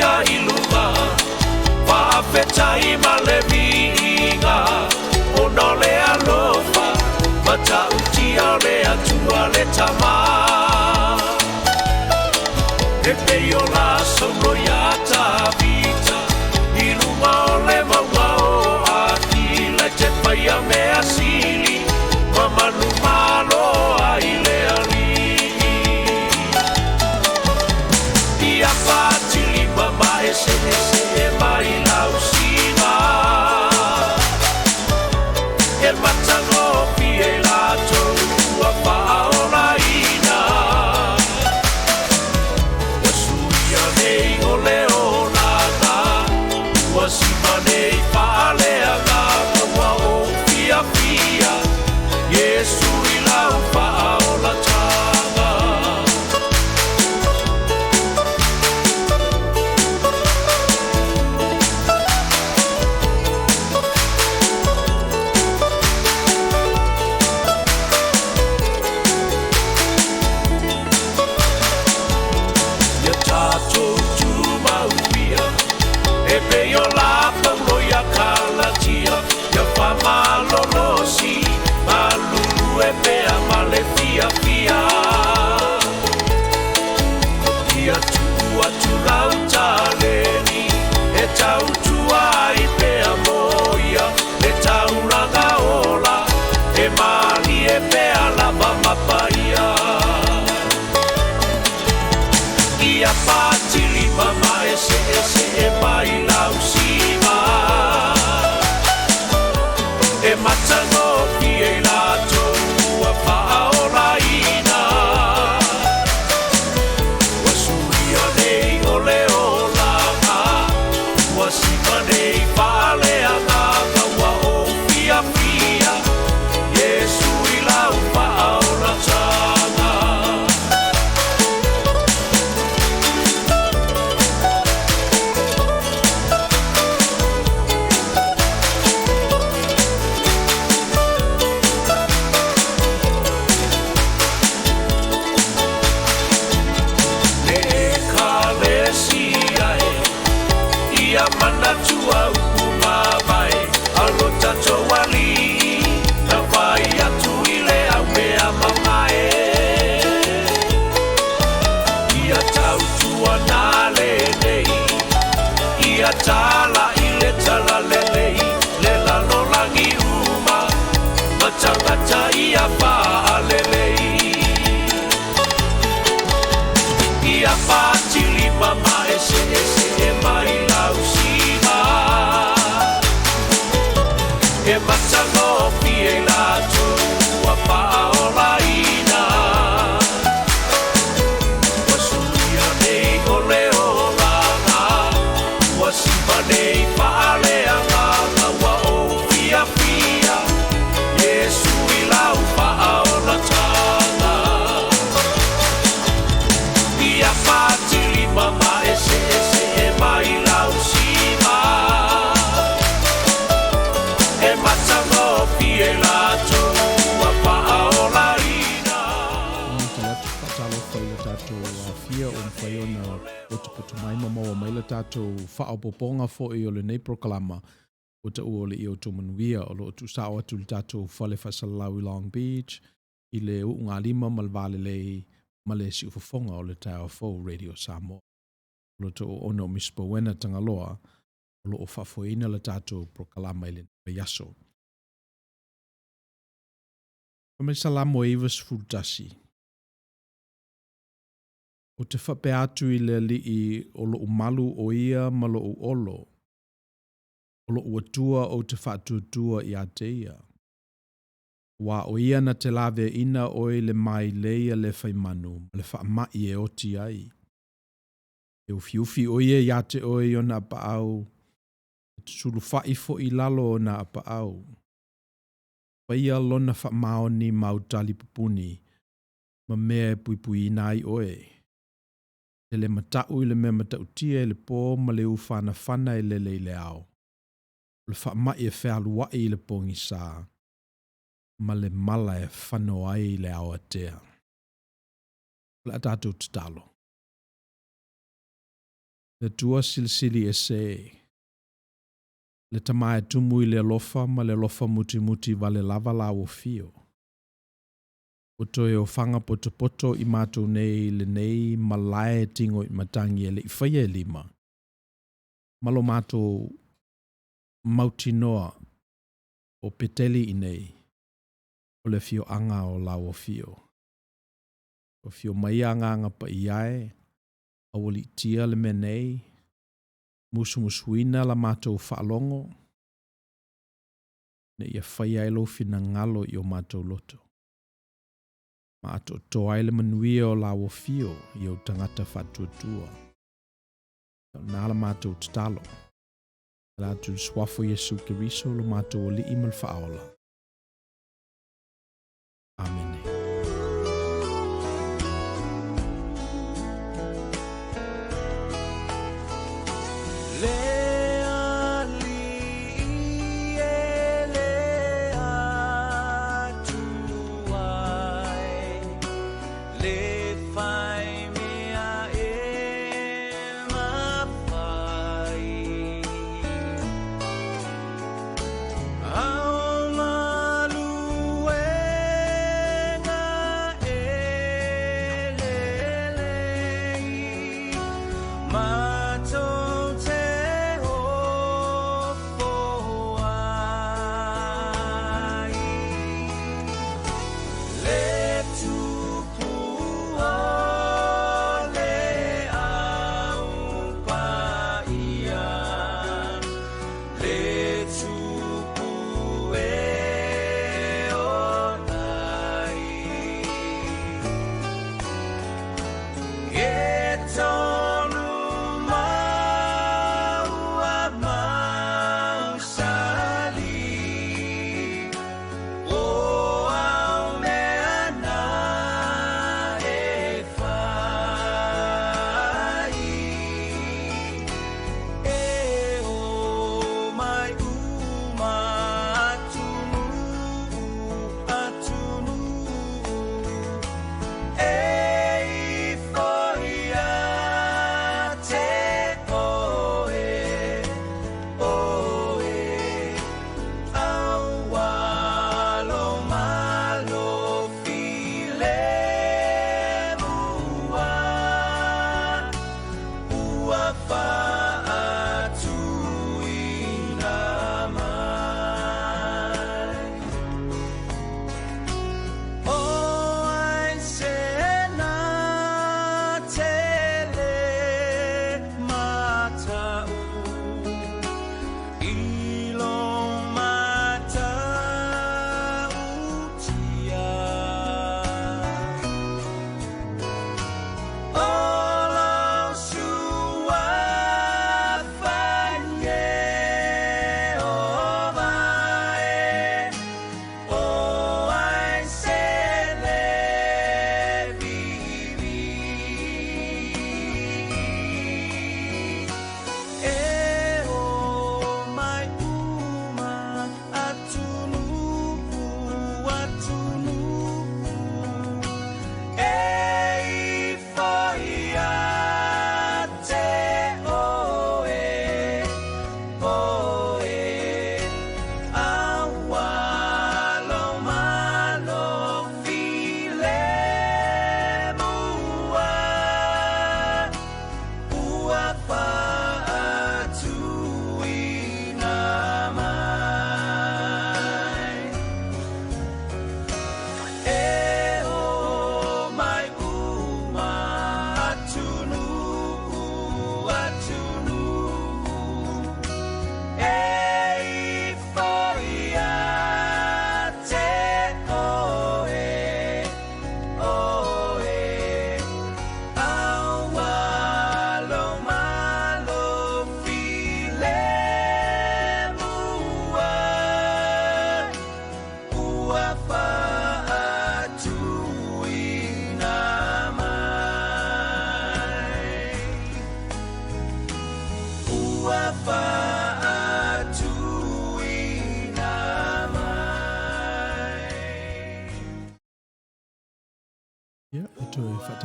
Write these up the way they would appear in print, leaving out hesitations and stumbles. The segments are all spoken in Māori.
ia ilunga Whaafetai ma le vinga Ono le alofa Mata utia le atua le tama E peo la sono ia ta vita Ilunga o le maua o aki Le te paia me asili Mamanu malo ai le ali Ia patili mama ese e mai lausina E matango pie la tua paola ina Wasuia nei o leonata Wasima nei paleanga Kawa o fia fia Yesu ilau paola tanga Peo la paulo ya kalatia ya fama lolosi malulu e pea male fia fia ia tua tua utaleni e tau tua i pea moia e tau ranga ola e mali e pea lava mapaia ia patili mama ese e mai lausima e matango ki e la tua paola ina wasuia nei o leolanga wasima nei paleanga kaua o fia fia Yesu ilau paola tanga Ia mana tua ukuma vai Alo tato wali Na vai atu ile au mea mamae Ia tau tua na lenei Ia tala ile tala lelei Lela no langi uma Matangata ia paa lelei Ia patili mama ese e mai lausima E matango pie la tua paola ina Wasuia nei o leolanga Wasima nei paleanga Kaua o fia fia Yesu ilau paola tanga Ia patili mama ese e mai lausima E matango pie la tua paola ina Talo fai le tātou fia o mwhai ona o te putu mai mamaua mai le tātou whaapoponga fo i o le nei proklama o te ua o le i o tō Manuia o lo tu sao atu le tātou whale whasalau i Long Beach i le ngā lima ma le vale lei ma le si ufafonga o le tau fo Radio Samoa. Lo te o ono mispa wena Tagaloa o lo o whafoina le tātou proklama i le yaso. Pamai salamo e iwas fultasi. O te whape atu i le li i o lo umalu o ia ma lo o olo. O lo uatua o te whaatuatua i a te ia. Wa o ia na te lawe ina oi le mai leia le whaimanu, le whaamai e oti ai. E ufiufi o ia i a te oi o na apa au, te sulu whaifo i lalo o na apa au. Paia lona whaamao ni mautali pupuni, ma mea pui pui nai oe. Te le matau i le mea matau tia le pō ma le ufana whana i le au. Le whaamai e whaalua i le pongi sā. Ma le mala e whano ai le au atea. Le atatou te talo. Le tua silisili e se. Le tamae tumu I le lofa ma le lofa muti muti vale lava la o fio. O toe o fanga poto poto I mātou nei le nei ma lae tingo I matangi ele I whaia e lima. Malo mātou mautinoa o peteli I nei. O le fio anga o la o fio. O fio mai anga pa iai. A wali tia le menei. Musuina la mātou whaalongo. Ne ia whaia ilo fina ngalo I o mātou loto. Mātou toa le manuia o la o fio I o tangata whatuatua. Nāla mātou tatalo. La tu swafo Yesu Kiriso lo mātou o li imal whaola. Amen.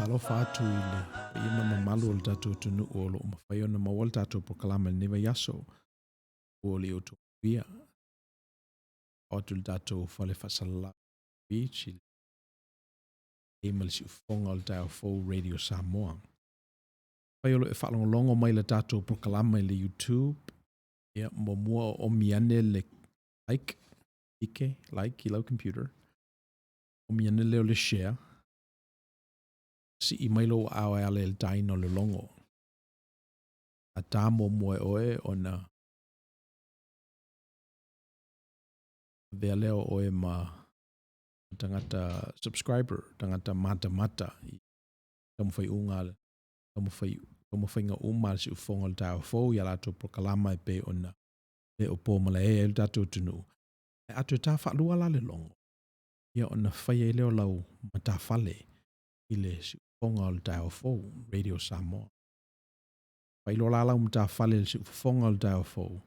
talo fatu ile ina mamalu o le tatou tunu o lo mawhai ona maua le tatou proklama le newa yaso o le utopia o tu le tatou fale fasalala beach e ma le si ufonga o le tau fou Radio Samoa. Pai o lo e whalongolongo mai le tatou proklama i le YouTube ia mua o miane le like i lau computer o miane leo le share si i mailo au ale le taino le longo. A tā moe oe o na vea leo oe ma tangata subscriber, tangata mata i kamawhai unga, kamawhai ngā umar si ufonga le tau fōu i alato prokalama e pe o na le o pō mala e le tatou tunu. E atu e tā whalua la le longo. Ia o na whai e leo lau mata whale i le si ufonga o le tau fōu, Radio Samoa. Pailo la lau mta whale si ufonga le tau fōu.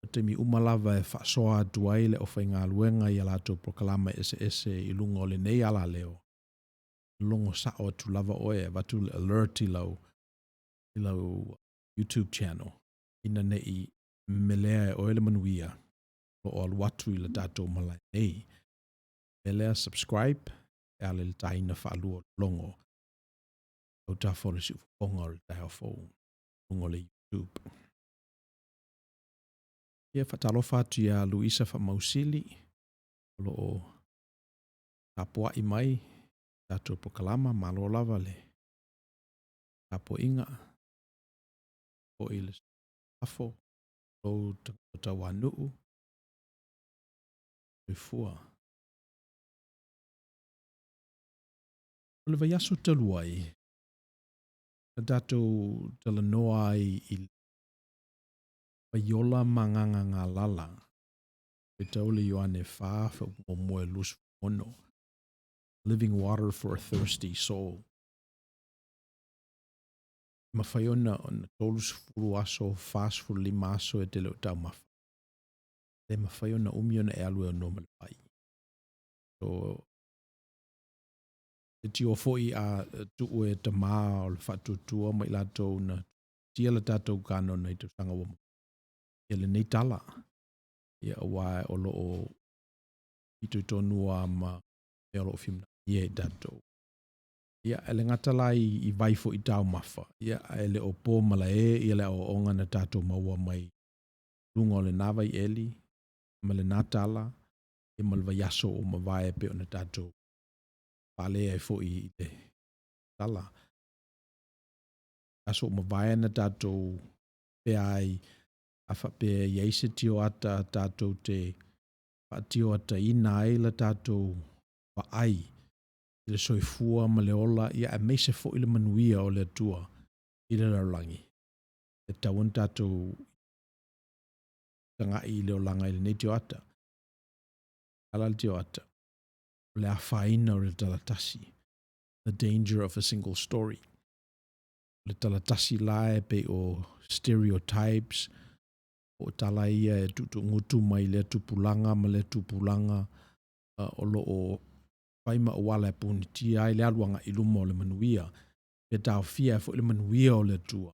O te mi umalawa e whasoa atuai le o whainga luenga i alato proklama ese i lungo le nei ala leo. Longo sa o tu lava oe watu le alert i lau YouTube channel. Ina nei melea e oe le manuia o al watu i le tato malai nei. Melea subscribe e ale le taina whaalua longo. O ta whore si ufonga le tau fōu. Longo le YouTube. Ia whatalofa atu ia Luisa Whamausili lo o tapua i mai tatou proklama malo lava le tapo inga o i le afo o tawanu i fua. O le vaiaso taluai na tatou talanoa i Paiola manganga ngā lala. E taule Ioane wha moe lus ono. Living water for a thirsty soul. Mawhaiona o na tolus furu aso, fast furu lima aso e te leo tau mawha. Le mawhaiona umiona e alue o normal pai. So, e tio foi a tuu e ta maa o le whatutua mai lato na tia la tatou kano na i te whanga wama. Ia le nei tala. Ia awae o lo o ito tonua ma e o lo fimna. Ia e tatou. Ia ele ngatala i vaifo i tau mawha. Ia ele o pō mala ia le o onga na tatou maua mai. Lunga o le nawa i eli. Ma le natala. Ia ma le vaiaso o mawae pe o na tatou. Pale e fo i te tala. Aso o mawae na tatou pe ai a whape iaise tio ata tātou te tio ata ina ai la tātou wa ai i le soifua ma le ola ia e meise fo i le manuia o le atua i le raulangi. E tauan tātou tanga i le olanga i le nei tio ata. Alal tio ata. Le a whaina o le talatasi. The danger of a single story. Le talatasi lae pe o stereotypes o tala ia e tutu ngutu mai le tupulanga ma le tupulanga o lo o paima o wala e puni tia ai le aluanga i lumo le manuia pe tau fia e fo le manuia o le tua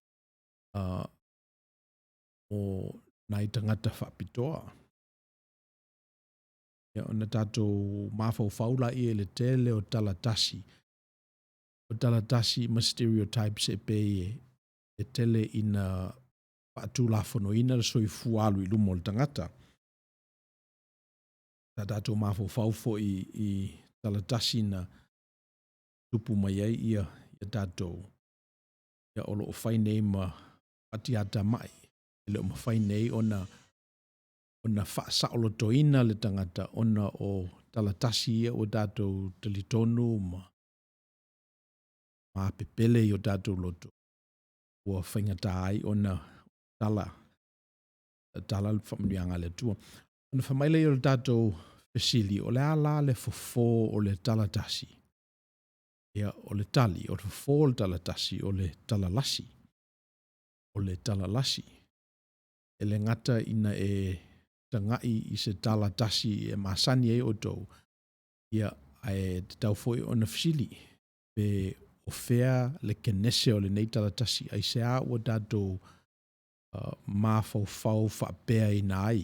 o nai tangata whapitoa ia o na tatou mafau faula i le tele o talatasi ma stereotypes e pe e tele ina patu la fono ina le soifu alu i lumo le tangata. Ta tatou mafau faufo i talatasi na tupu mai ai ia tatou. Ia olo o whai nei ma ati ata mai. Ile o ma whai nei ona whaasa olo toina le tangata ona o talatasi ia o tatou talitonu ma pepele i o tatou loto. Ua whaingata ai ona tala le whamanianga le tua. Ona whamaile i o le tatou fesili o le ala le fofo o le talatasi. Ia o le tali, o le fofo o le talatasi, o le talalasi. O le talalasi. E le ngata ina e tangai i se talatasi e masani e o tou. Ia e te tau foi o na fesili. Pe o fea le kenese o le nei talatasi ai se a ua tātou mafau whaapea i nā ai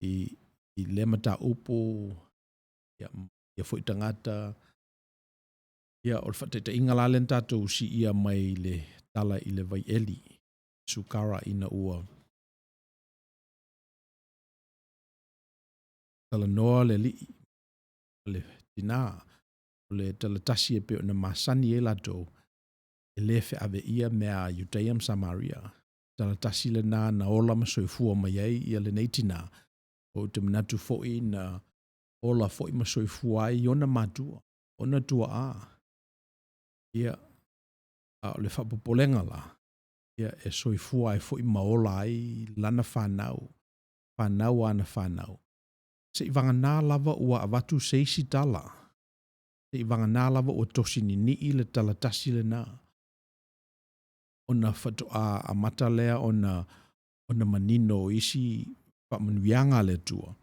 i le mata upo ia fwoi tangata ia o le whatete inga la len tātou si ia mai le tala i le vai eli sukara ina ua tala noa le li le tina o le talatasi e pe o na masani e latou e le fe ave ia mea Utayam Samaria talatasi le na ola ma soifua mai ai ia le nei tina o te manatu foi na ola foi ma soifua ai ona matua ona tua ia o le whapopolenga la ia e soifua ai foi ma ola ai lana whanau ana whanau se i wangana lava ua avatu seisi tala se i wangana lava ua tosi ni i le talatasi le na ona whatoa a mata lea ona manino isi whamanuianga le tua.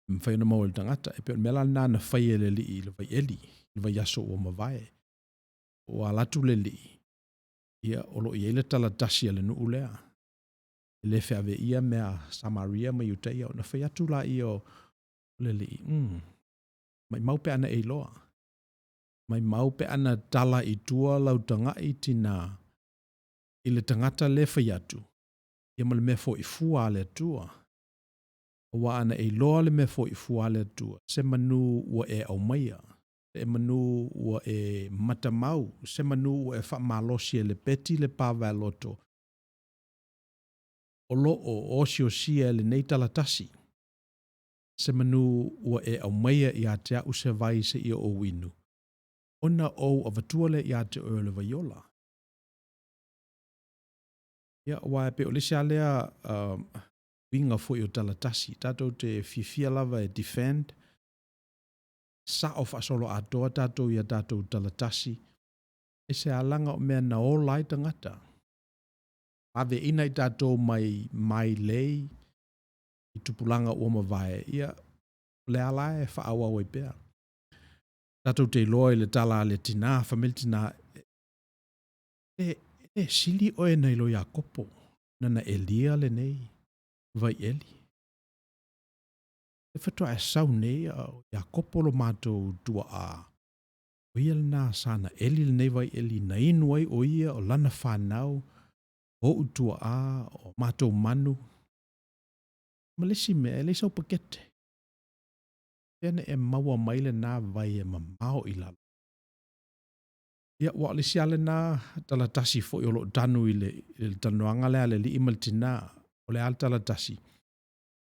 Mwhai ona maua le tangata, e peo mela na whai e le li i le vai eli, le vai aso o mawai. O alatu le li, ia olo i ele talatasi le nuu lea. Le whea ia mea Samaria ma Utaya, ona whai atu la i o le li. Mai maupe ana e loa. Mai maupe ana tala i tua lau tanga i tina i le tangata le whai atu. Ia ma le mea fo i fua le tua. Wa ana e loa le mea fo i fua le tua. Se manu ua e au maia. Se manu ua e matamau. Se manu ua e wha malosi e le peti le pawa loto. O lo o osio sia le nei talatasi. Se manu ua e au maia i atea u se vai se ia o winu. Ona o avatua le i ate o le vaiola. Ia wa e pe o le sia lea winga foi o talatasi. Tātou te fifia lava e defend. Sa o whasolo atoa tātou ia tātou talatasi. E se alanga o mea na o lai tangata. Ave ina i tātou mai lei. I tupulanga o mawai. Ia le alae whaawa o i pēr. Tātou te loa i le tala le tina. Whamil tina. E sili o e nei lo ia kopo. Nana Elia le nei. Vai eli. E whatoa e sau nei ia kopolo mātou tua a. O ia lana sana eli le nei vai eli na inu ai o ia o lana whanau. O utua a o mātou manu. Malesi mea, le sau pakete. Tēne e maua maile nā vai e mamao i lalo. Ia wa le siale nā talatasi fo i olo tanu i le tanuanga lea le li imaltina o le al talatasi.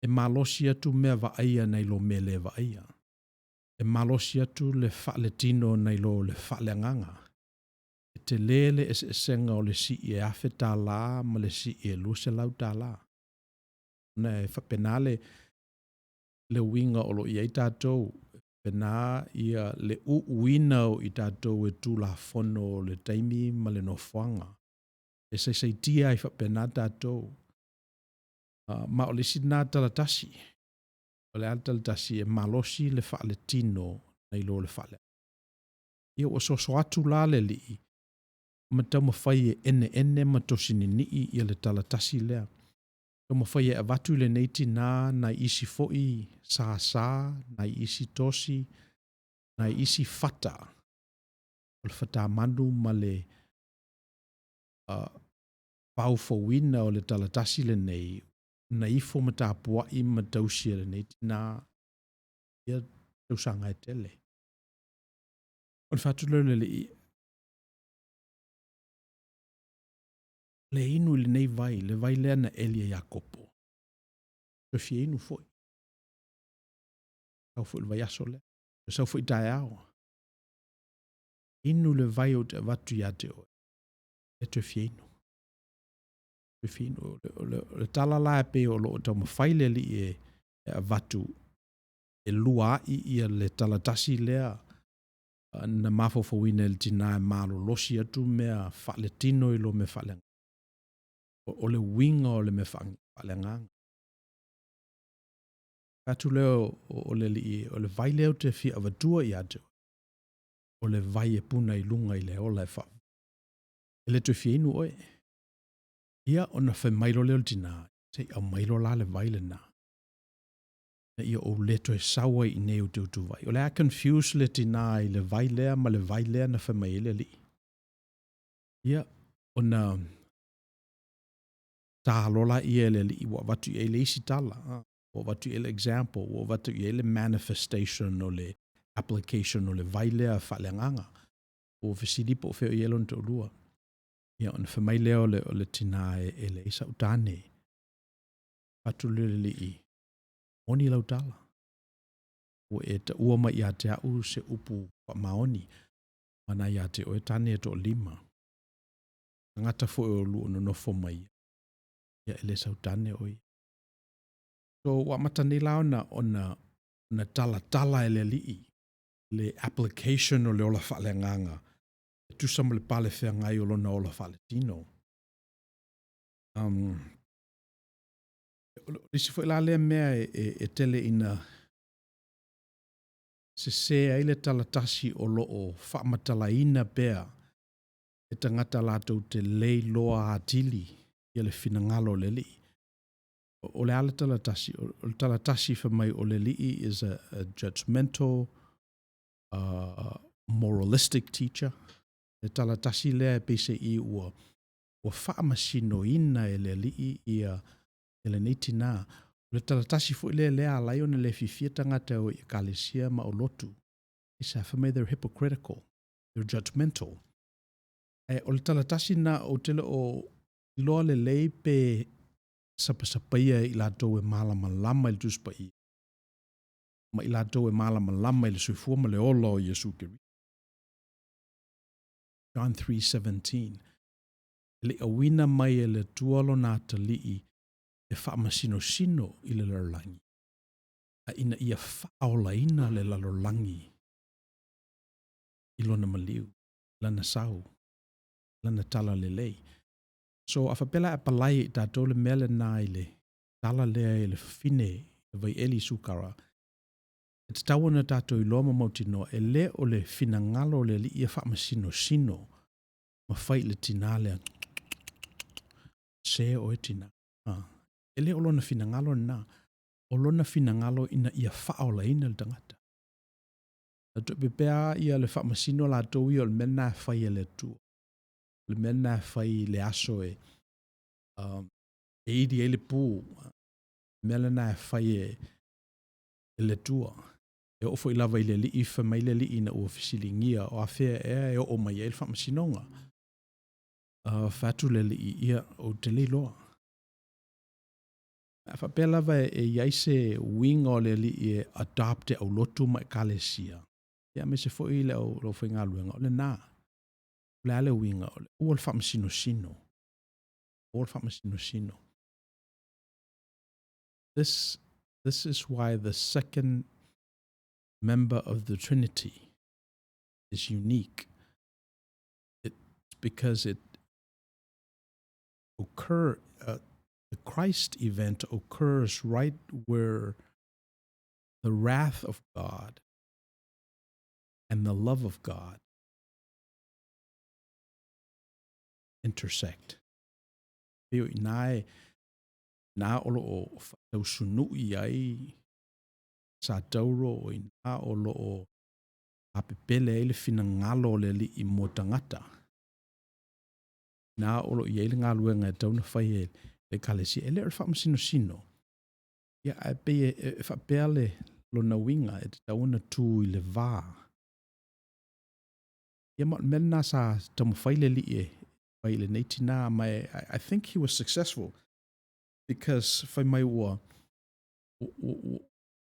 E malosi atu mea vaia nei lo mea le vaia. E malosi atu le le tino nei lo le le nganga. E te lele e senga o le si e afe tā la ma le si e luse lau tā la. Na e whapenale le winga o lo i ei tātou. Pena ia le uina o i tātou e tū la fono le taimi ma le nofuanga. E sei tia i whapena tātou. Ma o le sina talatasi. O le al talatasi e malosi le le tino nei lo le le. Ia o so atu la le li. Ma tau mawhai e ene ma tosini nii ia le talatasi lea. Tau mawhai e avatu le neiti nā na isi foi sa na isi tosi na isi fata. O le fata manu ma le paufowina o le talatasi le nei. Na ifo mata pua i matausia le nei tina ia tausanga e tele. O le whatulou le inu le nei le vai lea na Elia Iakopo. Le fie inu foi. Au foi le vai aso le. Le sau foi tae ao. Inu le vai o te watu ia te oe. E te fie inu. Le tala la pe o lo tau mawhaile li e avatu e lua i ia le talatasi lea na mafofowina le tina e malo losi atu mea whale tino i lo me whale o le winga o le me whale ngang. Katu leo o le li o le vai leo te fia avatua i atu. o le vai e puna I lunga I le ola e wha. E le tui fienu oe. Ia o na whai mailo leo tina, te au mailo la le vai le na. Na ia o leto e sawa I neu te utu vai. O le a confuse le tina I le vai lea ma le vai lea na whai mai ele li. Ia o na tālola I ele li wa watu I ele isi tala. O watu I ele example, o watu I ele manifestation o le application o le vai lea whaleanganga. O fesilipo o feo I elon te olua. Ia ona whamai leo o le tina e le isa utane. Atu le li I. Oni lau tala. O e ta ua mai ia te au se upu pa maoni. Mana ia te o e tane e to lima. Ngata fo e olu ono nofo mai. Ia ele sa utane oi. So wa matani lao na ona tala ele li I. Le application o le ola whale nganga. E tu sama le pale whea ngai o lona ola whale tino. Risi fo ila lea mea e tele ina se sea ile talatasi o loo whaamatala ina bea e tangata lātou te lei loa atili I le finangalo le li. O le ala talatasi, o le talatasi whamai o le li is a judgmental, moralistic teacher. Le talatasi lea e pese I ua whaamasino ina e le li ia e le neiti nā. Le talatasi fo ile lea alai ona le fifia tangata o I kalesia ma o lotu. Isa whamai they're hypocritical. They're judgmental. O le talatasi na o tele o loa le lei pe sapasapaia I lātou e malama lama I le tuspa I. Ma I lātou e malama lama I le suifua ma le ola o Yesu Kiri. John 3:17. Le awina mai e le tualo nā talii e whaamasino sino I le lalolangi. A ina ia whaola ina le lalolangi. I lona maliu, lana sau, lana tala le lei. So a whapela e palai I tātou le mele nā I le tala lea I le fine e vai eli sukara. E te tawana tātou I loma mautino e le o le fina ngalo le li ia whaamasino sino ma whai le tina lea se o e tina. E le o lona fina ngalo na o lona fina ngalo ina ia whaola ina le tangata. Ato pepea ia le whaamasino la tau I o le mena whai e le tu. Le mena whai le aso e idi e le pū. Mena whai e le tua. E ofo I lava I le li I whamai le li I na ua fisilingia o a whea e o mai e le whaamasinonga. Whatu le li I ia o te li loa. A whapea lava e iaise winga o le li I e adapte au lotu mai kalesia. Ia me se fo I le au lo whainga luenga o le nā. Le ale winga o le ua le whaamasino sino. O le whaamasino sino. This is why the second member of the Trinity is unique. It's because it the Christ event occurs right where the wrath of God and the love of God intersect. Peo I nā olo o whatau sunu I ai sa tauro o I nā olo o apepele ele fina ngalo le li I mo tangata. Nā olo I ele ngā luenga e tauna whai e le kalesi ele er whaamasino sino. Ia e pe e whapeale lo na winga e te tauna tū I le vā. Ia ma mena sa tamu whai le li e whai le neiti nā mai I think he was successful because whai mai ua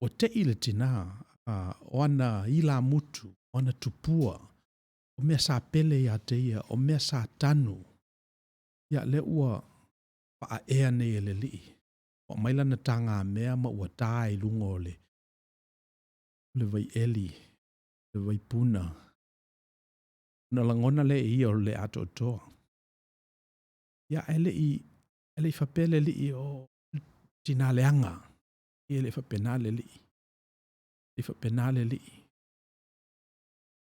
o te I le tina o ana I la mutu, o ana tupua, o mea sa pele ia te ia, o mea sa tanu. Ia le ua pa ea nei le li. O maila na tanga mea ma ua tae lungo le vai eli, le vai puna. Na langona le I o le ato toa. Ia ele I whapele li o tina leanga. Ia le whapena le li. Le whapena le li.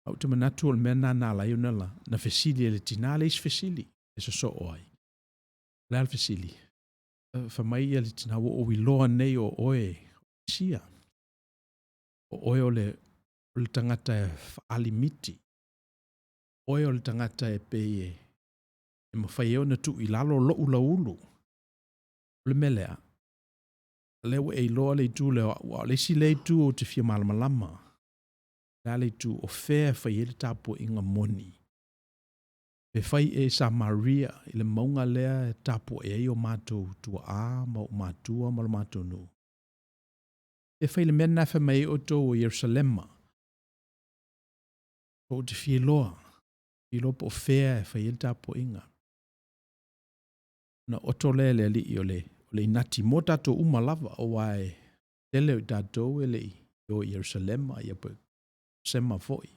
Au te manatu o le mea nana la iunala, na fesili e le tina le is fesili, e so oai. Le al fesili. Whamai e le tina o wiloa nei o oe, sia. O oe o le tangata e alimiti. Oe o le tangata e peye, e mawhai eo na tu i lalo lo ula ulu. Le melea. Lewe e loa le tu le wa le si le tu o te fia malamalama. Le tu o fea whai e le tapo inga moni. Pe whai e sa Maria i le maunga lea e tapo e o mātou tua a ma o mātua ma lo mātou nu. Pe whai le mena wha mai o tō o Yerusalema. O te fia loa. I lo po fea e whai e le tapo inga. Na oto le li i o le inati mo tato umalava o wae tele o tato e le i o Yerusalema i apu sema foi.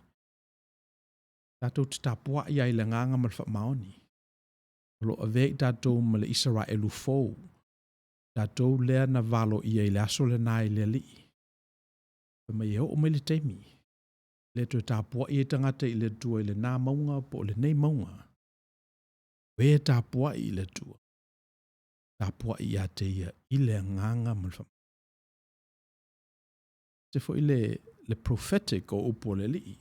Tato te tapua ia i le nganga malfa maoni. Lo ave i tato ma le Israelu fou. Tato lea na valo ia i le aso le nai le li. Ma i o me le teimi. Le to tapua i tangata i le tua i le nā maunga po le nei maunga. We tapua i le tua. Tapua i a te ia i le nganga malfa. Te fo i le prophetic o upo le li.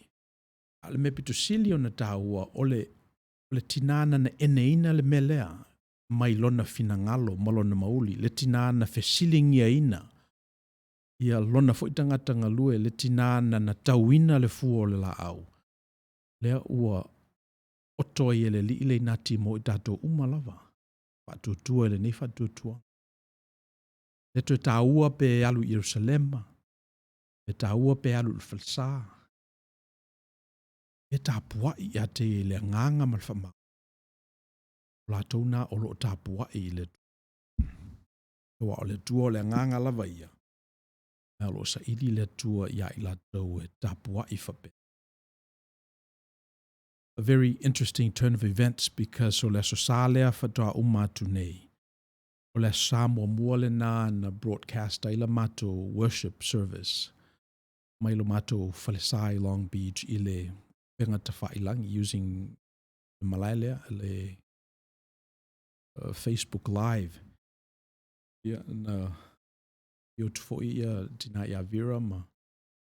Ale me pitu sili o na tāua o le tinana na eneina le melea mai lona finangalo malona mauli. Le tinana fe silingia ina. Ia lona fo itangata ngalue le tinana na tauina le fuo le la au. Lea ua otoi ele li ile nati mo i tato umalava. Fatutua ele nei fatutua. Le to tāua pe alu Yerusalema. Le tāua pe alu le falsaa. E tāpua i a te le nganga malwhama. La tauna o lo tāpua i le tua o le tua o le nganga lava ia. E lo sa ili le tua ia i la tau e tāpua i whape. A very interesting turn of events because o le so sālea whatoa umatu nei. O le Samoa mua le nā na broadcast i la mato worship service. Mai lo mato Whalesai Long Beach i le penga tawhailangi using the Malailea le Facebook Live. Ia na i o tufo ia tina ia vira ma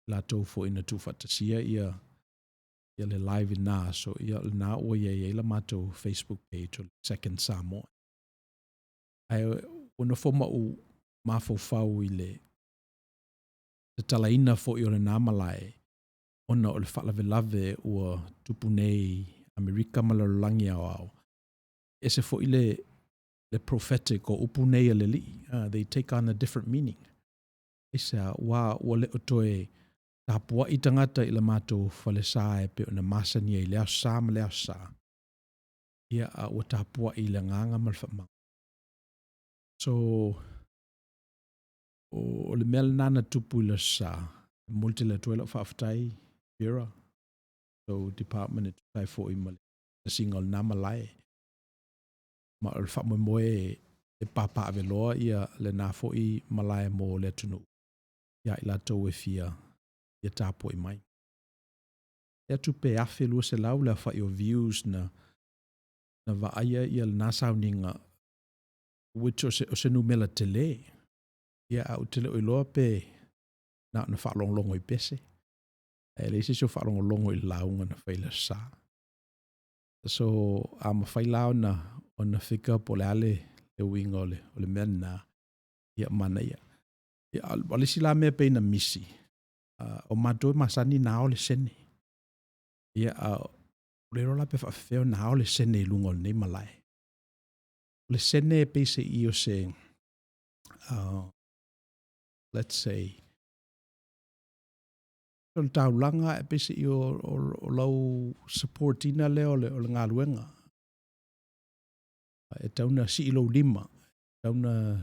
la tau fo ina tu whatasia ia le live ina so ia le nā o ia la mato Facebook page o Second Samoa. Ai ona fo mau mafau i le te talaina fo i o le nā malai. Ona o le whalavelave ua tupu nei Amerika malalangi au. Ese fo i le prophetic o upu nei le li. They take on a different meaning. Ese wa le otoe tapua i tangata i le mātou whalesae pe o na masani i lea sā ma lea sā. Ia a ua tapua i le nganga malwhamau. So, o le mea nana tupu i le sā. Multi le tuela whaafatai, Vera. So, department e tutai fo i male. Na singa o nā malai. Ma o le whaamoe e papa aveloa ia le nā fo i malai mo le tunu. Ia i la tau e fia. Ia tāpo i mai. Ia tupe afe lua se lau le whai o views na vaaia ia le nā sauninga. Which o se numela te le. Ia au te le o iloa pe na whaalonglongo i pese. E le isi so whaalonglongo i launga na whaila sa. So, a ma whailau na o na whika po le ale le winga o le mena ia mana ia. Ia alisi la mea pe na Misi. O mato masani na o le sene. Ia le rola pe whawheo na o le sene lungo nei malai. Le sene pe se i o se let's say o le taulanga e pe se i o lau supportina le o le ngā luenga. E tauna si ilo lima. Tauna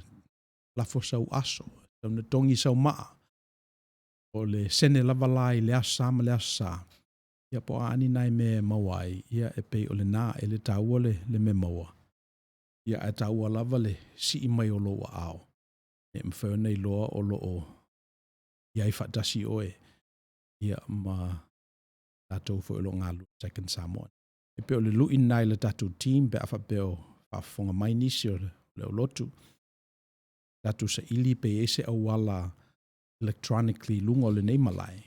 lafo sau aso. Tauna tongi sau maa. O le sene lava lai le asa ma le asa. Ia po ani nai me mawai. Ia e pe o le nā e le taua le me maua. Ia e taua lava le si i mai o loa ao. E mwhau nei loa o loo. Ia i whatasi oe. Ia ma tātou fo ilo ngā second Samoa. E pe o le lui nai le tātou team pe afa pe o whafonga mai nisi o le lotu. Tātou sa ili pe ese awala electronically lungo le nei malai.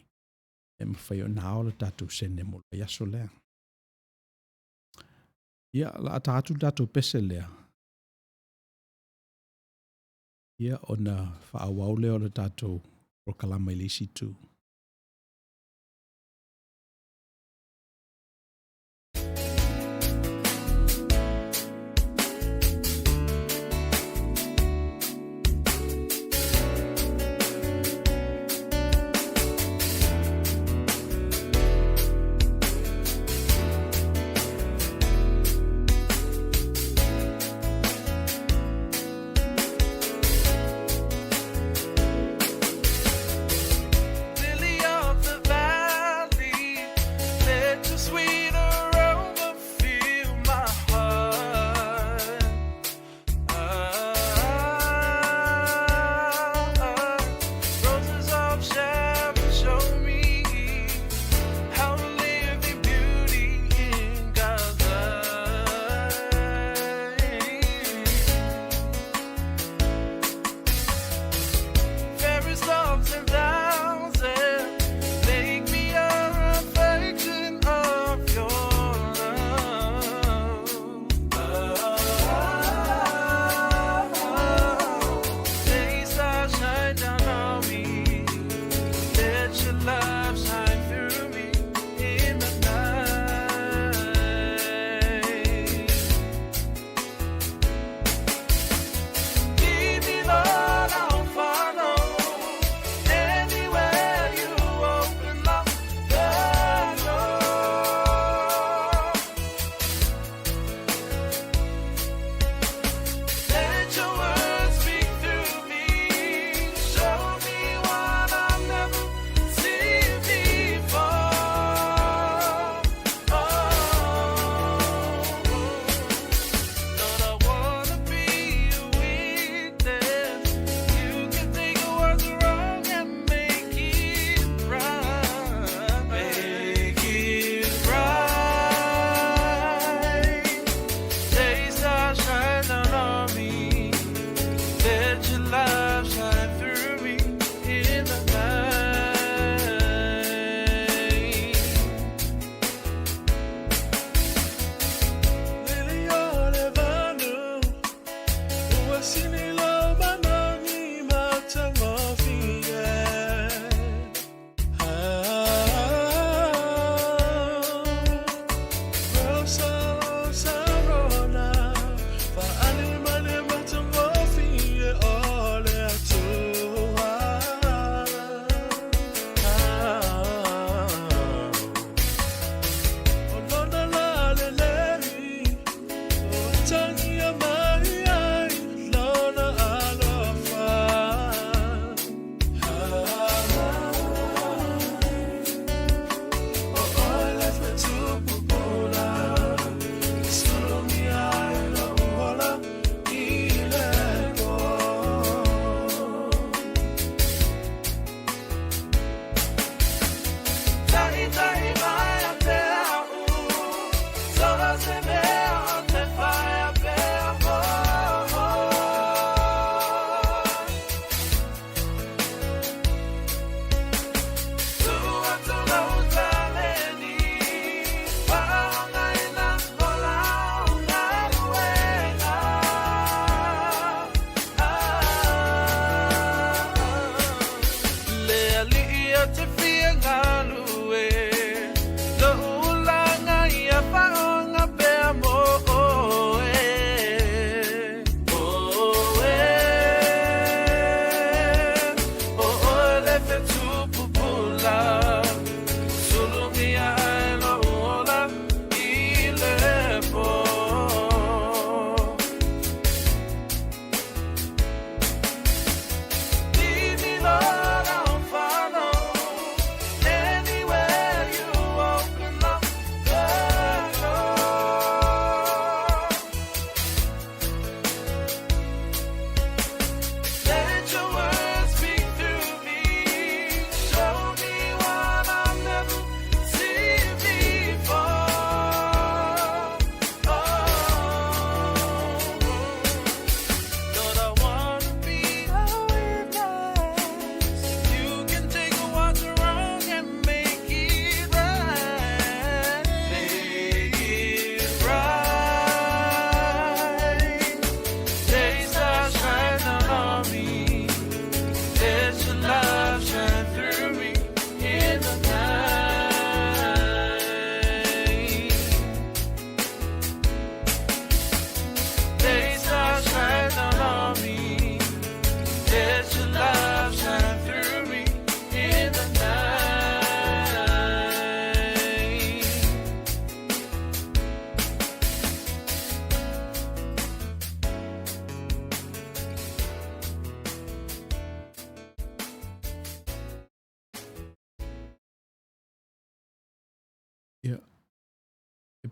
E mawhai o nao le tātou sene mo le yaso lea. Ia la tātou pese lea. Ia o na whaawau leo le tātou o kalama ilisi tū.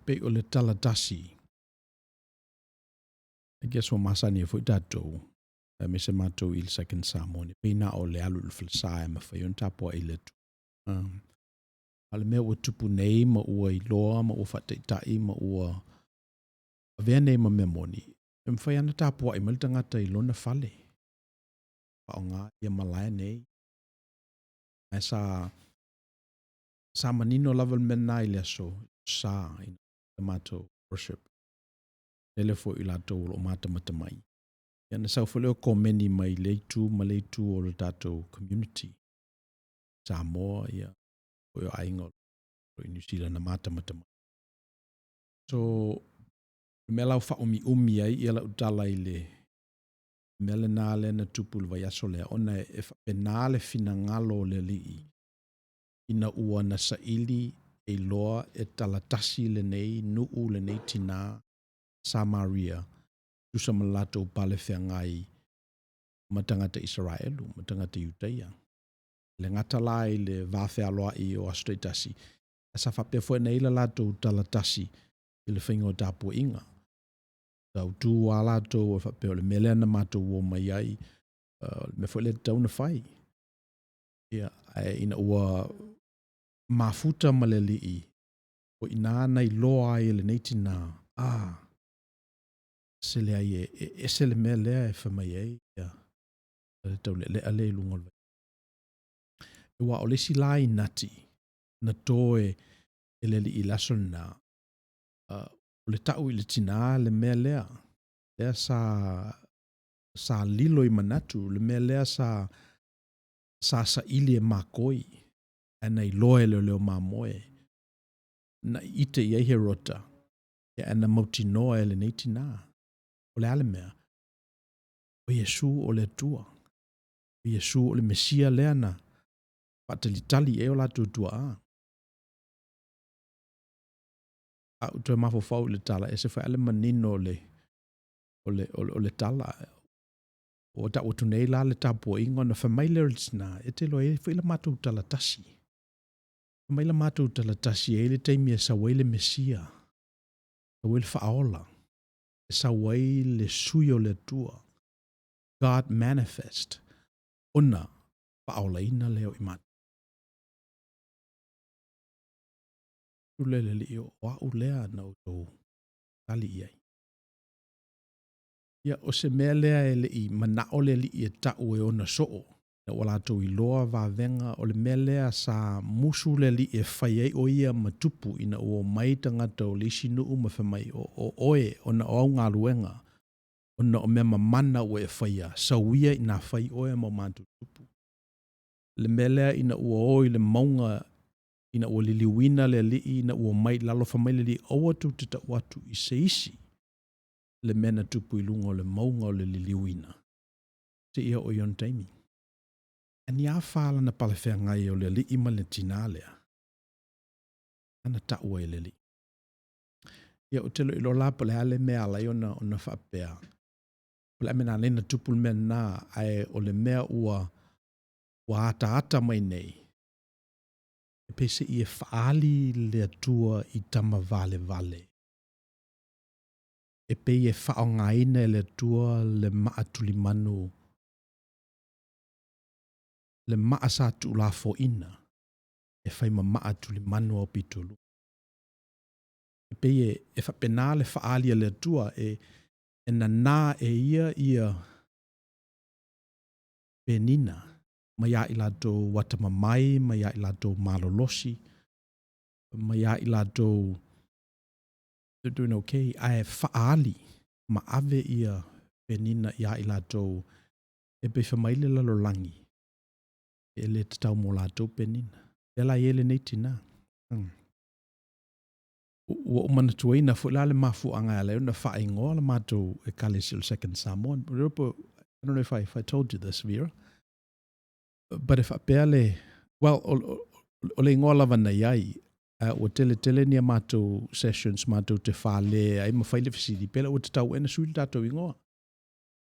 pe o le talatasi. I guess o masani e fo tatou. Me se matou il second Samoa ni peina o le alu le falsae ma whai on tapua i le tu. Ale mea ua tupu nei ma ua i loa ma ua whateitai ma ua avea nei ma mea moni. E mwhai ana tapua i malita ngata i lona fale. Pao ngā ia malaya nei. Ai sa manino lava mena i le aso sa i le matou worship. Lele fo i latou o mata matamai. Ia na sau whaleo komeni mai leitu o le tatou community. Samoa ia o yo aingo o New Zealand na mata matamai. So, me lau wha umi ai ia la utala i le mele nā le na tupu le vai aso lea. Ona e whapenā le fina ngalo le lii. Ina ua na saili e loa e talatasi le nei, nuu le nei tina Samaria. Tusa malato pale whiangai matangata Israelu, matangata Iuteia. Le ngata lai le vāwhea loa i o astoitasi. Asa whapea fwoi nei la lato talatasi i le whaingo tāpua inga. Outou a lato o whapea le melea na mato o mai ai. Me fwoi le tauna whai. Ia, ina ua mafuta maleli i. O ina nei loa ai le neiti na. Sele ai e sele mea lea e whamai ai. Ia. Tau le ale lungol. Ua o lesi lai nati. Na toe e le li i laso na. O le tau i le tina le mea lea. Lea sa lilo i manatu. Le mea lea sa ili e makoi. Ana i loe leo mamoe. Na ite i he rota. E ana mauti noa e le neitina. O le ale mea. O Yesu o le tua. O Yesu o le Mesia lea na. Patalitali e o la tua a. A utoe mafofau le tala. E se fai ale manino o le tala. O ta utu nei la le tapo ingo na whamaile o le tina. E te loa e fai la matou talatasi. Whamaile matou talatasi e le teimi e sa waile Mesia. Sa waile whaola. E sa waile suyo le tua. God manifest. Ona whaola ina leo i mata. Ulele li o wa ulea na Outou tali iai. Ia o se mea lea e li i manao le li i e tau e ona soo. Na wala tau i loa va venga o le mea lea sa musu le li e whai ei o ia matupu ina o mai tangata o lisi nuu ma whamai o oe ona o au ngā luenga. Ona o mea mamana o e whaia. Sa uia ina whai oe ma mātu tupu. Le mea lea ina ua o i le maunga ina ua liliwina le li ina ua mai lalo whamai le li awatu te ta watu i se isi. Le mena tupu i lunga o le maunga o le liliwina. Te ia o yon taimi. Ani a whaala na palawhea ngai o le li ima le tina lea. Ana ta ua le li. Ia o telo ilo lapa le ale mea ala i ona whapea. O le amena lena tupu le mea na ai o le mea ua ata mai nei. E pese i e whaali le atua i tama vale. E pe e whaongaina le atua le maatuli manu. Le maasa tu la fo ina. E whai ma maatuli manu au pitolu. E pe e whapena le whaali le atua e na e ia penina. Mai a i lato watamamai, mai a i lato malolosi, mai a i lato they're doing okay. Ai whaali ma ave ia penina ia i lato e pe whamaile lalo langi. E le tatau mo lato penina. E la ele nei tina. Ua umana tuaina fulale mafu anga ele una whaingoa la mato e kalesil second Samoan. I don't know if I told you this, Vera. But if apele, well, o le ingoa lava na iai, o tele ni a mato sessions, mato te whale, ai mawhaile fisiri, pela o te tau ena sui tato ingoa.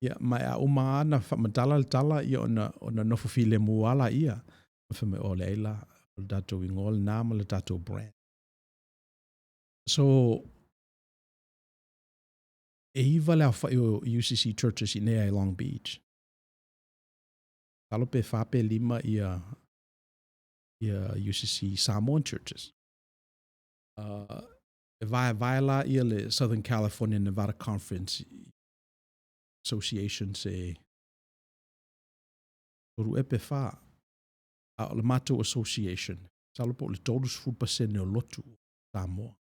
Ia, mai a umaana whamatala le tala, ia ona nofu file muala ia, mawhame o le eila, o le tato ingoa le nama le tato brand. So, e iwa lea whai o UCC churches I nea I Long Beach. Talo pe whape lima ia UCC Samoan churches. Vai la ia le Southern California Nevada Conference Association se uru e pe wha a o le Mato Association. Talo po le 30% o lotu Samoa.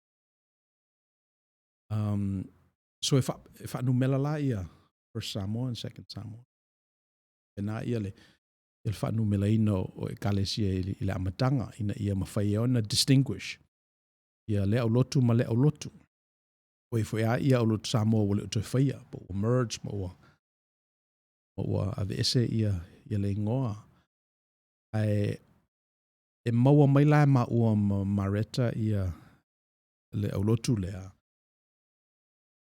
So if I numela la ia first Samoa and second Samoa. E na ia le il fa numela ino o e kalesia I le amatanga ina ia mawhai ona distinguish. Ia le au lotu ma le au lotu. O e fwea ia au lotu Samoa wale o toi whaia. Bo o merge ma ua ave ese ia le ingoa. Ai e maua mai la ma ua mareta ia le au lotu lea.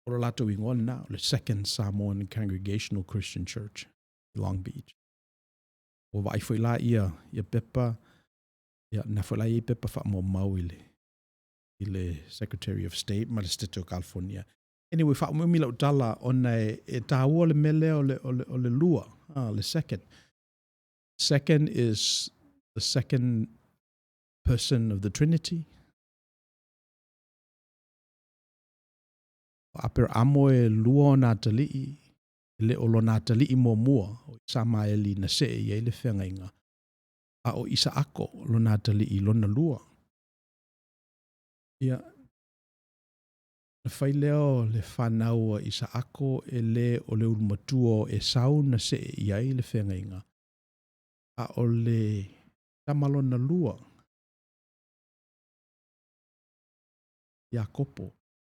Ora lato ingoa na le Second Samoan Congregational Christian Church Long Beach. O vai foi la ia pepa ia na foi la ia pepa fa mo mau ile Secretary of State ma le State of California. Anyway, fa mo mila utala ona e taua le mele o le lua. Le second. Second is the second person of the Trinity. Aper amo e lua o nā talii, le o lo nā talii mua, o sama e li na se e le whenga inga. A o isa ako lo nā talii lo na lua. Ia, na whai leo le whanau isa ako e le o le urumatua e sau na se e le whenga inga. A o le tamalo na lua. Ia kopo.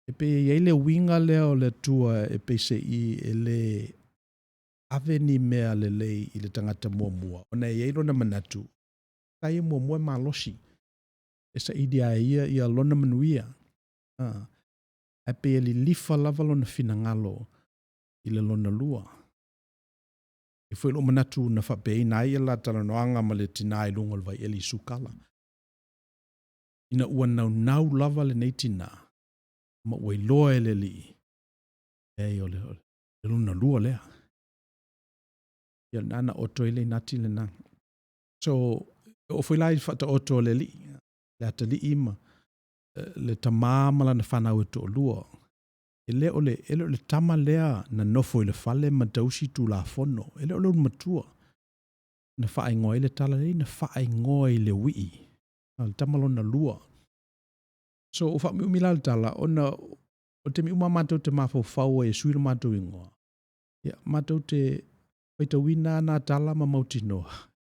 E pe iei le winga leo le tua e pe se I e le ave ni mea le lei I le tangata mua. Ona iei lona manatu. Kai mua malosi. E sa idia ia lona manuia. E pe li lifa lava lona finangalo I le lona lua. E foi lo manatu na whapei na ia la talanoanga ma le tinai lunga le vai eli sukala. Ina ua nau lava le neitina. Ma ua iloa e le li. E o le luna lua lea. Ia nana oto ele nati le na. So, o foi lai whata oto le li. Le ata li ima. Le tamama na whanau e to lua. Ele o le tama lea na nofo I le fale ma dausi tu la fono. Ele o le matua. Na whae ngoi le tala le na whae ngoi le wii. Le tamalo na lua. So, o wha mi umila le tala, o te mi uma mātou te mafo whaua e suira mātou ingoa. Ia, mātou te waita wina nā tala ma mauti noa.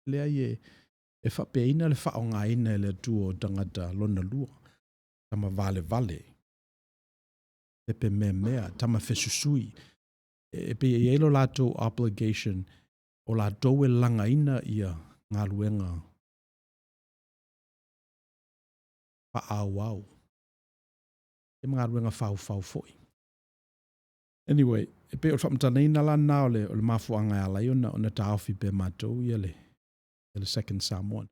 Lea e whapea ina le whaonga ina le tua o tangata lona lua. Tama vale. Pepe mea, tama fesusui. E pe e elo lato obligation o lato e langa ina ia ngā luenga. Whaawau. E mga ruenga whau foi. Anyway, e pe o whamtana ina la nā o le mafuanga ala I ona taofi pe mātou ia le Second Samoan.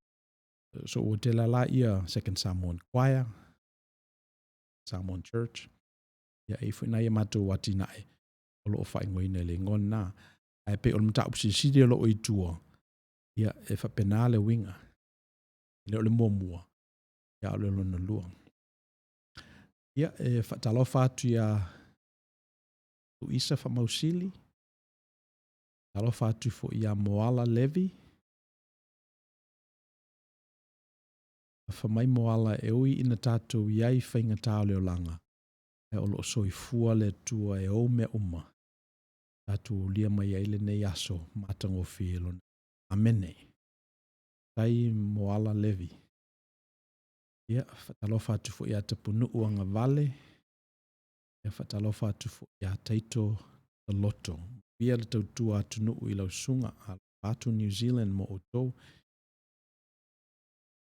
So o te la ia Second Samoan Choir, Samoan Church. Ia e fwina ia mātou wati nae o loo whaingo ina le ngon nā. E pe o le mta upsisiri o loo I tua. Ia e whapena le winga. Le o le momua. Ia o le lona lua. Ia e whatalo whātu ia o isa whamausili. Talo whātu fo ia Moala Levi. Whamai Moala e ui ina tātou iai whainga tāo leo langa. E o loo soi fua le tua e o me uma. Tātou lia mai eile nei aso mātango whielona. Amene. Tai Moala Levi. Ia whatalo whātu fo ia tapunu uanga vale. Ia whatalo whātu fo ia taito the loto. Ia le tautua atunu I lau sunga a Outou New Zealand mo Outou.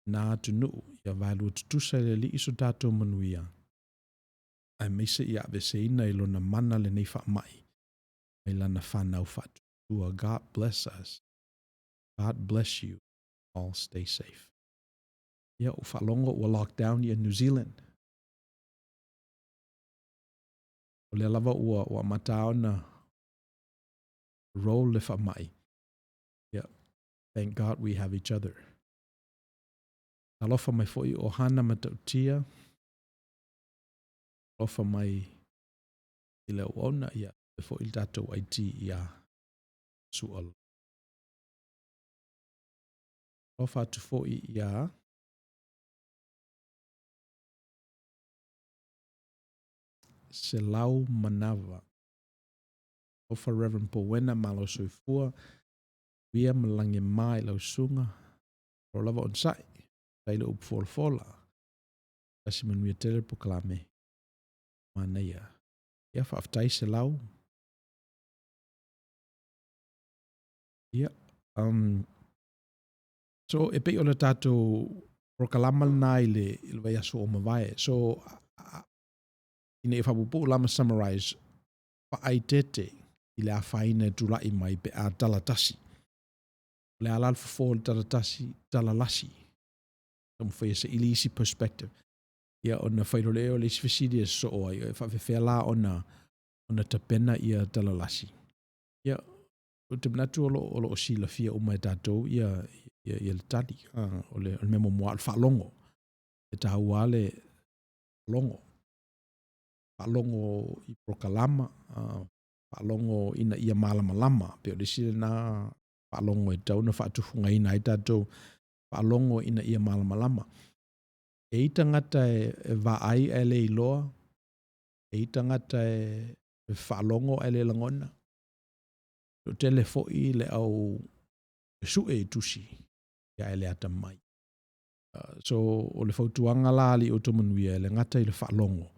Nā atunu ia valu tutusa le li iso tātou manuia. Ai meise ia avese ina I lona mana le nei whaamai. Ai lana whanau whatu. God bless us. God bless you. All stay safe. Ia o whalongo o lockdown ia New Zealand. O le lava ua mata ona role le whamai. Yeah. Thank God we have each other. Alofa mai foi o hana matautia. Alofa mai i le uona ia. Le foi il tatou aiti ia sual. Alofa atu foi ia se lau manava. Ofa Reverend Powena malo soifua. Via malangi mai lau sunga. O lava on sai. Taile up fola. Kasi manuia tele poklame. Manuia. Ia whaaftai se lau. Ia. So e pei o le tātou prokalama na i le vai aso o mawai. So ina e whapupu lama summarize pa ai tete i le a whaine tulai mai pe a talatasi. Le alal fo le talatasi talalasi. Tamu whaia se ili isi perspective. Ia ona whairo leo le isi fesidi e so o ai. Whawhewhea la ona tapena ia talalasi. Ia o te manatu o lo sila fia o mai tātou ia le tali. O le memo mua al whalongo. E tahua le longo. Whalongo i prokalama. Whalongo ina ia malama. Peo le sila na whalongo e tau na whaatufunga ina i tātou. Whalongo ina ia malama. E ita ngata e vaai e le iloa. E ita ngata e whalongo e le langona. O tele foi le au su e tusi. Ia e le ata mai. So o le fautuanga la ali o to Manuia le ngata i le whalongo.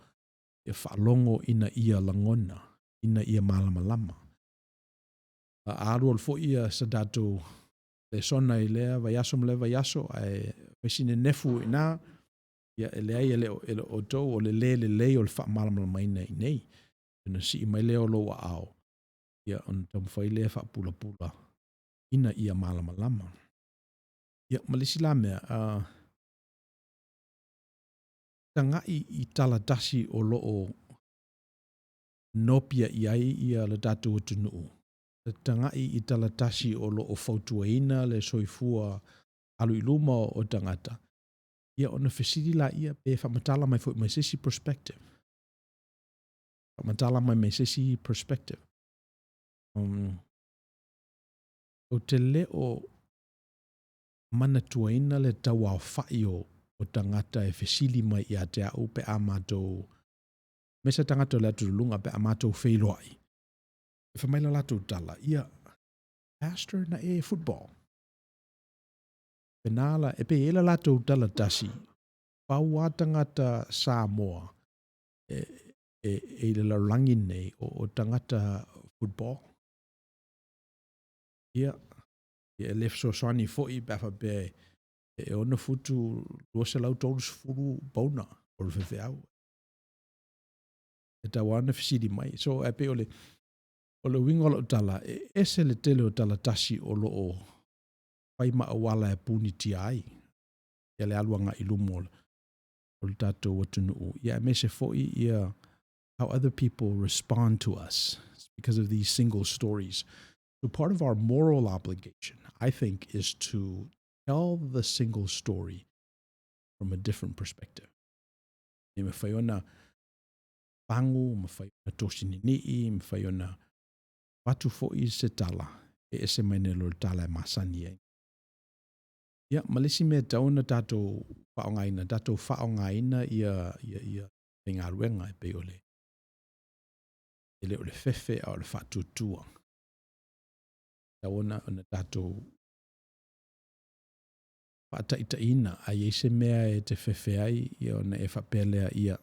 E whalongo ina ia langona. Ina ia malama. Aru o le foi ia sa dato le sona i lea vaiaso mle vaiaso ai vesine nefu ina ia e lea ia le o tau o le le o le wha malama ina i nei. Ina si i mai leo lo wa ao. Ia on tamu whai lea wha pula. Ina ia malama. Ia malisi la mea. Tangai i talatasi o loo nopia i ai ia le tatu o tunuu. Tangai i talatasi o loo fautuaina le soifua alu iluma o tangata. Ia ona fesiri la ia pe whamatala mai fo mai sesi perspective. Whamatala mai sesi perspective. O te leo manatuaina le tawa o whai o tangata e fesili mai i a te au pe amatou. Mesa tangata le atu lunga pe amatou whailoai. E whamaila latou tala. Ia, pastor na e football. Penala, e pe ela latou tala tasi. Paua tangata Samoa. E le laulangi nei o tangata football. Ia, e lef so swani fo i bafa pe e ona futu lua se lau tolu sefulu bauna o le whewheau. E tawana fisiri mai. So e pe o le winga o lo tala, e se le tele o tala tasi o lo o whaima awala e puni ti ai. Ia le aluanga i lumo o le tatou watunuu. Ia me se foi ia how other people respond to us. It's because of these single stories. So part of our moral obligation, I think, is to tell the single story from a different perspective. E me whai ona pangu, me whai ona tosinini, me whai ona watu foi se tala, e ese mai ne lo tala e masani e. Ia, malisi me tauna tatou whaongaina ia ngā ruenga e pe ole. Ele ole fefe a ole whatutua. Tauna ona tatou whaataitaina a eise mea e te fefe ai ia ona e whapelea ia.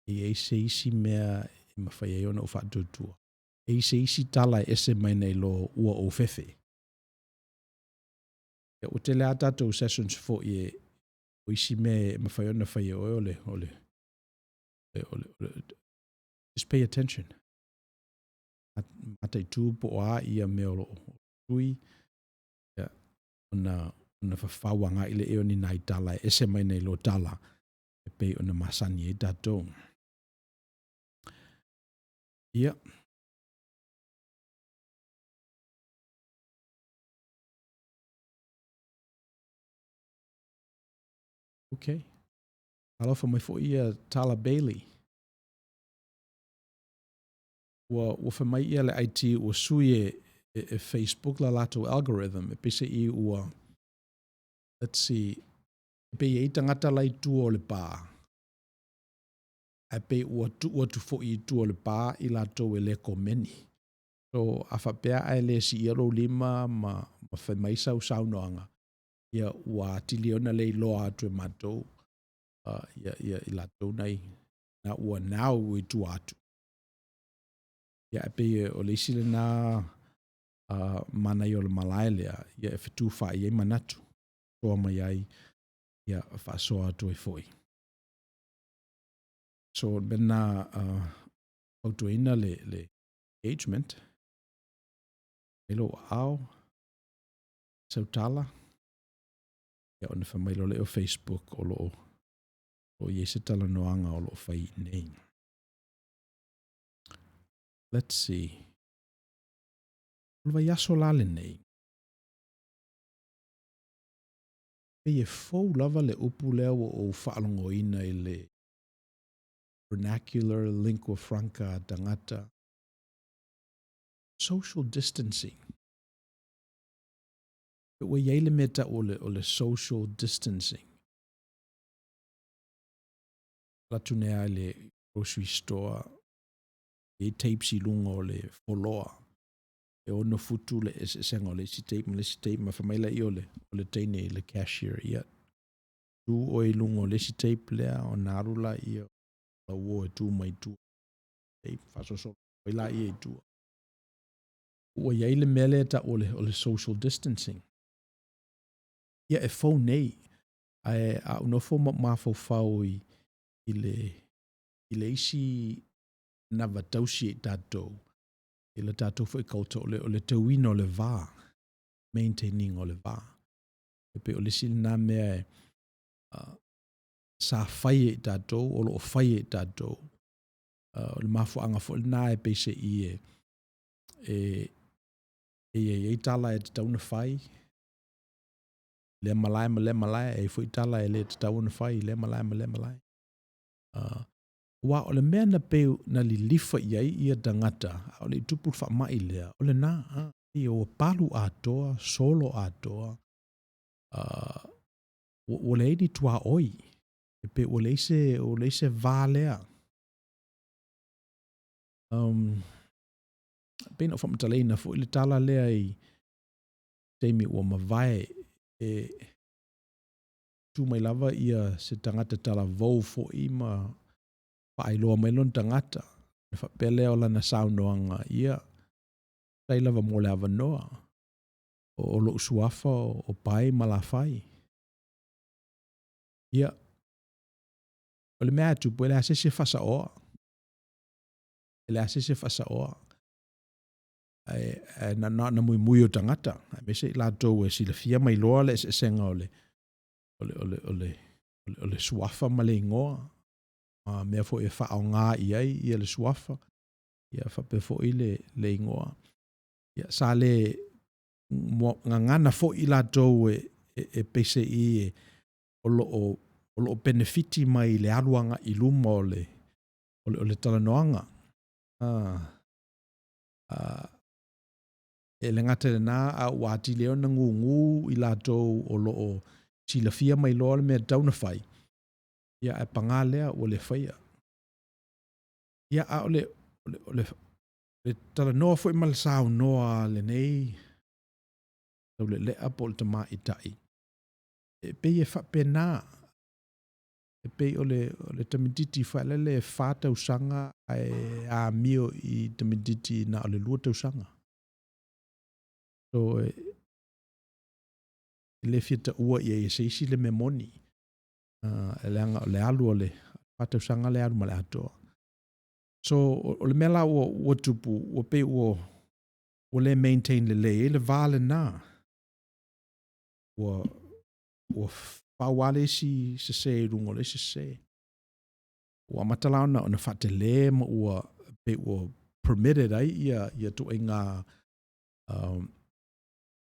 E eise isi mea e mawhai e ona o whatutua. E eise isi tala e ese mai nei lo ua o fefe. Ia o te lea tatou sessions fo i o isi mea e mawhai ona whai ole. Just pay attention. Matai tū po a ia mea o tui. Ia, ona whawanga ile e oni nai tala e ese mai nei lo tala. E pei ona masani e tatou. Ia. Okay. Alofa mai fo ia Tala Bailey. Ua whamai ia le IT ua sui e Facebook la lato algorithm. E pese I ua, let's see, e pe I tangata lai tua o le pā. E pe ua tu fo I tua o le pā I lato e le komeni. So, a whapea ai le si iaro lima ma whamai sau noanga. Ia ua tiliona le loa atu e matou. Ia I lato nei. Na ua nau I tu atu. Ia e pe o le isile na mana I o le malae lea. Ia e fitu wha I e manatu. Soa mai ai. Ia wha soa atu e foi. So, bena autuina le engagement. Elo au. Sautala. Ia ona whamailo le o Facebook o lo o iese tala noanga o lo whai nei. Let's see. Ulwa yaso lale nei. E fau lava le upu lea o whaalongoina I le vernacular lingua franca tangata. Social distancing. Ua iaile meta o le social distancing. Latunea le grocery store. E tape si lunga o le foloa. E ono futu le senga o le si tape ma whamaila I o le teine I le cashier ia. Tu o I lunga o le si tape lea o narula ia. La uo e tu mai tu. Tape whasoso. Waila ia I tu. Ua iaile mele ta o le social distancing. Ia e fau nei. A unofo mafau fau I le isi na vatausi I tatou. I le tatou fo I kauta o le tauina o le vā. Maintaining o le vā. E pe o le sili nā mea sa whai I tatou, o lo whai I tatou. O le mafu anga fo nā e pe se I e tala e te tauna whai. Le malai e fo I tala e le te tauna whai. Le malai. Wa o le mea na peu na li lifa ia tangata. O le tupu wha mai lea. O le nā. I o palu atoa, solo atoa. O le eini tua oi. E pe o le ise vā lea. Pena o whamataleina fo I le tala lea I teimi ua mawai tu mai lava ia se tangata tala vau fo I ma whaailoa mai lon tangata. Ne whapelea o lana saunoanga ia tai lava mo le avanoa. O lo usuafa o pai malawhai. Ia. O le mea tupu ele asese whasa oa. Ele asese whasa oa. Na mui o tangata. Mese I lātou e sila fia mai loa le se senga o le suafa ma le ingoa. Mea fo e wha o ngā iai I le suafa. Ia whape fo I le ingoa. Ia sa le ngana fo I lātou e pese I o lo benefiti mai le aluanga I luma o le talanoanga. E le ngata le nā a wāti leo na ngungu I lātou o lo sila fia mai loa le mea tauna whai. Ia e pangā lea o le whaia. Ia a o le talanoa fo I malasau noa le nei. Tau le lea po le tama I tai. E pei e whapena. E pei o le tamiditi whaile le whātau sanga a mio I tamiditi na o le lua tau sanga. So, le fiata ua I seisi le memoni. Le alu o le whātau sanga le alu ma le atoa. So, o le mela ua tupu, ua pei ua le maintain le vāle nā. Ua whawale si se rungo le se. Ua matalao na ona whate le ma ua pei ua permitted ai ia tu inga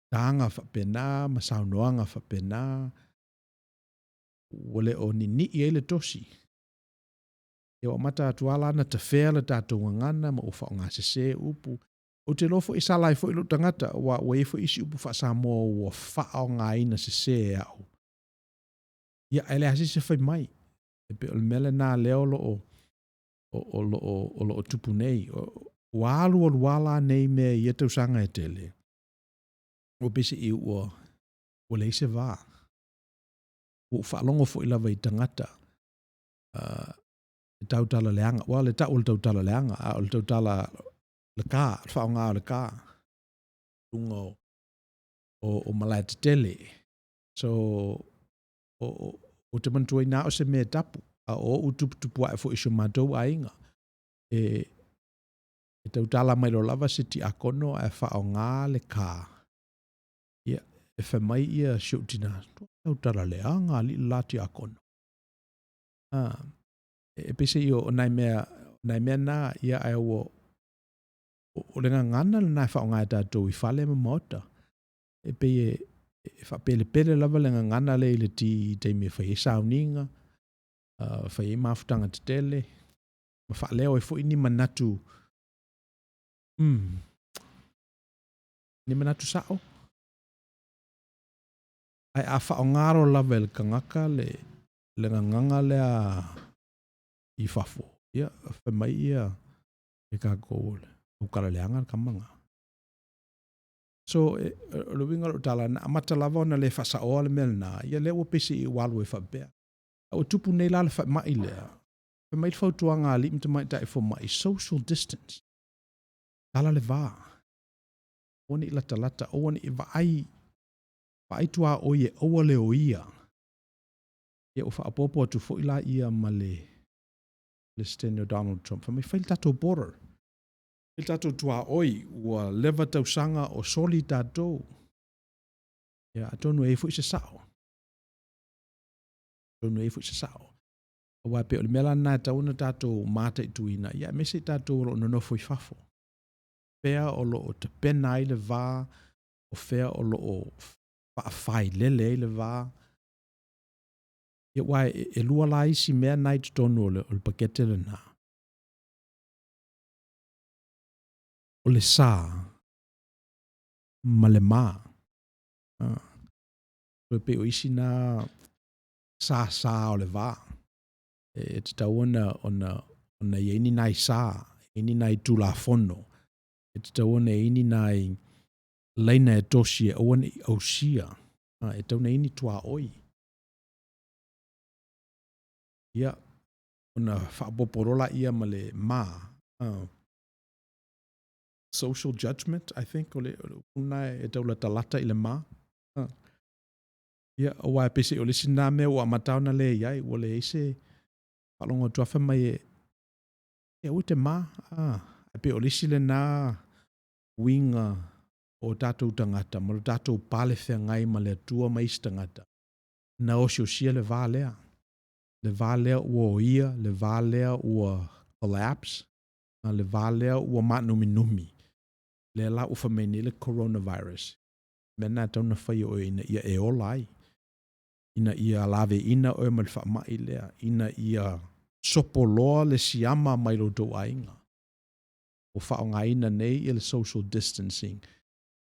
tanga whapena, ma saunoanga whapena, wale o ni i ele tosi. E o mata atuala na te whea le tātou ngana ma o whao ngā se upu. O te lofo i salai fo i lo tangata, wa efo isi upu wha Samoa o whao ngā ina se au. Ia ele hasi se whai mai. E pe o mele nā leo o tupu nei. O alu o luala nei me i etau sanga e tele. O pese i o le se vā. O whaalongo fo i lava i tangata. Le tau tala leanga. Wa le tau tala leanga. O le tau tala le kā. Whao ngā o le kā. Tunga o malai te tele. So, o te mantua i nā o se mea tapu. A o tupu a fo iso mātou a inga. E tau tala mai lo lava se ti akono a whao ngā le kā. Ia, e whamai ia siutina. Tau tala leanga li lati akono. E pese i o nai mea nā ia ai o lenga ngana le nai whao ngā e tātou i whale ma maota. E pe e whapele lava lenga ngana le i le ti te me whai e sauninga, whai e mafutanga te tele, ma whaleo e fo ini manatu, ni manatu sao. Ai a whao ngaro lava le kangaka le nganga le a i whafo. Ia, whamai ia e ka kōle. Ukara leanga kamanga. So, lo winga lo tala na amata lava ona le whasa oa le mele nā. Ia le ua pesi i walu e whabea. O tupu nei la le whamai lea. Whamai te whautuanga li mta mai tae whamai. Social distance. Tala le vā. Oni i lata. Oni i vai tua o ie oa le o ia. Ia o whaapopo atu fo ila ia ma le Stenio Donald Trump. Whamai whail tato border. I tātou tua oi, ua lewa tau sanga o soli tātou. Ia, atonu e fu i se sao. Ua pe o le mela nā tauna tātou māta i tuina. Ia, mese tātou lo nonofo i fafo. Fea o lo o te pena i le vā, o fea o lo o whaafai lele i le vā. Ia, wai, e lua la isi mea nai tonu o le pakete le nā. O le sā, ma le mā. Koe pe o isi nā sā o le vā. E te tau ona i eini nai sā, eini nai tūla fono. E te tau ona eini nai leina e tosi e oana i ausia. E tau na eini tua oi. Ia, ona whaapoporola ia ma le mā. Social judgment, I think, o le una e tau la talata i le mā. Ia, o wai pese o le sina mea o amatauna le iai, o le eise palongo tuafa mai e o te mā. E pe o le sile nā winga o tātou tangata, ma le tātou pale whea ngai ma le atua ma isi tangata. Na o sia le vā lea. Le vā lea ua o ia, le vā lea ua collapse, le vā lea ua manumi. Le la ufa meni le coronavirus. Mena tauna whai o ina ia e olai. Ina ia lave ina o mal wha mai lea. Ina ia sopoloa le siama mai lo do ainga. O whao ngā ina nei i le social distancing.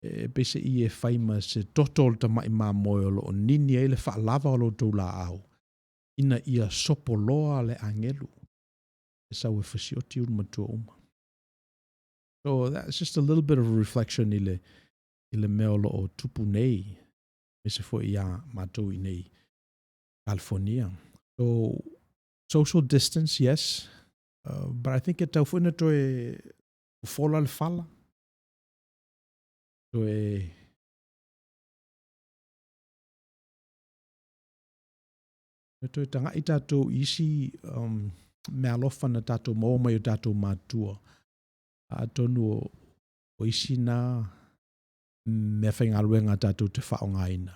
E pese i e whaima se totol ta mai mā moelo o nini e le wha lava o lo do la au. Ina ia sopoloa le angelu. E sau e whasioti unu matua uma. So that's just a little bit of a reflection i le mea lo o tupu nei. Mese fo i a mātou i nei California. So social distance, yes. But I think e tau whena to e whola le whala. To e to e tanga i tātou isi mea lofa na tātou mō mai o tātou mātua. A tonu o isi nā mea whaingaluenga tātou te whao ngā ina.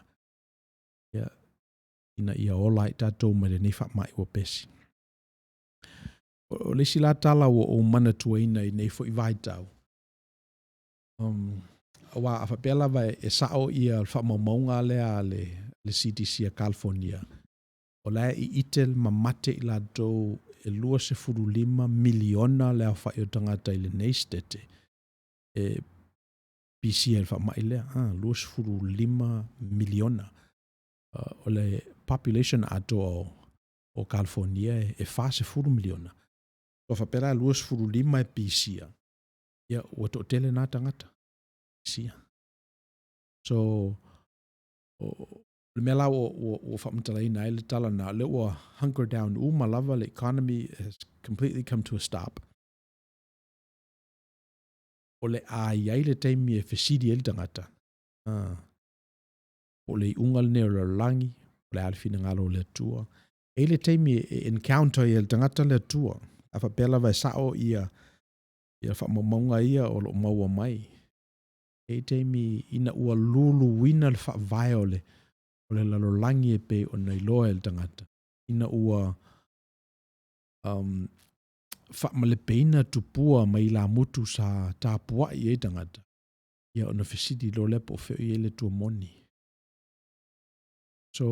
Ina ia ola i tātou mai le nei wha mai o pesi. o le sila tala o mana tuaina I nei fo I vai tau. Wa a whapela vai e sao ia whamaunga lea le CDC a California. O lea I itel ma mate I la dou e 2.5 miliona lea whai o tangata I le nei stete. E BC e whamai lea, 2.5 miliona. O le population ato o California e 4 miliona. So whapera 2.5 e BC a. Ia ua to tele nā tangata. Sia. So, le mea lau o whamatala ina le tala na le ua hunker down malava le economy has completely come to a stop. O le ai le taimi e fesidi e le tangata. O le ungal ne o le langi, o le alfina ngalo le tua. E le taimi e encounter e le tangata le tua. A whapela vai sao ia whamaunga ia o lo maua mai. E taimi ina ua lulu wina le whaavai o le lalolangi e pe o nei loa e le tangata. Ina ua whaamale peina tupua mai la mutu sa tāpua I e tangata. Ia ona fesidi lo lepo feo I ele tua moni. So,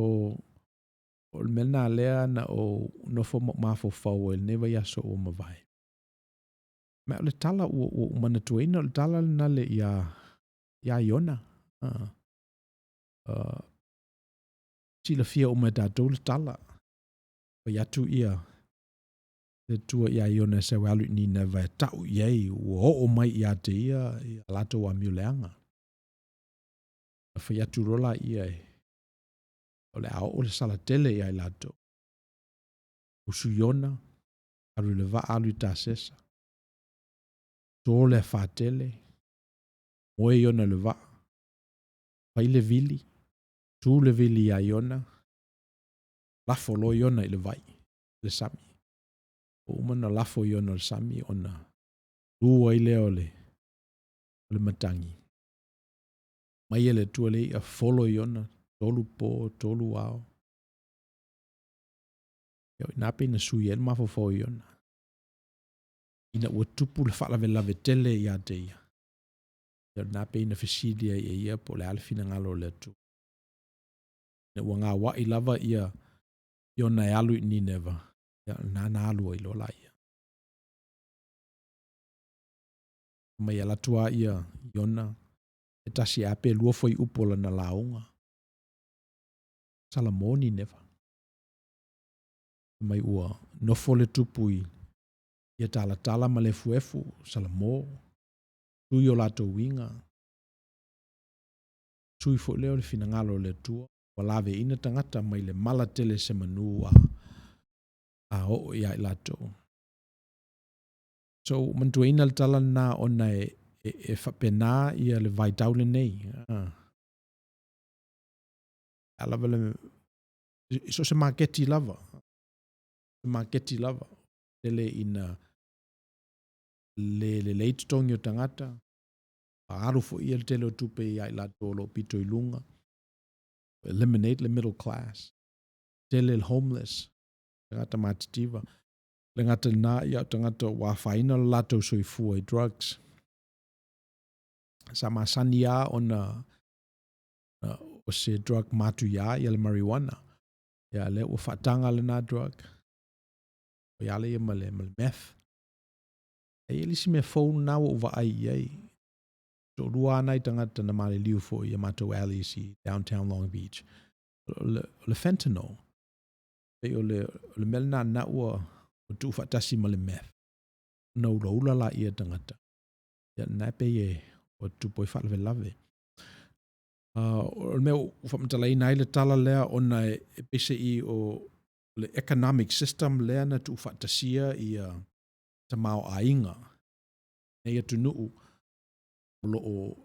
o le mena lea na o nofo mafo fau e never yaso o mawai. Me o le tala o manatuaina o le tala na le ia Iona. Sila fia o mai tātou le tala. O iatu ia le tua Iona se walu ni never tau iei o mai ia te ia lato wa miuleanga. Fa iatu rola ia o le ao o le salatele ia lato. Usu Iona alu le va alu ta sesa. Tō le whātele. Moe Iona le va. Pai le vili. Tū le vili ia Iona. Lafo lo Iona I le vai. Le sami. O umana lafo Iona le sami ona. Lua I leo le matangi. Mai ele tua le ia folo Iona. Tolu po, tolu ao. Ia inape ina sui el mafofo Iona. Ina ua tupu le whalave lave tele ia te ia. Ia inape ina fesidia ia po le alfina ngalo le tu. Ina ua ngā wa I lava ia Iona e alu ni neva. Ia nana alu I lola ia. Mai ala tua ia Iona. E tasi ape lua foi upola na launga. Salamoni neva. Mai ua nofo le tupu ia tala ma le fuefu. Salamo. Tui o lato winga. Tui fo leo le fina ngalo le tua. Walave ina tangata mai le mala tele se manua. A o ia I lato. So, mantua ina le tala na ona e whapena ia le vai taule nei. Alava le... So se marketi lava. Se marketi lava. Tele ina le leitotongi o tangata. Aru fo ia le tele o tupe ia I lato lo pito I lunga. Eliminate the middle class. Tele le homeless. Tangata matitiva. Le ngata na ia tangata wafaina lato soi fua I drugs. Sama sania ona o se drug matu ia le marijuana. Ia le o fatanga le na drug. O ia le ia male meth. E ili si me phone na o va ai iei. So rua ana I tangata na male liu fo ia mato alley si downtown Long Beach. Le fentanyl. E o le melna na ua o tu fatasi ma le meth. Na ula la ia tangata. Ia nape o tu poi whalwe lave. O le mea whamatala ina I le tala lea ona e pese I o le economic system lea na tu fatasia ia tamao ainga. Nei atu nuu o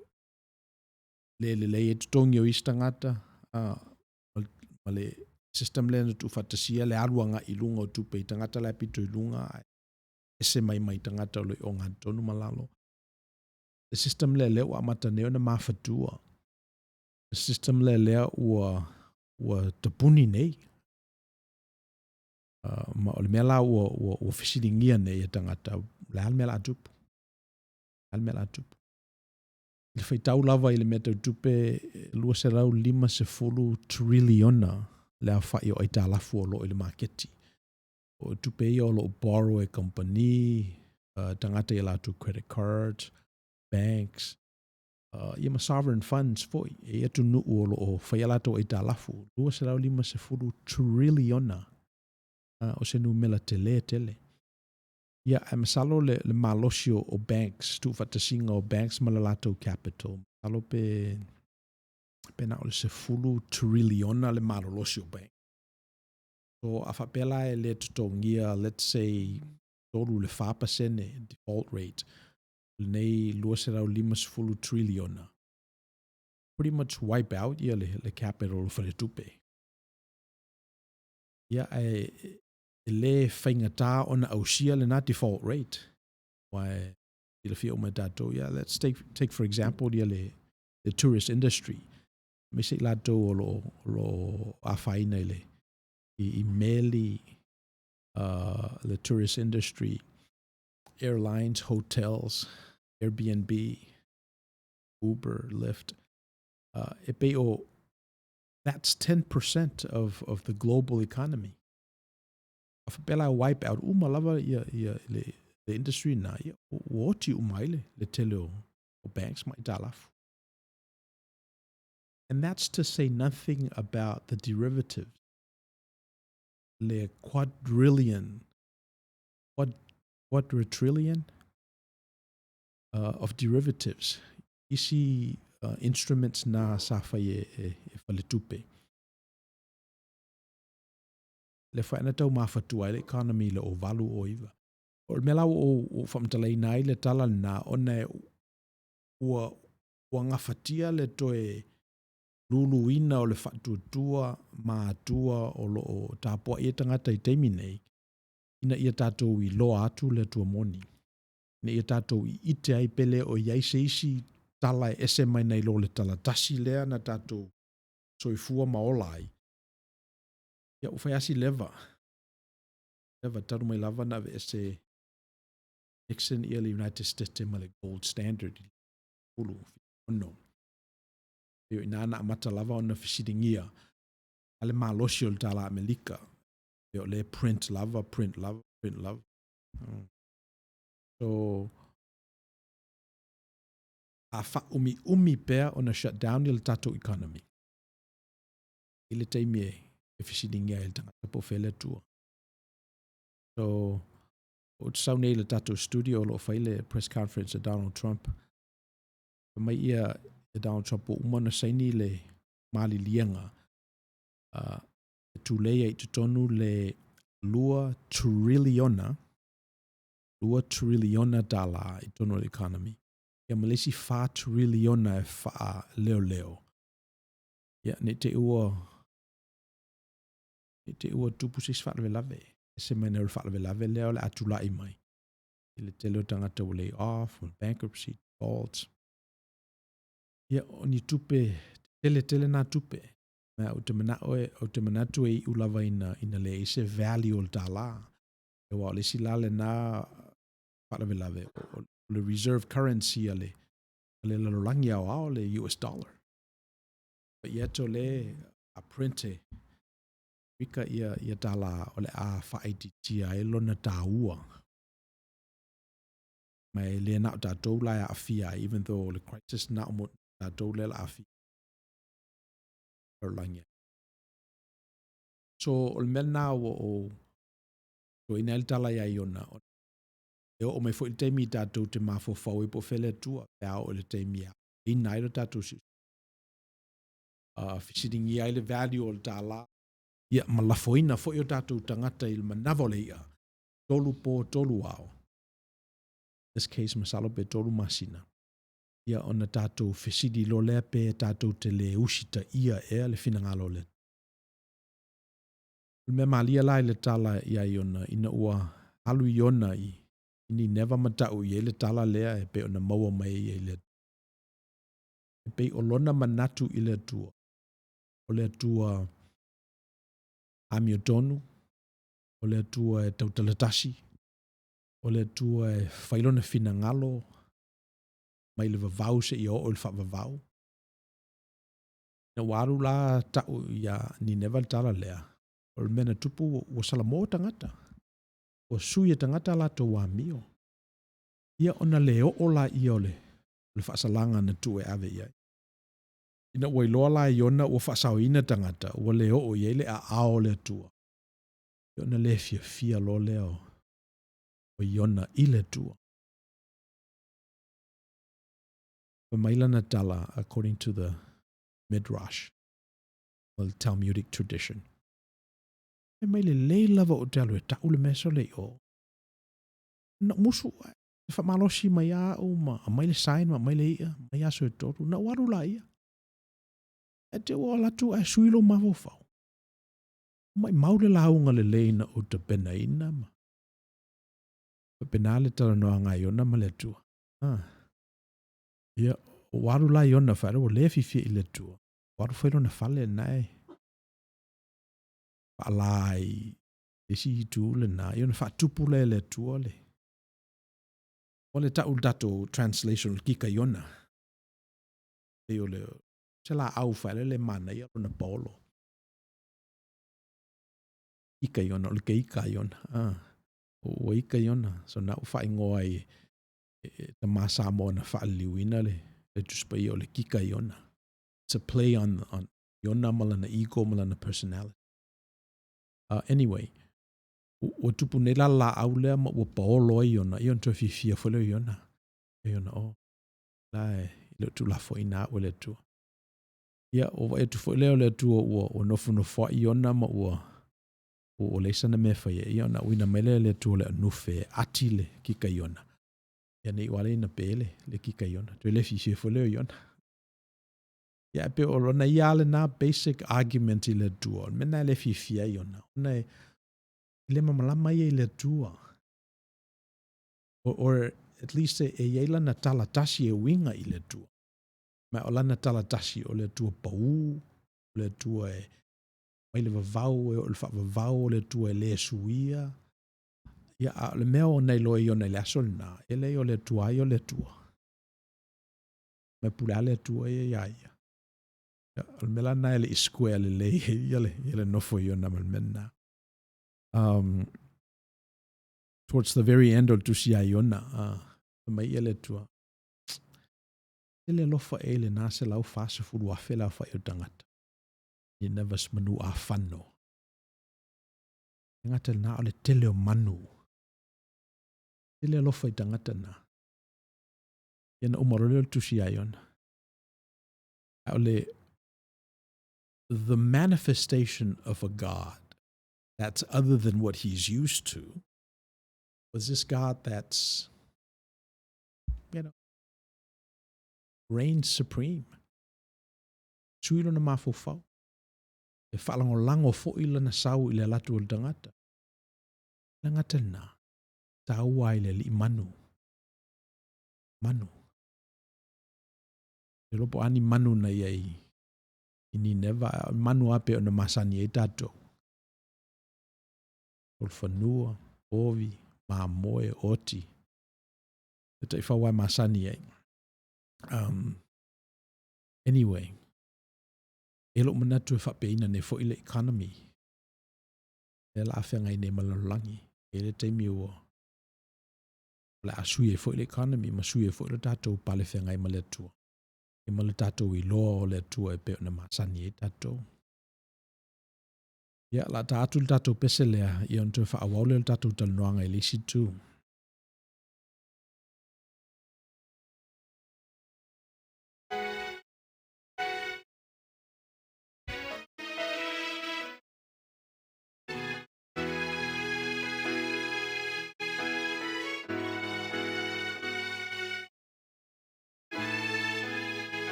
le e tutongi o istangata ma le system lea na tu fatasia le aruanga I lunga o tupe I tangata le apito I lunga ese mai tangata o le o ngā tonu malalo. Le system lea ua amata neo na mafatua. Le system lea ua tapuni nei. ma o le mea la ua fesilingia nei e tangata, le hal mea la atupu. Hal mea la atupu. Le whaitau lava i le mea tau tupe, lua se rau 5 triliona le a whai o aita alafu o lo i le maketi. O tupe i o lo borrow e company, tangata i la atu credit cards, banks, ia ma sovereign funds foi, e atu nuu o lo o whai alato o aita alafu. Lua se rau 5 triliona. O se numela tele. Ia, e masalo le malosi o banks, tu whatasinga o banks ma le lato capital. Masalo pe na o le 10 triliona le malolosi o bank. So, a whapela e le tutongia, let's say, toru le 5% default rate, nei lua se rau 5 triliona. Pretty much wipe out ia le capital for le tupe. Ia, le whaingata ona ausia le na default rate. Why i le fia o mai tātou. Yeah, let's take for example the tourist industry. Me se lato o lo a whaina i meli the tourist industry, airlines, hotels, Airbnb, Uber, Lyft. E pe o, that's 10% of the global economy. A whapela wipe out uma lava ia the industry na ia o oti umaile le tele o banks mai talafu. And that's to say nothing about the derivatives. Le quadrillion of derivatives. Isi instruments na safa e faletupe. Le whaena tau mawhatua le economy le o valu o iwa. O me lau o whamtalei nai le tala na ona ua ngawhatia le toe luluina o le whatutua maatua o lo o tāpua ia tangata i teimi nei. Ina ia tātou i loa atu le tua moni. Ina ia tātou i ite ai pele o iai se isi tala e ese mai nei lo le tala tasi lea na tātou soifua maolai. Ia ufaiasi leva. Leva taru mai lava na ve ese Nixon ia le United States ma le gold standard. Ulu, ono. Io inana amata lava ona fisiringia. Ale malosi o le tala Amerika. Io le print lava. So, a fa umi pea ona shut down i le tatou economy. I le teimi e fisiringia i le tangata po fele tua. So, o te sau nei le tatou studio lo faile press conference a Donald Trump. Mai ia e Donald Trump o umana saini le mali lianga. Tu leia i te tonu le lua triliona dala i tonu le economy. Ia malesi 4 triliona e faa leo. Ia ne te ua tupu sis faa lave. Se mena ul faa lave leo le atula i mai. I le telo tangata o lay off, o bankruptcy, defaults. Ia o ni tupe, tele na tupe. Ma o te manatu e ulava ina le ise value o dala. E wa le silale na lave o le reserve currency ale lalolangi au le US dollar. Pa ia to le a printe rika ia dala o le a whaititia e lona tāua. Mai le na tātou lai a fia, even though the crisis na mo tātou le la a fia. So, o le mel na o ina el tala ia iona. E o mai fo il teimi tātou te mafo fau i po fele tua, pea o le teimi a. Ina ilo tātou si. Fisiringi ai le value o le tāla. Ia malafoina fo i o tātou tangata il manavole ia. Tolu po tolu ao. This case masalo pe tolu masina. Ia ona tātou fisidi lo lea pe tātou te le usita ia ea le finangalo le. Me malia lai le tala ia iona ina ua halu iona i ini never matau i le tala lea e pe ona maua mai i le. E pe o lona manatu i le tua. O le tua ami o tonu, o le atua e tautalatashi, o le atua e whailona fina ngalo, mai le vavau se i o le whavavau. Na waru la tau ia ni never tala lea, o le mena tupu o salamo tangata, o suia tangata la to wa mio. Ia ona leo o la i ole, le whaasalanga na tu e ave iai. Ina ua iloa la iona ua whaasawina tangata, ua leo o iei le a ao le atua. Iona le fia lo leo, o iona i le atua. Mailana tala, according to the Midrash, the Talmudic tradition. E mai le lava o te alu e tau le meso le o. Na musu, e whamalosi mai a o ma, a mai le sain ma mai le ia, mai aso e toru, na waru la ia. E te o latu e suilo mavo fau. Mai maule la unga le leina o te pena ina ma. Pena le tala noa ngai ona ma le tua. Ia, o waru la iona whaere o le fifia i le tua. Waru whaero na fale nai. Whalai, esi i tu le na, iona whatupu le tua le. O le tau dato translation kika iona. Leo leo. Se la au whaere le mana ia o na polo. Ika iona, o le ke ika iona. O ika iona. So na u whae ngoa i ta maa Samoa na whae liwina le. Le tuspa i o le kika iona. It's a play on iona malana ego malana personality. Anyway, o tupu nela la au lea ma ua paolo iona. Iona tua fifia fwele iona. Iona o. Lai, ilo tu la fo ina o le tua. Ia, o wa e tu fwele o le tua o nofu nofua iona ma ua o leisa na mea whaia iona uina mele le tua le anufe ati le kika iona. Ia nei wale ina pele le kika iona. Tue le fifia fwele iona. Ia pe o lona ia le na basic argument i le tua. Mena le fifia iona. Ona e le mamalama ia i le tua. Or at least e ieila na talatasi e winga i le tua. Ma o lana talatasi o le tua pau, o le tua e mai le vavau, o le whavavau, o le tua e le suia. Ia le mea o nei loa iona i le aso na. E le o le tua i o le tua. Ma pula le tua ia ia. Al mela na ele square le ele nofo iona mal mena. Towards the very end of tusia iona, mai ele tua. Ele lofa ele na se lau fase furu a fela fa i tangata. I never manu a whano. Ngata na ole tele o manu. Ele lofa i tangata na. Iana umarole tusia iona. Ole the manifestation of a God that's other than what he's used to was this God that's, reigns supreme. Suilo na mafofau. E whalango lango fo ila na sau ila latu o tangata. Langata na. Taua ile li manu. Manu. E lopo ani manu na iai. Ini neva. Manu ape o na masani e tato. Olfanua, ovi, maamoe, oti. Eta ifa wai masani e. Anyway. Elo manatu e whapeina ne fo ile economy. E la awhia ngai ne malalangi. Ele teimi ua. La asui e fo ile economy. Masui e fo ile tatou pale whia ngai maletua. E male tatou i loa o le atua e peo na masani e tatou. Ia la tatou le tatou pese lea. Ia onto e whaawau le tatou talanoanga e lisi tu.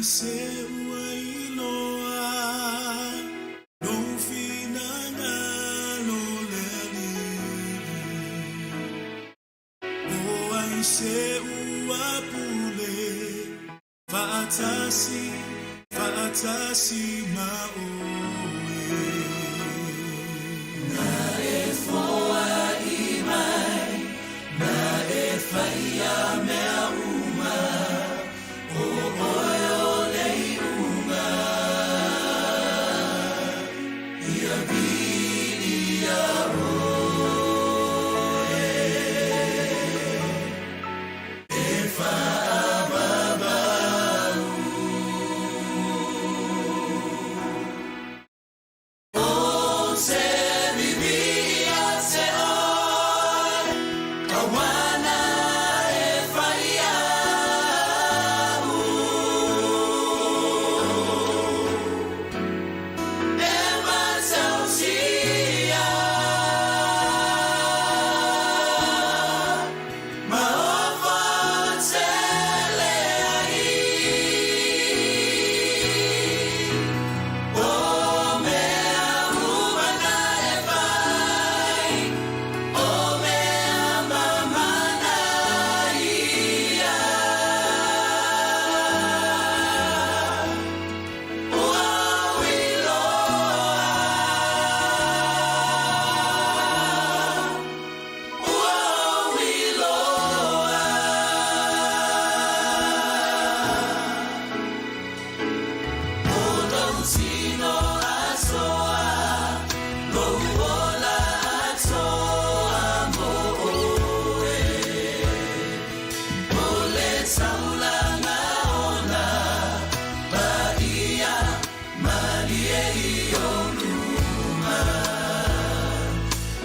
Se ua iloa no finanga lo leli o ai se ua pule faatasi fa atasi maoe na e foa I mai na e whaia mea uma o oe o lei unga ia vini ia oe e whaababau o se bibia se oi kawana e whaia e masausia ma ofan se leai o mea umana e vai o mea mamana ia ua wiloa o lou sino asoa lou ola asoa mo oe o le saulanga ona Bahia malie I o luma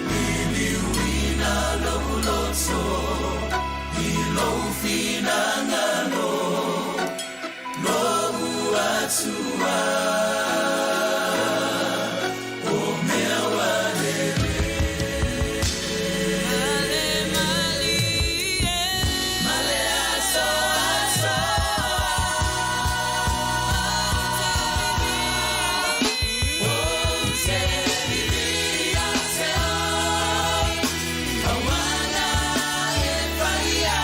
Miliuina lou loso I lou fina ngano lou atua o mea walele male aso aso o se vivia se oi kawana e whaia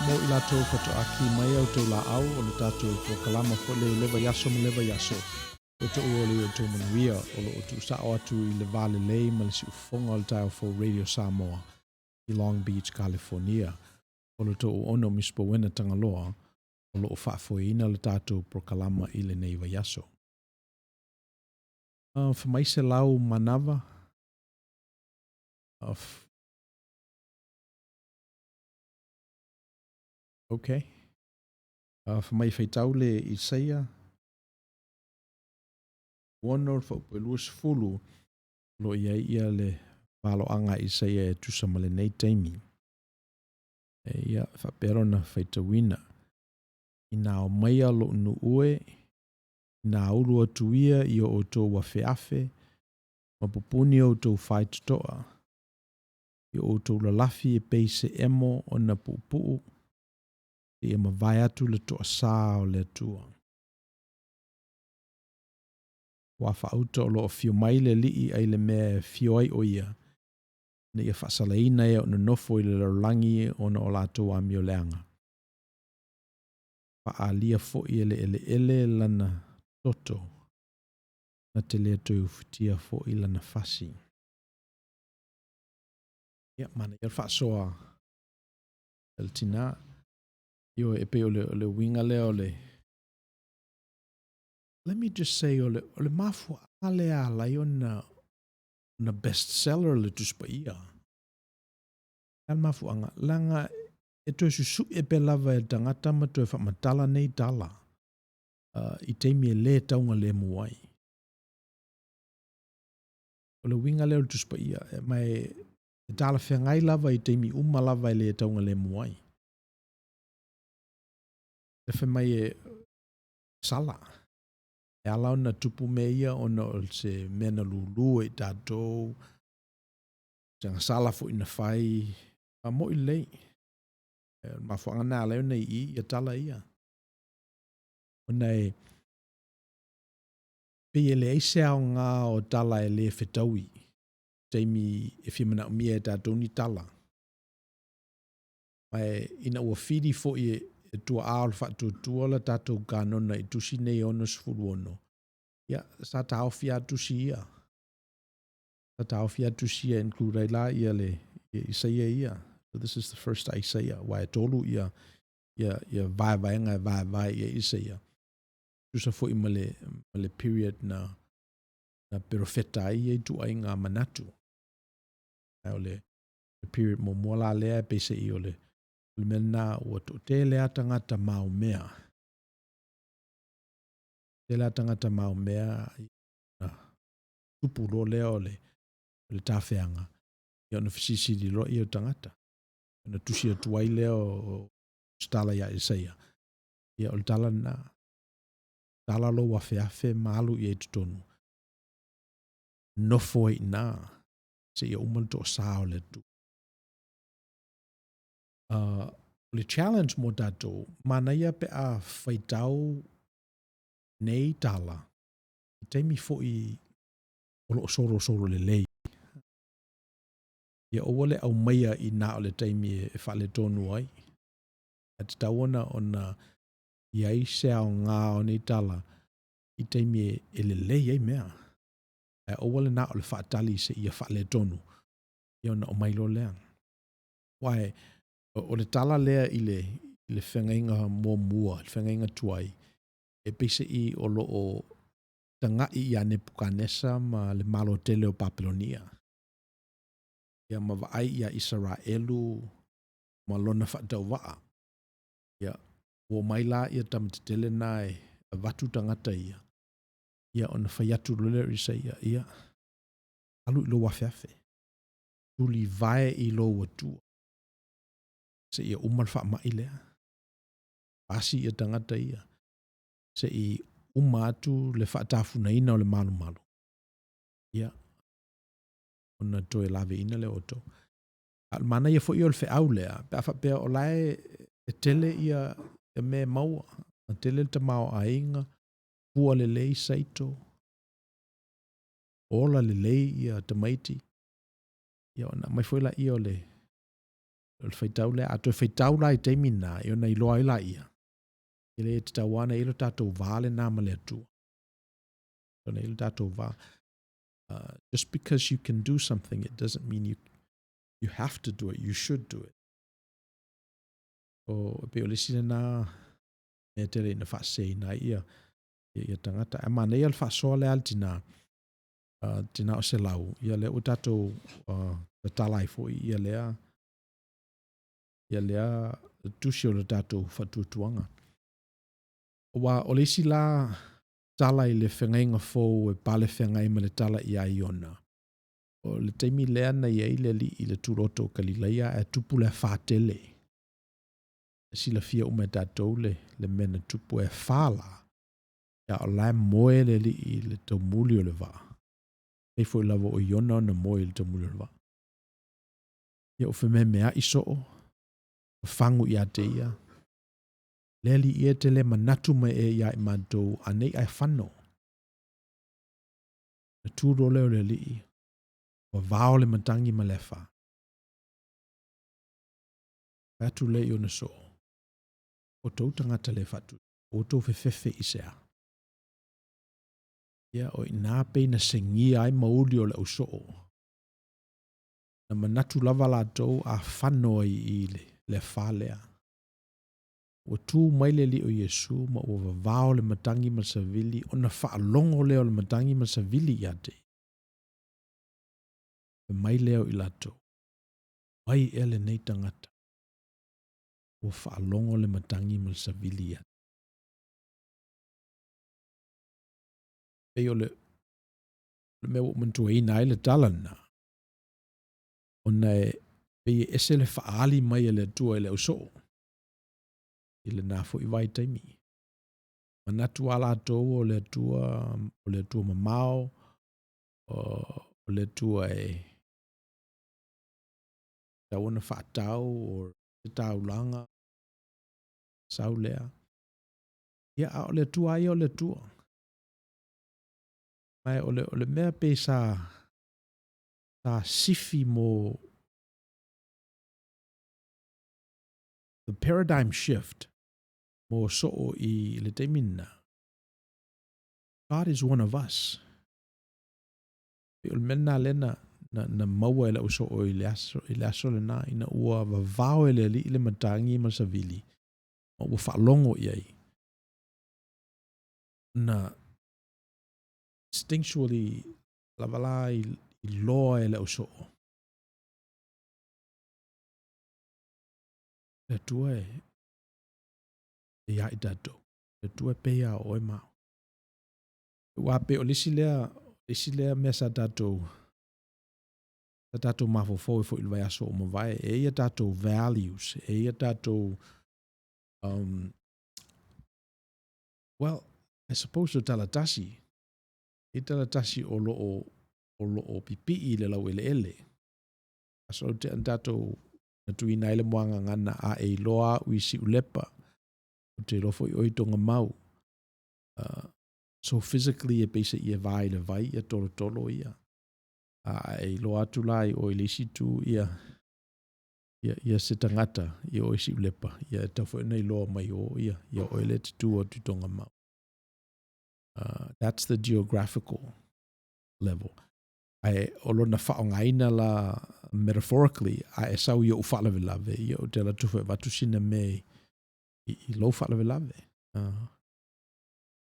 Mo I lātou katoaki mai au tau la au o le tātou ko kalama fo le lewa yaso mo lewa yaso. O tau o le o tau Manuia o le o tu sao atu I le vale lei ma le si ufonga o le tau fo Radio Samoa I Long Beach, California. O le tau ono mispo wena Tagaloa o le o whaafoina le tātou pro kalama I le nei wa yaso. Whamaise lau manawa. Okay. Whamai whaitau le Isaia. Wano whaupeluas fulu lo ia le walo anga Isaia e tusa male nei taimi. Ia whaperona whaitawina. Ina o maia lo nu ue. Ina ulu atuia I o Outou wa feafe. Mapupuni o Outou whaitutoa. I o Outou lalafi e peise emo o na pupuu. Ia mawai atu le toa saa o le atua. Wa whauta o lo o fio mai le lii ai le mea fio ai o ia. Na ia whasalaina e o na nofo I le larangi o na o lātou ami o leanga. Whaalia fo I ele lana toto. Na te lea tui ufutia fo I lana fasi. Ia mana ia whaasoa. El tina. Io e pe o le winga le o le. Let me just say o le mafu ale ala I na bestseller le tuspa ia. Al mafuanga langa e to susu e pe lava e tangata ma to e whamatala nei tala. I teimi e le taunga le muai. O le winga leo tuspa ia, mai e tala whengai lava i teimi uma lava i le taunga le muai. E whamai e sala. E alau na tupu me ia ona o se mena lulu e tātou. Sanga sala fo ina whai. Ma mo i lei. Ma whanga nā leo nei i tala ia. Ona e pe e le eise au ngā o tala e le whetaui. Teimi e whimana umia e tātou ni tala. Mai ina ua whiri fo i e tua aol whatu tua la tātou kānona i tusi nei ono sifuru ono. Ia, sa tāo whia tusi ia. Sa tāo whia tusi ia include la ia le Isaia ia. So this is the first Isaia. Wai tolu ia vai vaenga vai ia Isaia. Tusa fo i male period na profeta ia i tu ai ngā manatu. Ai ole period mo mola lea e pese i ole. Le mena ua to te lea tangata mau mea. Te lea tangata mau mea tupu lo lea ole le tawheanga. Ia ona fisisi li lo ia tangata. Ona tusi o tuai lea o stala ia Isaia. Ia ole tala na tala lo wa feafe malu ia i tutonu. Nofo i na se ia umal to sao le tu. Le challenge mo tatou, mana ia pe a whaitau nei tala. I teimi fo i olo soro le lei. Ia owale au maia i na o le teimi e whale tonu ai. At tawana ona i aise au ngā o nei tala i teimi e le lei ai mea. E owale na o le whaatali se ia whale tonu. Ia ona o mailo lea. Wai, o le tala lea i le whengainga mua, le whengainga tuai, e pese i o lo o tanga i ane Pukanesa ma le malo tele o Papilonia. Ia ma vaai ia Israelu ma lona whaatau waa. Ia, o maila ia tamatitele na e watu tangata ia. Ia ona whaiatu lule risa ia. Alu i lo wawhiafe. Tuli vae i lo watua. Se ia umal wha mai lea. Pasi ia tangata ia. Se i umatu le whaatafuna ina o le malu. Ia. Ona toe lave ina le oto. Al mana ia fo i o le whaau lea. Pe awha pea o lae e tele ia e me maua. A tele ta mau a inga. Pua le lei saito. Ola le lei ia tamaiti. Ia ona mai foi la i o le whaitau lea. A toe whaitau la i teimina. I ona i loa i la ia. Ile e te tawana ilo tātou vāle nāma le atua. Ona ilo tātou vā. Just because you can do something, it doesn't mean you have to do it. You should do it. O pe o le sina nā e tere ina whaasei nā ia tangata. E mana ia le whaasoa le altina tina o se lau. Ia le o tātou talai fo ia lea tusi o le tātou whatutuanga. Wa o le isi la tala i le whengainga fōu e pale whengai ma le tala i a iona. O le teimi lea na i eile li i le turoto Kalileia e tupu le whātele. E sila fia ume tātou le mena tupu e whāla. Ia o lai moe le li i le tau muli o le wā. Ei fo i lava o iona na moe i le tau muli o le wā. Ia o wheme mea i soo. Whangu i a te ia. Leli ia te le manatu mai e ia i mātou anei ai whano. Na tūro leo le li. O vāo le matangi ma lefa. Patu le i o na so. O tau tangata le fatu. O tau whewhewhe i sea. Ia o i nā pei na sengi ai mauli o le au so. Na manatu lava la tau a whano i le whalea. O tū mai le li o Yesu ma o vavao le matangi ma savili o na whaalongo leo le matangi ma savili i ate. E mai leo i lato. Ai ele nei tangata. O whaalongo le matangi ma le savili ia. Pei o le mea o mantua ina ai le talana. Ona pei ese le whaali mai le tua le uso. I le nafo I vai taimi. Manatu ala atou o le tua mamao, o le tua tauna whaatau, o te taulanga, saulea. Ia o le tua ai o le tua. Mai o le mea pe sa sifi mo the paradigm shift mo so'o I le taimina. God is one of us. O le mena lena na maua ele uso o I le aso le na ina ua vavao ele li le matangi ma savili. Ma ua whaalongo iai. Na instinctually lavala I loa ele uso o. Le tua ia I tatou. Le tua peia o mao. Ua pe o lisi lea mea sa tatou mafofo I fo I vai aso o mawai. E ia tatou values. E ia tatou well, I suppose o talatasi. E talatasi o loo pipi I le lau ele. Aso te tatou na tuina ele moanga ngana a e loa uisi ulepa. O te lofo I oitonga mau. So physically e peisa I e vai le vai ia tolo ia. A e loa atu lai o I lisi tu ia se tangata ia o isi ulepa. Ia tafo nei loa mai o ia o ele te tu o tutonga mau. That's the geographical level. Ai olo na whaongaina la metaphorically a e sau ia u whalave lave ia o te la tuwhe vatusina me I lo whalave lave.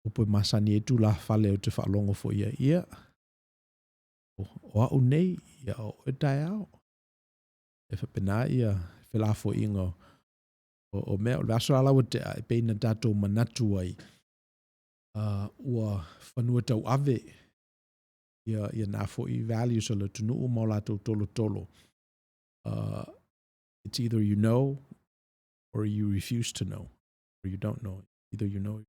Upo masani e tu la whale o te whalongo fo ia. O au nei ia o e tai au. E whapena ia whelafo ingo o mea o le aso ala o te a e peina tatou manatu ai. Ua whanua tau ave ia na fo I values o le tunu o maulato tolo. It's either you know or you refuse to know or you don't know. Either you know.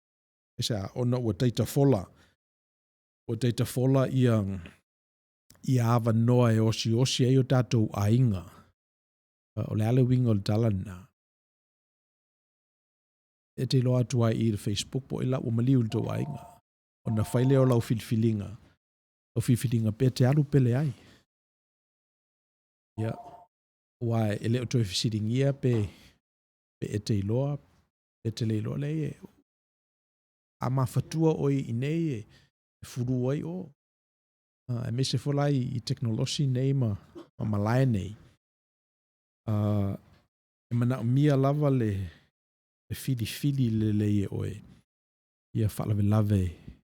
Esa ona ua teita fola. O teita fola ia ava noa e osi e o tatou ainga. O le ale winga o le talana. E te loa tua I le Facebook po ila o maliu le tau ainga. O na whaile o lau filfilinga. O filfilinga pe te alu pele ai. Ia. Wai ele o toi fisiringia pe e te iloa. Pe te le iloa le e. A mawhatua oi I nei e furu ai o. E me se folai I teknolosi nei ma malai nei. E mana o mia lava le fili le e oe. Ia whalave lave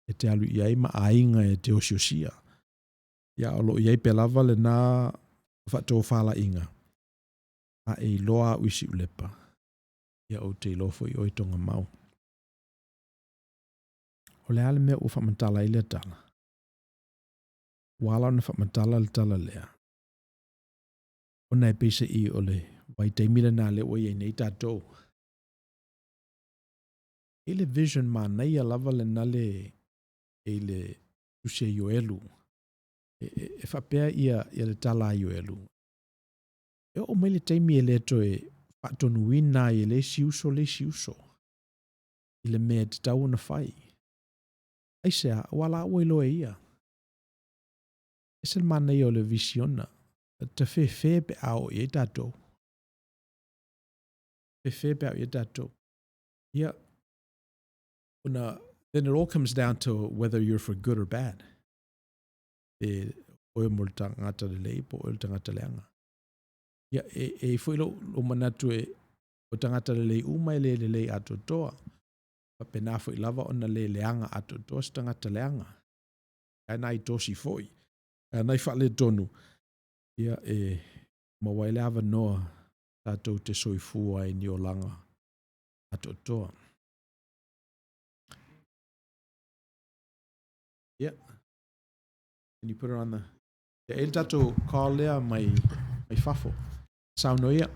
e te alu iai ma ainga e te osiosia. Ia olo iai pe lava le nā whato whala inga. A e loa uisi ulepa. Ia o te lofo I oitonga mau. O le ale mea o whamantala I le tala. Wala ona whamantala le tala lea. Ona e pesa I o le wai teimila nā le oe nei tātou. E le vision ma nei a lava le nale e le tusia Ioelu. E whapea ia le tala Ioelu. E o mai le teimi e le to e whaatonu wina I le siuso. I le mea te tau na whai. Aisea, wala ua loa ia. E se ma nei o le visiona. Te whewhe pe ao I tātou. Whewhe pe ao I tātou. Ia, then it all comes down to whether you're for good or bad. E oe mo le tangata le lei po oe le tangata le anga. Ia, e whailo o manatu e o tangata le lei umai le lei ato toa. Pa pena fo I lava ona le anga ato toa si tangata le anga. Ka nai tosi foi. Ka nai whale tonu. Ia, Ma waile ava noa tātou te soifua I ni o langa ato toa. Yeah. Can you put it on the... Yeah, el tātou call lea mai fafo. Sauno ia.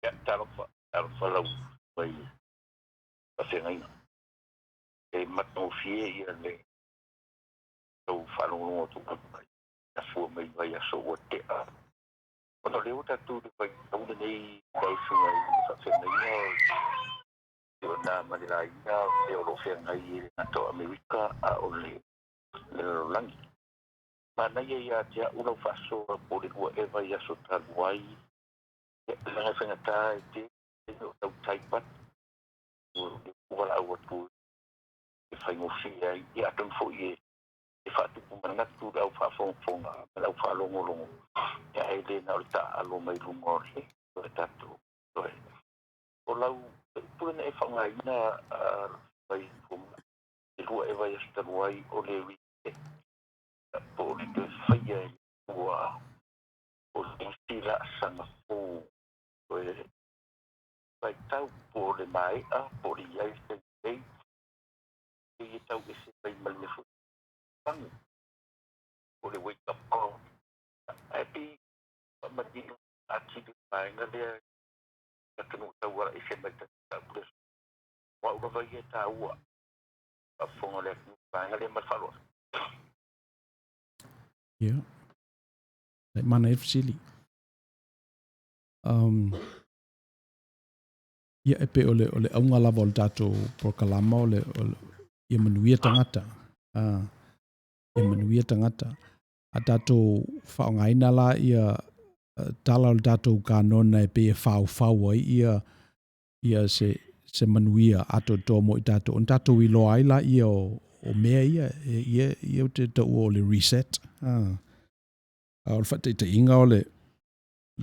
Ya, talo lau mai pasengaina. E matofie ia le tau whanongo tu kapai. A fua mai vai a so o te a. Ono leo tatu de vai tauna nei dai sunga I whawhengaina. Io na maniraina, e o lo whengai na to Amerika a o le langi. Mana ia tia ulau whaso a pole ua ewa ia so taluai. Langa whengata te tau taipat. Wala au atu e whaingofia I aton fo I e whatupu manatu au whawhonga au whalongolongo ia e le na o ta alo mai lungo le o e tatu o lau puena e whangaina mai fuma e lua e vai astaruai o le wike po le te whaia e ua o le tila sanga fō o e vai tau po le mai a po le iai se ei e tau e se vai mai le futangu o le wake up call Happy Madino Achi Painga there Kanu Tawa is a better place. What over here Tawa a phone left Painga de Mafalo. Yeah. Like mana e fsili. Ia e pe ole aunga lava o le tātou prokalama o le ia manuia tangata. Ia manuia tangata. A tātou whaongaina la ia tala o le tātou kānona e pe e whau ai ia se manuia ato tō mo I tātou. On tātou I loa aila ia o mea ia o te tau o le reset. O le whate te inga o le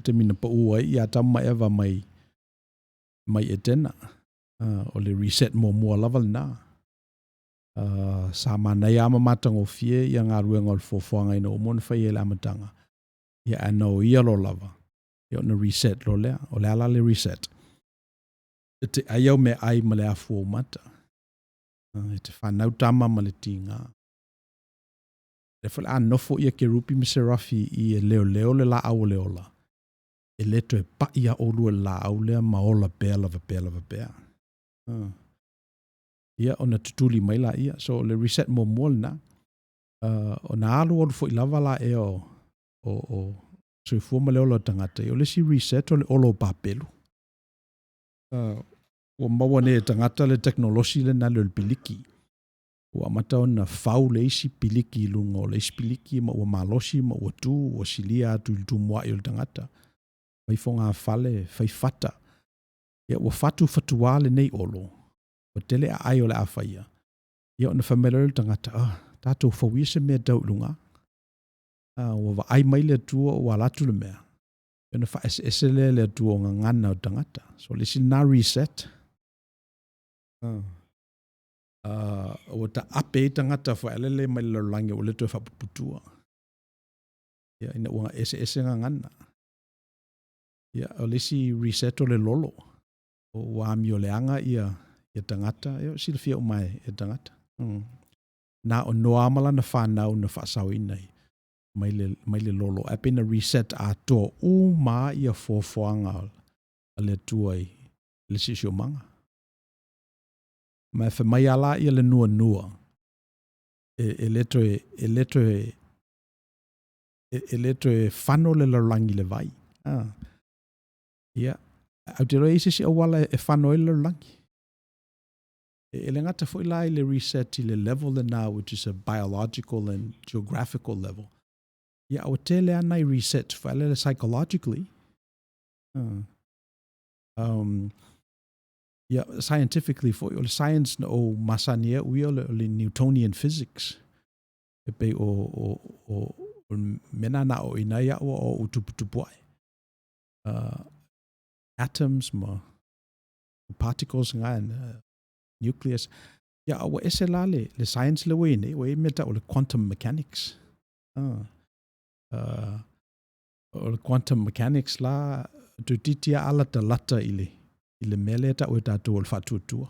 te mina pa ua ia tamma ewa mai e tena. O le reset mua lava na. Sa mana ia mamatanga o fie ia ngā ruenga o le fofoanga ina o mona whai e le amatanga. Ia anau ia lo lava. Ia na reset lo lea. O le ala le reset. Te aiau me ai ma le afu o mata. Te whanau tama ma le tinga. Le whale anofo ia ke rupi me se rafi I e leo le la au le ola. E leto e pa ia olu e la au lea ma ola bea lava bea. Ia ona tutuli mai la ia. So le reset mo mol na. O na alu olu fo I lava la e o so I fuama le ola tangata. O le si reset o le olo papelu. O maua ne tangata le teknolosi le na le piliki. O amata ona fau le isi piliki lungo. Le isi piliki ma ua malosi ma ua tu. O silia atu il tu mua I o le tangata. Mai fonga fale, fai fata. Ia ua fatu fatua le nei olo. O tele a ai o le awhaia. Ia ona whamela le tangata. Tātou fawia se mea tau lunga. Ua wa ai mai le tua o alatu le mea. Ia ona wha ese le tua o ngana o tangata. So le si na reset. O ta ape tangata wha elele mai le langi o le toi whapuputua. Ia ina ua ese ngana. Ia o le si reset o le lolo. O wami o le anga ia tangata. Ia sila fia o mai e tangata. Na o noa amala na whanau na whaasau inai. Mai le lolo. Ape na reset a toa uma ia fofoanga a le tuai. Le sisi o manga. Mai whamai ala ia le nua. E leto e whano le larangi le vai. Ia. Autero e sisi awala e whano e larangi. E le ngata fo ila le reset I le level le na, which is a biological and geographical level. Ia o tele anai reset fo ele psychologically. Yeah, scientifically for o science na o masania ui o le Newtonian physics. E pe o mena na o ina ia o utuputupuai. Atoms ma particles nga nucleus. Ya o ese la le science le wei meta o le quantum mechanics. o le quantum mechanics la tu titia ala ta lata ile mele ta o tātou o le whatuatua.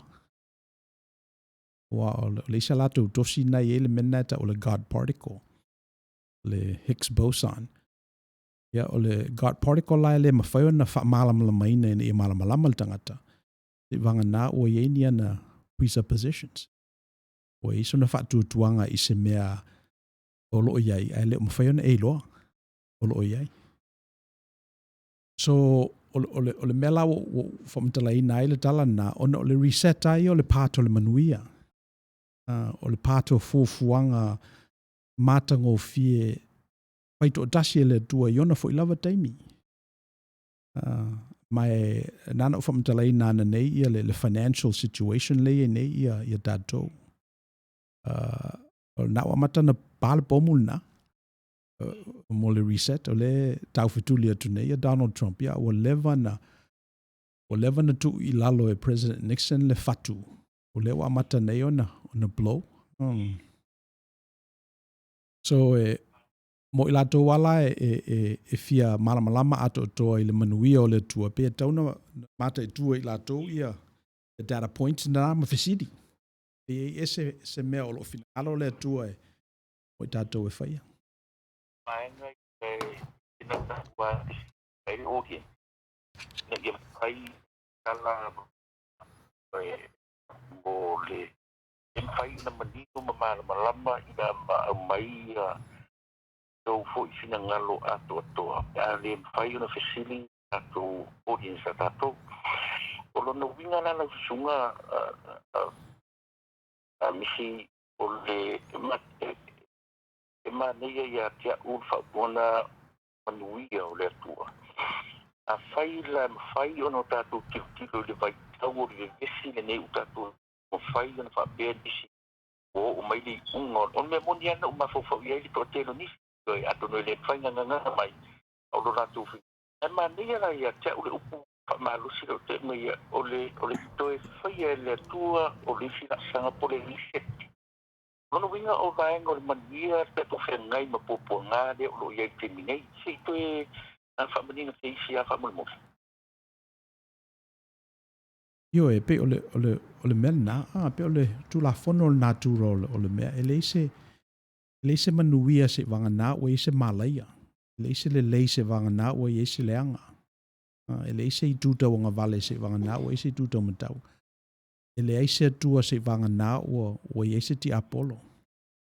Wa o le isa lātou tosi nei e le mena ta o le God particle, le Higgs boson. Ia o le God particle la le mawhaiu na whamalamala ina e malamalama le tangata. Te vanga nā o ienia na presuppositions. O iso na whatuatuanga i se mea o loo iai, ai le mawhaiu na e loa o loo iai. So, o le mela o whamatala ina ai le tala na, o le reset ai o le pāto le manuia. O le pāto fuafuanga mātango fie paito o tasi e le tua iona fo ilava taimi. Mai nana o whamatala ina ana nei ia le financial situation le nei ia tātou. O na wa matana pāle pomul na. Mo le reset o le tau fituli atu nei ia Donald Trump ia o leva na tu I lalo e President Nixon le fatu o le wa mata nei ona blow so mo I lato wala e fia malamalama ato toa I le manuia o le tua pe tauna mata e tua I lato ia the data points na mafisidi e ese mea o lo finalo le tua o tato e faia Mainga ina wa ai oki na ye ai kala mo le en fai na manito malama ina mai so fo sina ngalo ato a le fai na fesili ato audience ato o lo no winga na sunga a misi o le ma nei ia tia ulfa bona manuia o le tua a fai ono tatu tilo le vai tau le vesi le nei utatu o fai ona fa bedisi o mai li on me monia na uma fo ia li totelo ni so ato no le fai nga mai o lo tatu fi e ma nei la ia tia o le upu ma lo si te me o le to e fai le tua o le fina sanga po le reset Ono winga o vaenga o le mania te to whengai ma popo ngā de o lo iai te minei. Se to e a whamanina te isi a whamulmosa. Io e pe o le mea na, pe o le tu la fono o natura o le mea. E leise manuia se vanga na o e se malaia. Leise le leise vanga na o e se leanga. E leise I tuta o ngā vale se vanga na o e se tuta o matau. E le aise atua se vanga na o e se ti Apollo.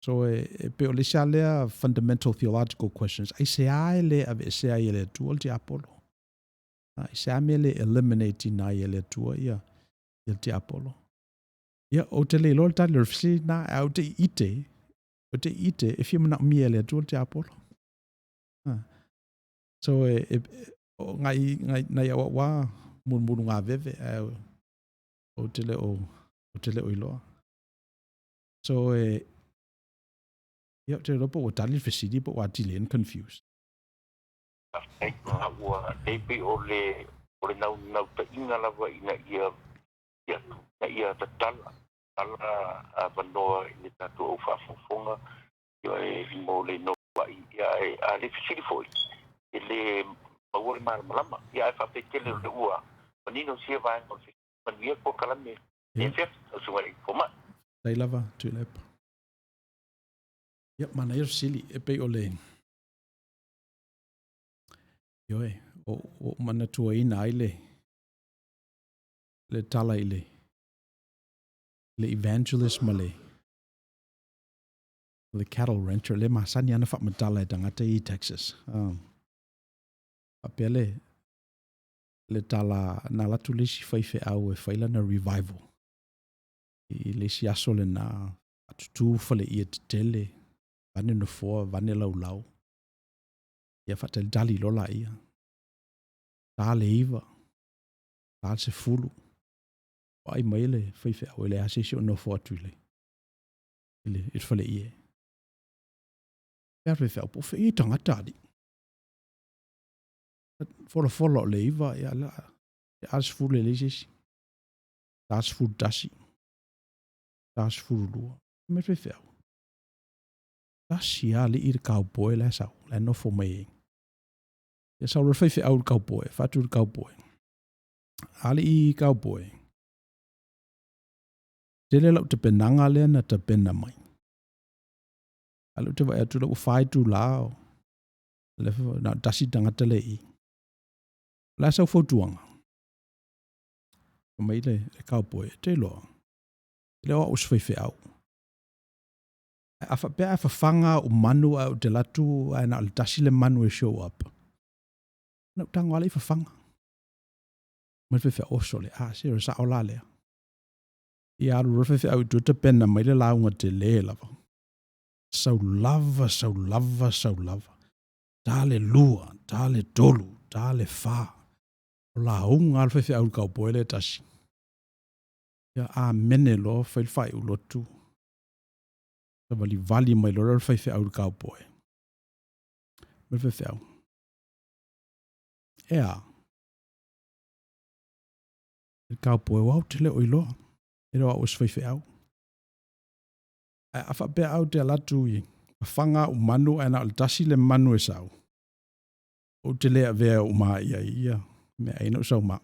So e pe o le se alea fundamental theological questions. Ai se ae le ave se ae le tua ti Apollo. Ai se ame le eliminate na e le tua ia ti Apollo. Ia o te le lor ta le rfisi na au te ite. O te ite e fia mana mia le tua ti Apollo. So ngai awa wa munu ngā veve o te le o iloa. So ia te ropo o tali fesidi po wa tili and confused. Ai ngā ua e pe o le nau ta inga lava ina ia ta tala a vanoa I tatu o whafonga ia e mo le no ia a le fesidi foi e le mawari malama ia e whapetele le ua manino sia vaenga o se manuia po kalame e fia o suwari koma Dai lava tu lepa. Ia mana ir sili e pe o le Ioe, o mana tua ina ai le tala I le evangelist ma le cattle rancher le masani ana whamatala e tangata I Texas. Apea le tala na latu lesi whaife au e whaila na revival. I lesi aso le na atutu whale ia te tele, vane no foa, vane lau. Ia whatel dali lola ia. Tā le iwa, tā se fulu. Ai mai le whaife au ele asesi o no foa tuile. Ile whale ie. Ia whaife au po whi I tangata di. Fola o le iwa, ia la. Ia as fulu le sesi. Tā se fulu tasi. Tā se fulu lua. Me whaife au. Tasi a li I le kaupoe le sau, le no fo mai. Ia saura whai whi au kaupoe, whatu kaupoe. Ali I kaupoe. Tele lau te penanga lea na te pena mai. Alu te vai atu lau whai tu lao. Lefa na tasi tangata le I. La sau fautuanga. Mai le kaupoe, te loa. Le o us whai au. A whapea a whawhanga o manu au te latu ai na tasi le manu e show up. Nau tango ala I whawhanga. Mai whai oso le, sero sa o la lea. I aru rwhai au tu te pena mai le launga te le lava. Sau lava. Tale lua, tale tolu, tale wha. O la hunga al whai au kau poe le tasi. Ia a mene lo whai u lotu. Sa vali mai lo whai au kau poe. Mai whai au. Ea. Kau poe wau te le oiloa. E roa os whai au. A whapea au te alatu I. Whanga o manu ana o tasi le manu e sau. O te lea vea o maa ia. Me aina o sau maa.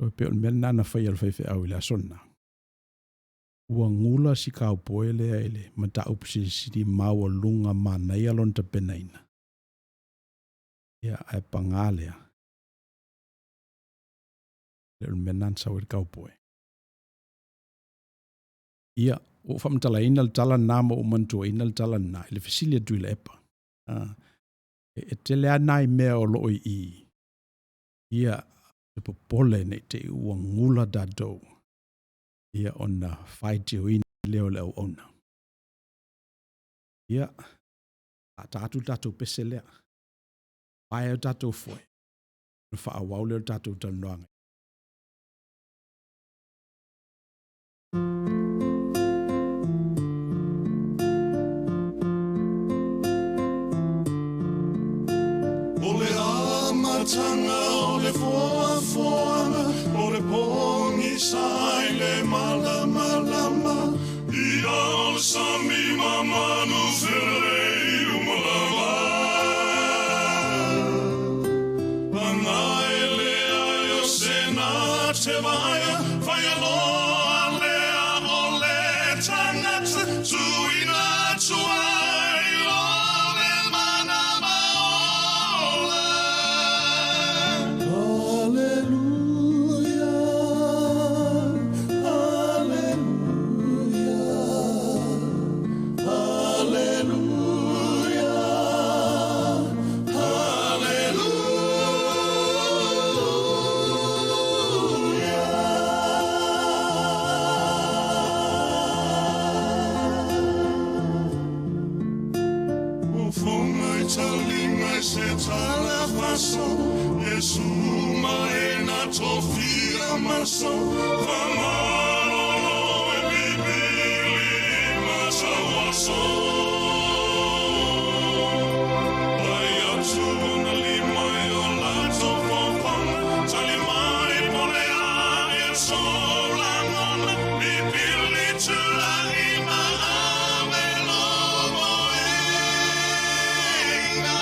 O pe on mea nana whai al whai au I la sonna. Ua ngula si kau poe lea ele. Mata upsi si maua lunga maa nei alon te penaina. Ia ai pangalea. Le on mea nan sau kau poe. Ia, o whamtala ina le tala nama o mantua ina le tala na, le fesilia tui le epa. E te lea nai mea o loi I. Ia, te popole nei te ua ngula datou. Ia ona whaiti o ina leo leo ona. Ia, a tatou pese lea. Pai o tatou foe. Wha awau leo tatou tanuanga. Tanga o le foa o le pongi sai le malama Ia o sami mamanu ferei umalama Pangai le ai o sena te vaia Whaia loa lea o le tangata Tuina tuai loa le manama Yesu maena tofia maso Famano e bibili masa waso Ai atu na lima o lato fofanga Tali mai mole a e solangona Bibili tula ima ame lomo inga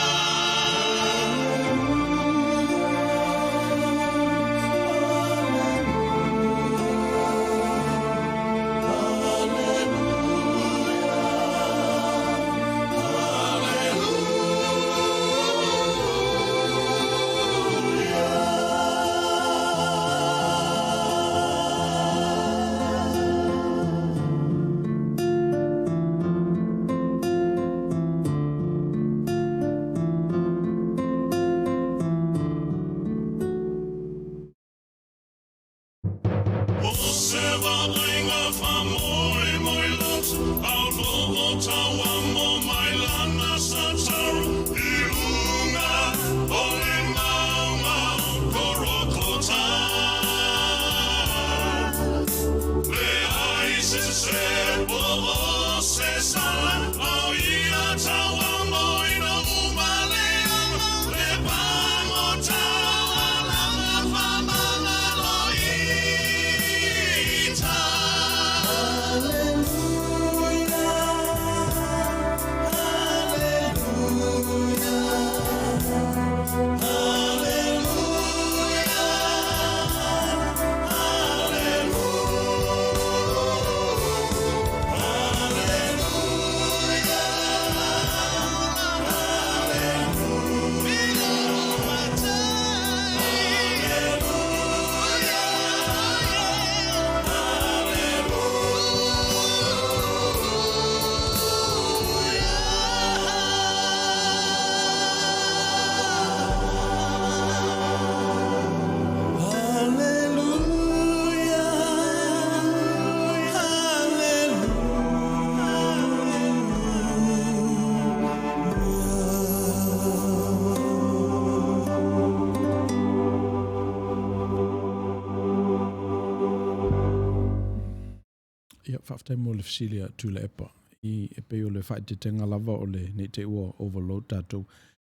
Ia whaftai mo le fisilia tu le epa. I e pe o le whai te tenga lava o le ne te ua overload tātou.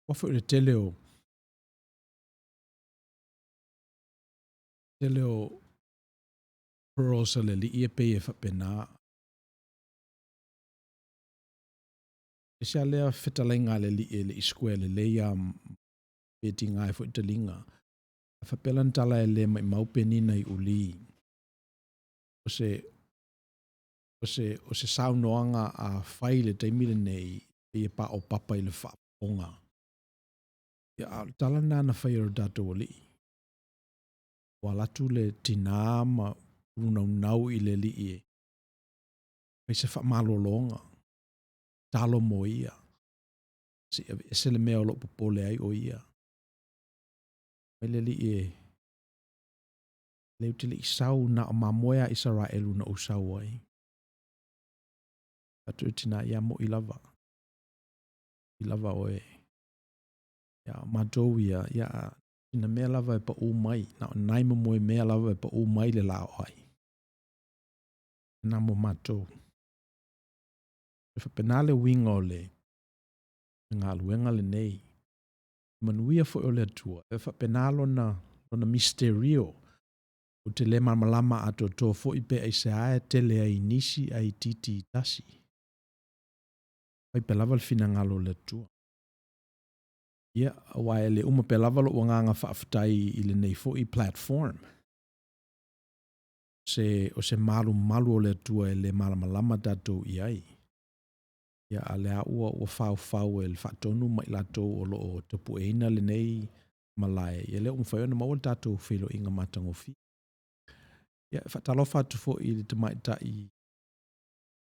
Wafo le tele o pearls le li e pe e whapena. E sia lea whetalainga le li e le iskue le leia peti ngai fo italinga. Whapelan tala e le mai maupenina I uli. O se saunoanga a whai le taimile nei e pa o papa I le whaponga. Ia tala nana whai o dato o li. Walatu le tina ma unau I le li e. Pai se whamalolonga. Talo mo ia. Se le mea o lo popole ai o ia. Pai le li e. Leu te li isau na o mamoea Israelu na usau ai. Atu e tina ia mo ilava. Ilava oe. Ia matou ia ina mea lava e pa u mai. Na o naima moe mea lava e pa u mai le lao ai. Na mo matou. E whapenale winga o le. Ngā luenga le nei. Manuia fo o le atua. E whapenalo na misterio. O te le malama ato tō fo I pe ai se ae tele ai nisi ai titi tasi. Pai pe lava le fina ngalo le atua. Ia, wae le pe lava lo wanganga whaafatai I le nei fo I platform. O se malu o le atua e le malama tatou I ai. Ia a le a ua whau e le whaatonu mai latou o lo o te pueina le nei malai. Ia le whaiona maua tatou whilo inga matangofi. Ia whaatalofa atu fo I le tamaita I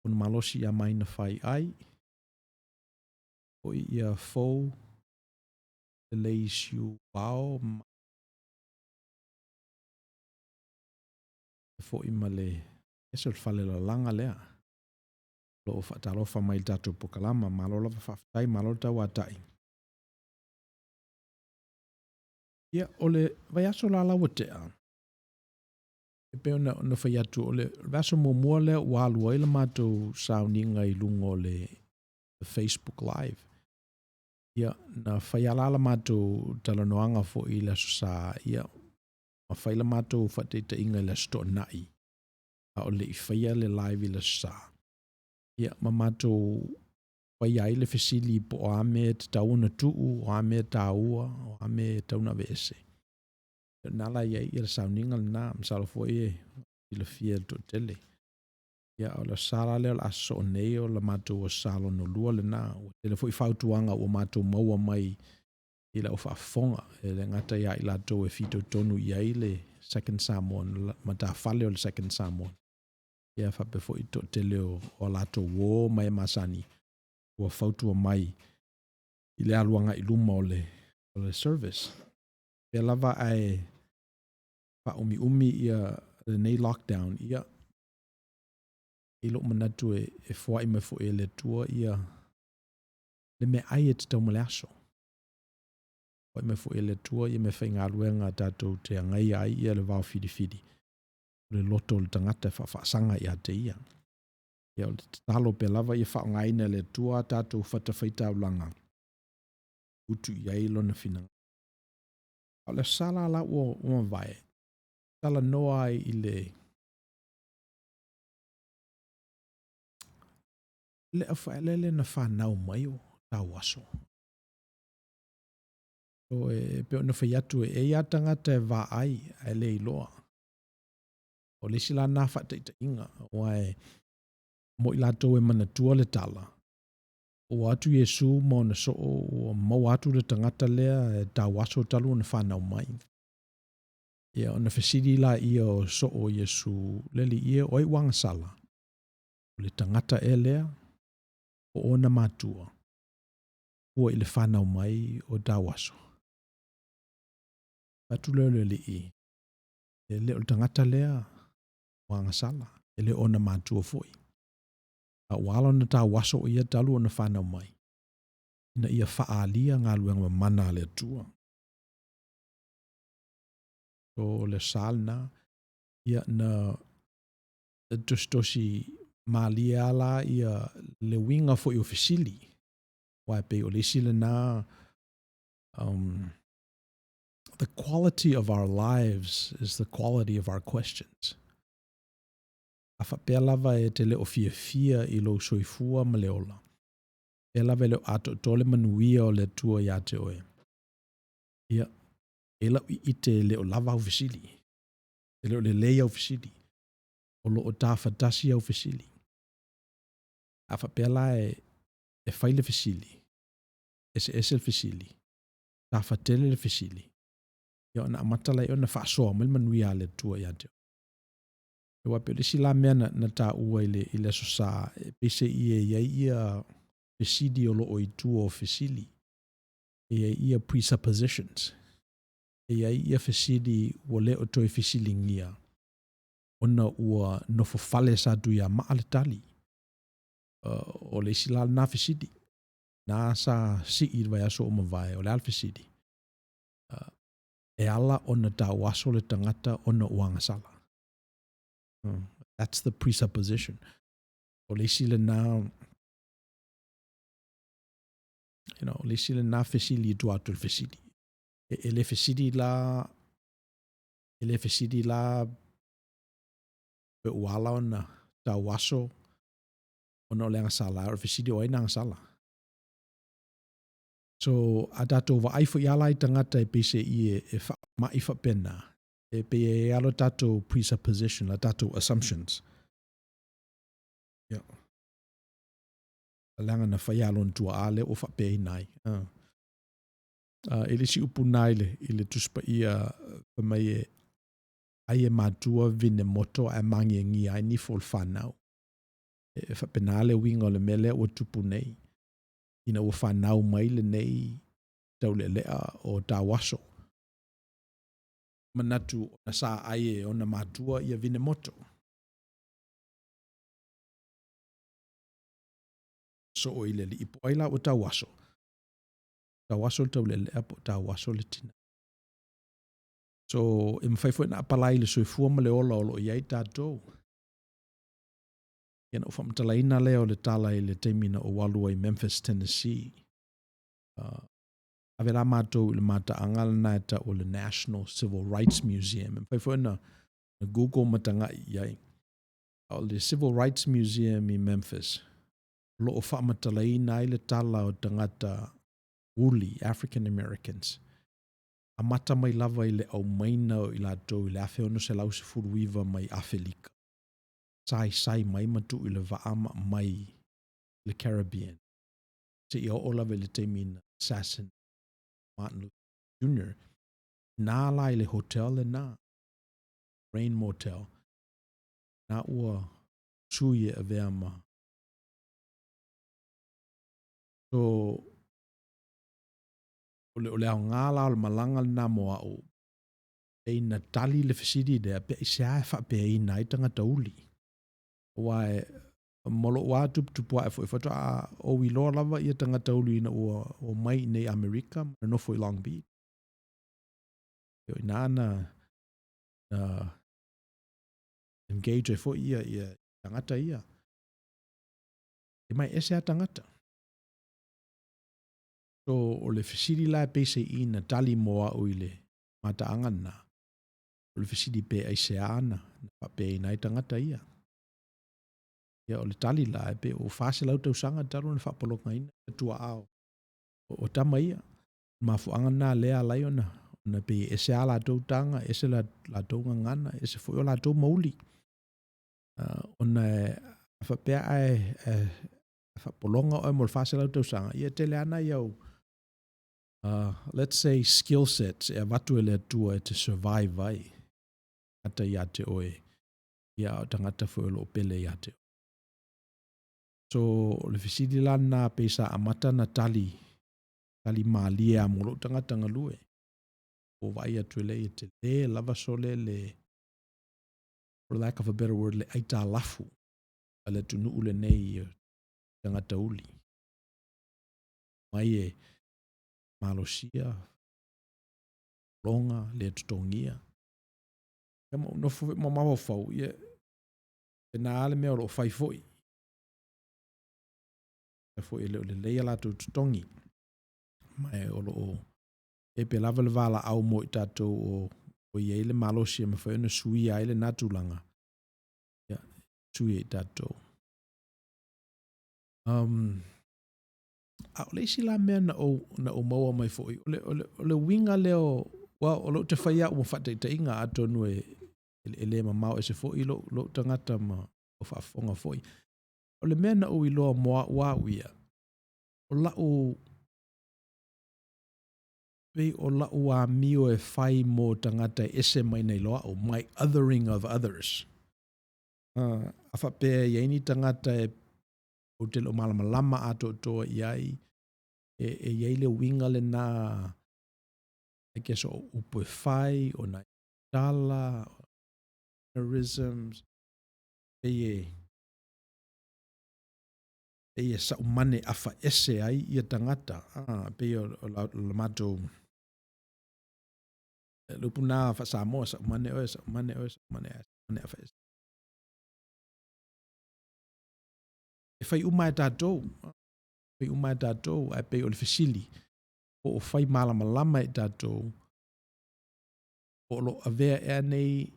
on malosi a mai na whai ai. O ia fou le leisiu wao fo I male ese le whale la langa lea. Lo o whaatalofa mai tatou pokalama malola whaftai malola tau atai. Ia ole vai aso la lawa te a. E peo na whai atu ole vaso mua lea walua ila mātou sauninga I lungo le Facebook Live. Ia na whai alala mātou talanoanga fo I la sa ia ma whai la mātou whateita inga la sto nai. A ole I whaia le live I la sa. Ia ma mātou whai ai le fesili po o ame te tauna tuu, o ame taua, o ame tauna vese. Nala iai I la sauninga na msalo fo I la fia to tele. Ia o la sala leo la aso nei o la mātou o salo no lua le na. O tele fo I whautuanga o mātou maua mai I la o whaafonga. E le ngata ia I la tau e fito tonu iai le second Samoan, ma ta whale o le second Samoan. Ia whape fo I to tele o la tau wō mai masani. Ua whautua mai I le aluanga I luma o le service. Pea lava ai pa umi ia le nei lockdown ia I lo manatu e fua I me fo e le tua ia le me ai e te tau male aso. Fua I me fo e le tua ia me whai ngā ruenga tātou te angai ai ia le vau fidi. Le loto le tangata whaasanga I a te ia. Ia o te talo pe lava ia wha ngaina le tua tātou whatawhaita ulanga. Outou iai lona finanga. O le sala la ua vai. Sala noa ai I le awhaelele na whanau mai o tau aso. O e peo na whaiatu e iatanga te wā ai e le iloa. O le sila nā whateita inga. O e mo I lato e manatua le tala. O atu Yesu mo na so o mau atu le tangata lea e tau aso talu na whanau mai. Ia o na whesiri la ia o so o Yesu leli ia o I wanga sala. O le tangata e lea o ona matua. Ua I le whanau mai o tau aso. Atu leo li I. E le o tangata lea wanga sala. E le ona matua foi. A walo na tau aso o ia talu o na whanau mai. Ina ia whaalia ngā luenga mana le atua. O le sal na ia na tosi malia la ia le winga fo i ofisili. Wai pe o le sile na the quality of our lives is the quality of our questions. A whapea lava e te leo fia I lo soifua ma leola. E lava leo ato tole manuia o le tua ia te oe. Ia, e lau I te leo lava au fisili. E leo le leia au fisili. O lo o tā whatasi au fisili. A whapea la e whaile fisili. Ese le fisili. Tā whatele le fisili. Ia ona amatala I ona whaasoa ma le manuia le tua ia te oe. E wape le sila mea na tā ua I le sosa pese ia fisidi o lo o I tua o fisili. Ia presuppositions. Ia fisidi o le o toi fisili ngia. Ona ua nofo fale sa tu ia maa le tali. O le sila na fisidi. Na sa si I vai aso o mawai o le al fisidi. E ala ona tā waso le tangata ona uanga sala. That's the presupposition. O le sila na le sila na fisili tu atu le fisidi. E le fisidi la pe uala ona tā waso ona o le angasala. O fisidi o ina angasala. So, a tatou wa aifo I ala I tangata e pese I e maifa pena. E pe e alo tatou presupposition, la tatou assumptions. Yeah. Langa na whaialon tua ale o whape I nai. Ele si upu nai le tuspa ia mai e ai e matua vine moto a mangi ngi ai ni fol whanau. E whapenale winga o le mele o tupu nei. Ina ua whanau mai le nei tau le lea o tā waso. Manatu na sa ai o na matua ia vine moto. So o ile li ipo aila o tā waso. Tā waso tau le lea po tā waso le tina. So e mwhaifo na apalai le soifua ma le ola o lo iai tātou. Iana ufa mtalaina leo le tala I le teimina o walua I Memphis, Tennessee. Ave la mātou le mata angala na eta o le National Civil Rights Museum. Mwhaifo na Google matanga iai. O le Civil Rights Museum I Memphis. Lo o wha matalaina I le tala o tangata Wuli, African Americans. A mata mai lava I le au maina o I latou I le afe ono se lau se furuiva mai Afelika. Sai mai matu I le vaama mai le Caribbean. Se I o lava le teimina assassin Martin Luther Jr. Na la I le hotel le na. Rain Motel. Na ua suie a veama. So ole au ngala o le malanga na moa o e na tali le fisidi de pe isa fa pe ina I tangata uli. Wai molo wa tupu e foi foto o wi lo lava I tangata uli na o mai nei America no foi Long Beach. Yo na engage e foi ia tangata ia. E mai ese tangata. So o le fisidi la pese I na tali moa o ile mata angana. O le fisidi pe ai se ana pa pe ina I tangata ia. Ia o le tali la e pe o fase lau tau sanga taro na whapolonga ina tua ao. O tama ia. Mafu angana lea lai ona. Ona pe ese ala tau tanga, ese la tau ngana, ese foi o la tau mauli. Ona whapea ai whapolonga o mo le fase lau tau sanga. Ia tele ana iau. Let's say skill sets e watu ele atua e te survive ai. Ata ia te oe. Ia o tangata foi o lo pele ia te oe. So le fisidi lana pesa amata na tali malia molo tangata ngalue. O vai atu ele te le lava sole le, for lack of a better word, le aita lafu. Ale tunu ule nei tangata uli. Mai e malosia, longa, le tutongia. Kama unofu mamawafau, Pena le mea o lo fai foi. Foi le leia la tu tongi. Mai o lo e pe lava le vala au mo i tatou o iei le malosi e mawhai ona sui ai le natulanga. Ia, sui e tatou. A o le isi la mea na o maua mai foi. O le winga leo, o lo te whaia o mwhata i tainga atonu e le mamau e se foi lo tangata ma o whaafonga foi. O le mea na o iloa moa ua uia. O la o pe o la o a mio e whai mo tangata e ese mai nei loa o my othering of others. A whape iaini tangata e o te lo malama lama ato toa iai e iai le winga le na I guess o upo e whai o na tala mannerisms e sa umane afa ese ai ia tangata pe o la mato lupuna fa Samoa sa umane afa ese e whai umai tātou ai pe o le fesili o whai malama lama e tātou o lo avea ea nei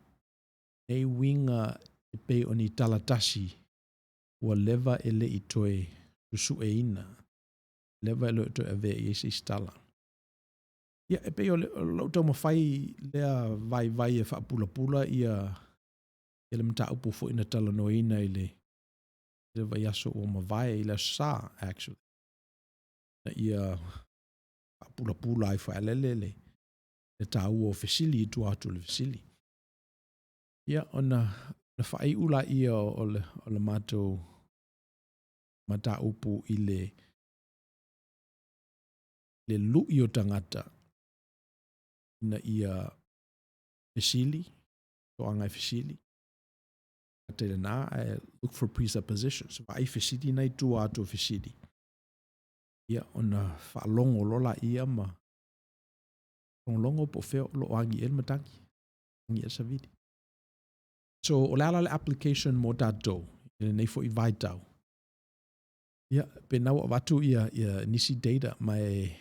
winga e pe o ni talatasi ua leva e le i toe susu e ina. Leva e le i toe avea i ese istala. Ia e pe o lo tau mawhai lea vai e whaapula ia le mta upo fo ina tala no ina i le vai aso o mawai i le sa actually. Na ia whaapula ai whaelele le tau o fesili i tu atu le fesili. Ia ona na whai ula ia o le mato mata upu i le lui o tangata na ia fesili so anga fesili te na look for presuppositions vai fesili nei tu atu fesili ia ona whaalongo lola ia ma longo po feo lo angi el matangi angi el savidi so o le application mo tatou nei fo i vai tau ia pe na watu ia nisi data mai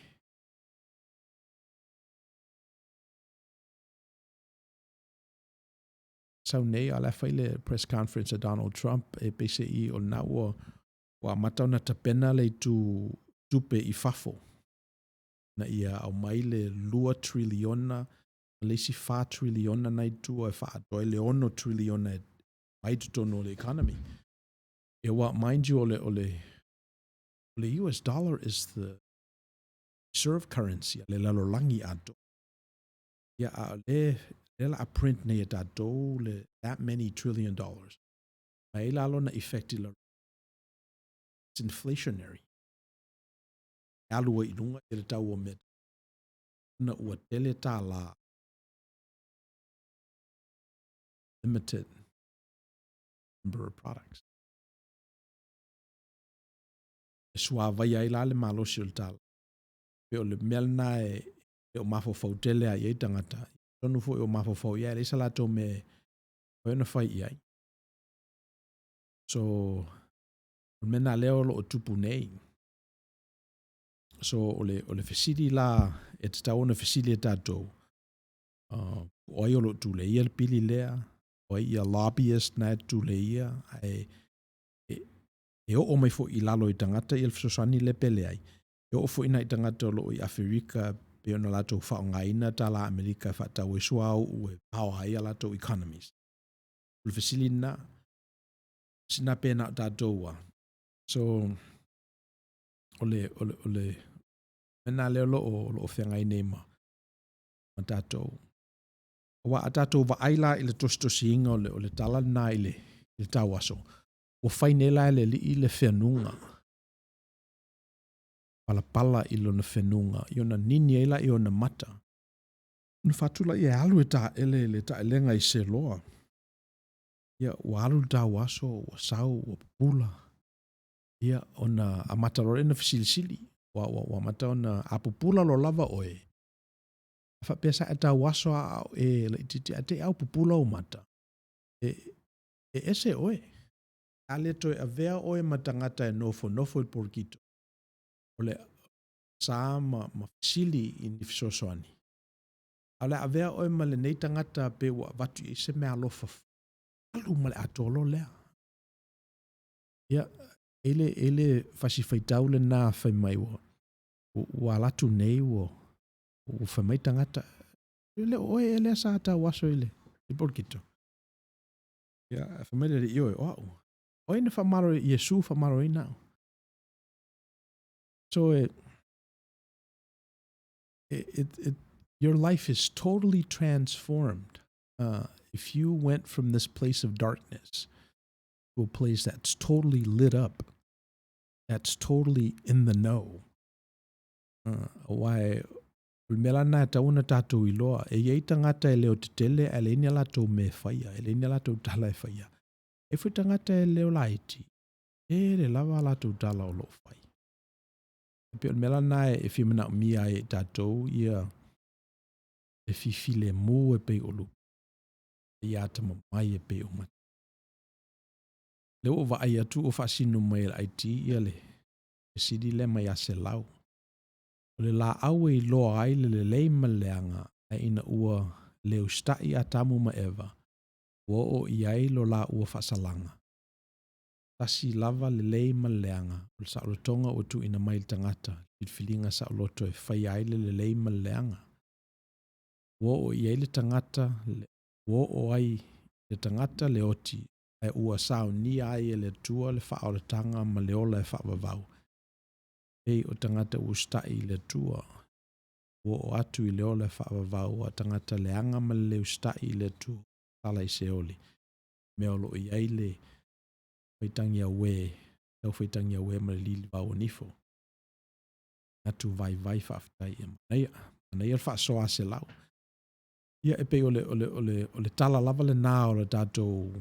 sau nei ala faile press conference a Donald Trump e PCI o na wa matona tapena le tupe i fafo na ia au mai le 2 triliona le si 4 triliona nai tu e fa doi le 1 triliona mai tono le economy e wa mind you the US dollar is the reserve currency le lalolangi ato ia le a print nei ato le that many $1 trillion mai lalo na effect it's inflationary alua i lunga i le tau o met na ua tele tā la limited number of products. E sua vai ai la le malosi o le tala. Pe o le melna e o mafo fautele a iei tangata. Tonu fo e o mafo fau iai, le isa lato me o ena fai iai. So, o mena leo lo o tupu nei. So, o le fesidi la, e te tau ona fesidi e tatou. O ai o lo tu le ia le pili lea, o ai ia lobbyist na tu le ia, e o mai fo i lalo i tangata i le fisosani le pele ai. E o fo ina i tangata o lo i Afrika pe ona lato whao ngaina ta la Amerika whatau e suau ue pao ai a lato economies. Ule fasili na sina pena tatou wa. So ole mena leo lo o whiangai nema ma tatou. Wa a tatou wa aila i le tostosi inga o le tala na i le tau aso. O whainela le li i le whenunga. Pala i lona whenunga. I ona nini eila i ona mata. Una whatula i alu e ta ele le ta elenga i se loa. Ia o alu ta waso, o sau, o pula. Ia ona a mata lor ena fisilisili. Wa mata ona a pupula lo lava oe. Fa pesa e ta waso a e le titi a te au pupula o mata. E ese oe. ale toi avea oe matangata e nofo i porkito. Ole sa ma sili i ni fisosoani. Ale avea oe ma le nei tangata pe wa vatu i se mea alofa. Alu ma le atolo lea. Ia, ele fasi faitau le nā fai mai wa. Wa latu nei wa. O fai mai tangata. Ele oe ele sa ata waso ele. I porkito. Ia, fai mai le ioe. Oe ne famaro Yesu famaro ina. So your life is totally transformed if you went from this place of darkness to a place that's totally lit up, that's totally in the know. Why melana tauna tatou iloa e iei tangata e leo te tele e le ina latou me whaia, e le ina latou tala e whaia. E whi tangata e leo laiti, e le lava latou tala o loo whai. E pio melana e whimana mia e tatou ia e fifile mo e pe olu. Ia ta mai e pe o mata. Le o va ai atu o fasino mai ai ti ia le. E sidi le mai ase lau. O le la au e loa ai le lei maleanga a ina ua leo stai a tamu ma eva. O iai lo la ua fasalanga. Tasi lava le lei maleanga o sa o tonga o tu ina mai tangata. Filinga sa o loto e fai ai le lei maleanga. O iai le tangata o ai le tangata le oti e ua sao ni ai e le tua le wha o le tanga ma le ola e wha wavau. Ei o tangata ustai le tua o atu i le ola e wha wavau o tangata le anga ma le ustai le tua tala i se oli. Me olo i ai le whaitangi a we tau whaitangi a we ma le lili wau nifo. Atu vai whaftai e manai. Manai al wha soa se lau. Ia e pe ole tala lava le nā o le tātou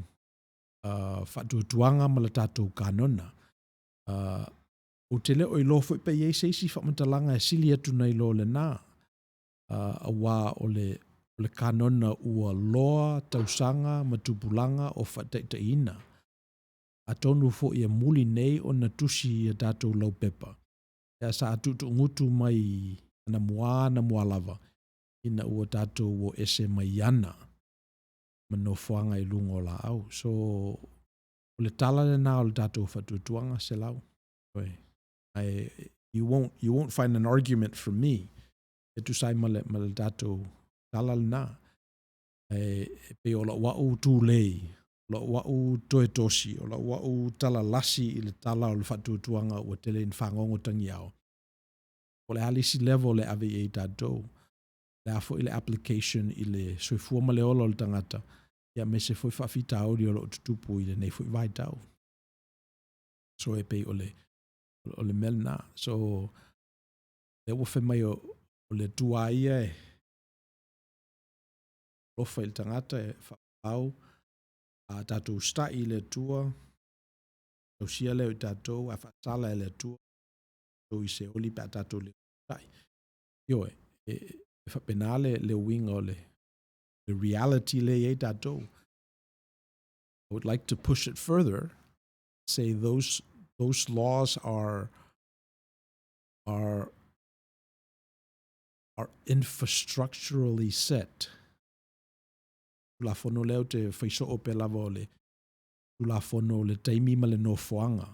whatuatuanga ma le tātou kanona. O te leo i lofo i pe iei seisi whamatalanga e sili atu nei lo le nā. A wā o le kanona ua loa tausanga ma tupulanga o whataitaina. A tonu fo i a muli nei o na tusi i a tātou lau pepa. Ea sa atutu ngutu mai na mua lava. Ina ua tātou o ese mai ana. Mano fuanga i lungo la au. So, o le tala le nā o le tātou whatuatuanga se lau. You won't find an argument from me. E tu sai ma le tātou tala le nā. E pe o la wau tū lei. O la wau toe tosi. O la wau tala lasi i le tala o le whatuatuanga o tele in whangongo tangi au. O le halisi level le ave e tātou. Le afo i le application i le soifua ma le ola o le tangata. Ia me se foi whawhita auri o lo tutupu i le nei foi vai tau. So e pei o le melna. So e wafe mai o le tua ia e lofa i le tangata e whapau. A tātou sta i le tua. Tau sia leo i tātou. A whasala e le tua. So i se oli pe a tātou le stai. Io e whapenale le winga o le reality le e tātou. I would like to push it further. Say those laws are infrastructurally set. La fono leo te whaiso o pe lava o le. Tu la fono le taimi ma le no foanga.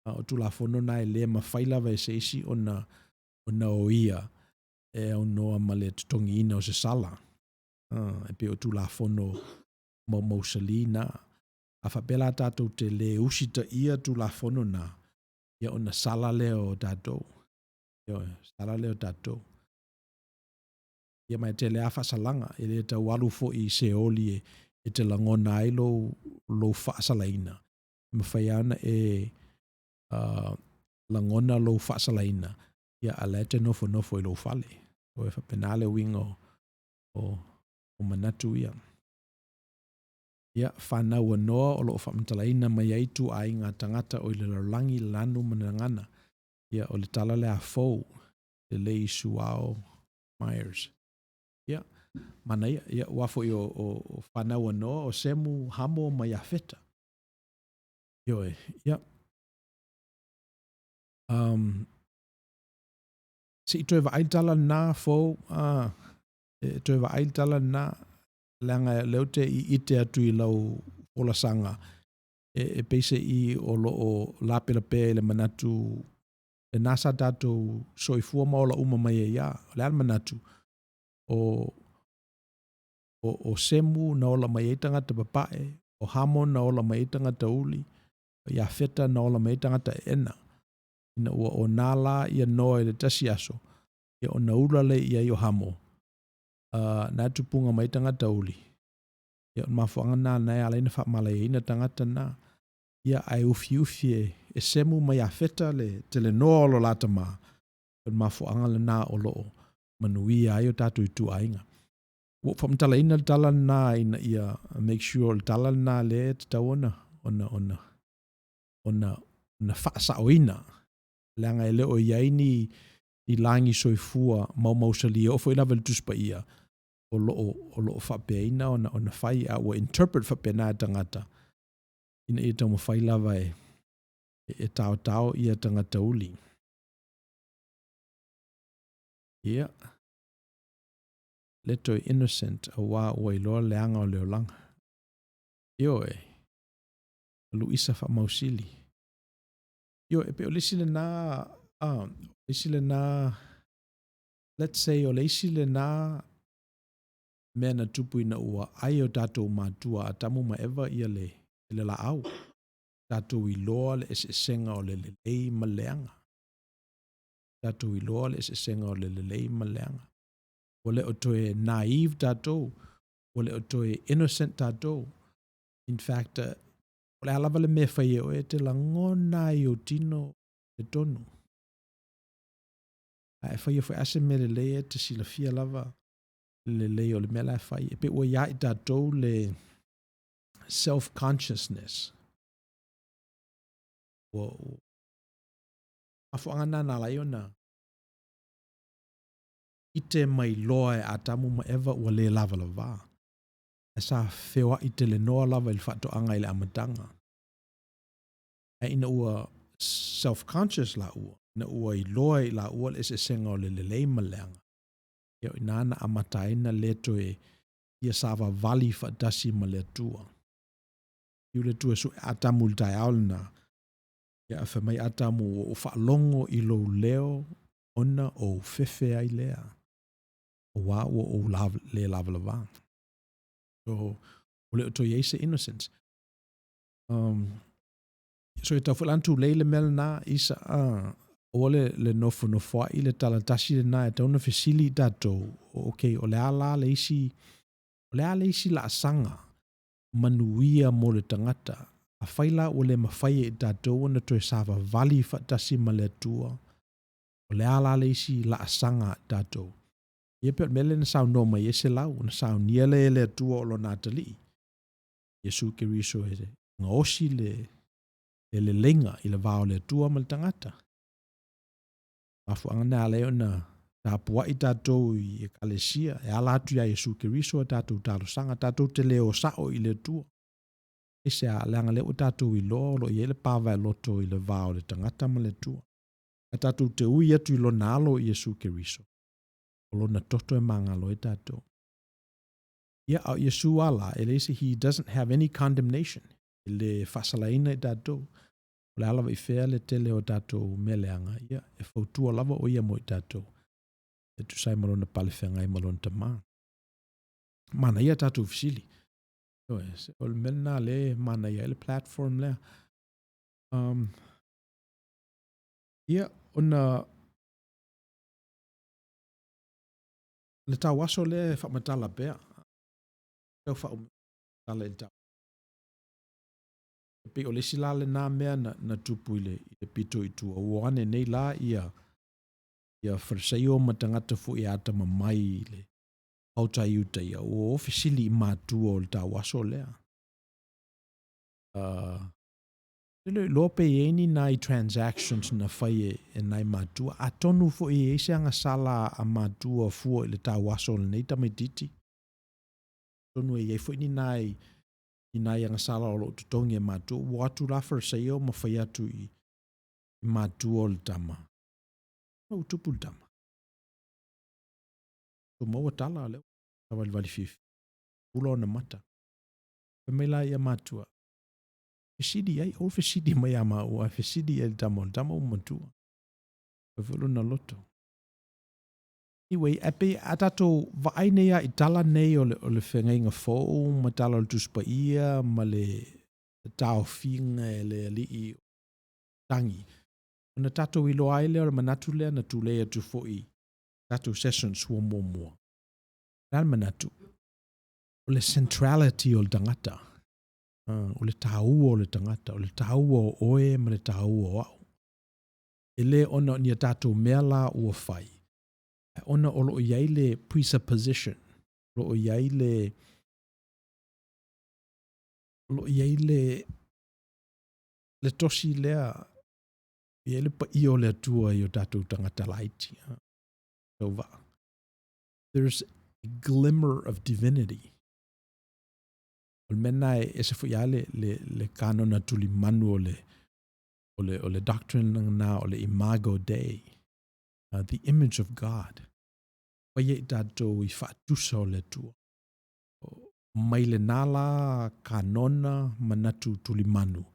O tu la fono na e le ma whailava e seisi o na o ia. E o noa ma le tutongi ina o se sala. E pe o tu la fono mo mausalina. A whapela tātou te le usita ia tu la fono na. Ia o na sala leo tātou. Ia sala leo tātou. Ia mai te le awhasalanga. E le tau alu fo i se oli e te langona ai lo whaasalaina. Mawhai ana e langona lo whaasalaina. Ia ala te nofo i lo whale. O e whapenale wingo o manatu ia. Ia whanau anoa o lo whamtalaina mai aitu a inga tangata o le langi lanu manangana. Ia o le tala le a fau. Le lei suao Myers. Ia mana ia wafo i o whanau anoa o semu hamo mai a feta. Yo ya. Si i toi va ai tala na fo toi va ai tala na langa leo te I ite atu I lau ola sanga e peise I o lapela pe le manatu e nasa tatou soifua ma ola uma mai ia le al manatu o semu na ola mai e tangata papae o hamo na ola mai e tangata uli ia feta na ola mai e tangata ena ina ua o nala ia noa I le tasi aso ia o na ula le ia I o hamo na tupunga mai tangata uli ia on mafuanga na nai ala ina wha malai ina tangata na ia ai ufi e semu mai a feta le te le noa olo lata ma on mafuanga le na o loo manuia ai o tatu I tu ainga wo fam tala ina tala na ina ia make sure tala na le te tawana ona whaasa o ina langa ele o iaini I langi soifua mau sali o fo ila vel tuspa ia o loo whapeina ona whai a o interpret whapena tangata ina I tau mawhai lava e tau ia tangata uli ia leto innocent a wā ua iloa leanga o leolanga io Luisa wha mausili io e pe o lisile na let's say o lisile na mea na tupu ina ua ai o tatou mātua a tamu ma eva ia le la au tatou iloa le esenga o le lei ma leanga tatou iloa le esenga o le lei ma leanga o le o toe naive tatou o le o toe innocent tatou in fact o le alava le mea whai o e te langona I o tino e tonu e whai o whai ase me le lei e te sila fia lava le lei o le mea lai whai e pe ua ia I tatou le self-consciousness o afuanga na lai ona ite mai loa e atamu ma eva ua le lava lava e sa whewa ite le noa lava I le whato anga I le amatanga e ina ua self-conscious la ua ina ua I loa I la ua le se senga o le lei maleanga ia ina ana amataina leto e ia sava vali whatasi ma le tua iu le tua su atamu le tai aulna ia a whamai atamu o whaalongo I lo leo ona o fefe ai lea o wā o le lava lava so o le to yeise innocence so e tau whalantu leile mele na isa o le nofo nofoa I le talatasi le na e tau na fesili tatou okay o le ala le isi la asanga manuia mo le tangata a whaila o le mawhai e tatou na toi sava vali whatasi ma le tua o le ala le isi la asanga tatou ia pe mele na sao no mai ese lau na sao niele le tua o lo natali Yesu Keriso e ngaosi le lenga I le vao le tua ma le tangata mafuanga na leo na tapua I tatou I kalesia e ala atu ia Yesu Keriso e tatou talo sanga tatou te leo sao I le tua ese a leanga leo tatou I lo I ele pava e loto I le vao le tangata ma le tua a tatou te ui atu I lo nalo Yesu Keriso o lo na toto e mangalo e tatou ia au Yesu ala ele isi he doesn't have any condemnation le fasalaina e tatou o le alava I fea le tele o tatou meleanga ia e fautua lava o ia mo I tatou e tu sai malona pale whengai malona tama mana ia tatou fisili o le mena le mana ia le platform lea ia ona le tau aso le whamatala pea tau whamatala I tau pe o le sila le nā mea na tupu I le pito I tua o ane nei la ia wharseo matangata fu I ata mamai le auta iuta ia o ofisili I mātua o le tau aso lea lope eni na I transactions na whai e nai mātua a tonu fu I eise anga sala a mātua fua I le tau aso le nei tamaititi tonu e iei fu ini nai ina yang sala o lo tutongi e mātua, watu lafer sa io ma whai atu i mātua o le tama. O tupu le tama. So maua tala leo, tawali wali fifi. Ula o na mata. Pemela ia mātua. Fesidi ai, o fesidi mai ama ua, fesidi e le tama o matua. Pevulu na loto. Anyway, ape atato vaaine ia i tala nei o le whengainga fōu, ma tala o le tuspa ia, ma le tau finga e le li i tangi. Ona tato i loa ele o le manatu lea na tu lea tu fo i tato sessions hua mua. Nal manatu. O le centrality o le tangata. O le tāua o le tangata. O le tāua o oe ma le tāua o au. Ele ona ni a tato mea la ua fai. Ona o lo iai le presupposition. Lo iai le tosi lea ia le pa i o le atua i o tato tangata laiti. So there's a glimmer of divinity. O mena e se fu ia le kanona tuli manu o le doctrine na o le imago Dei. The image of God. Pa ia i tato i whaatusa o le atua. Mai le nala kanona manatu tuli manu.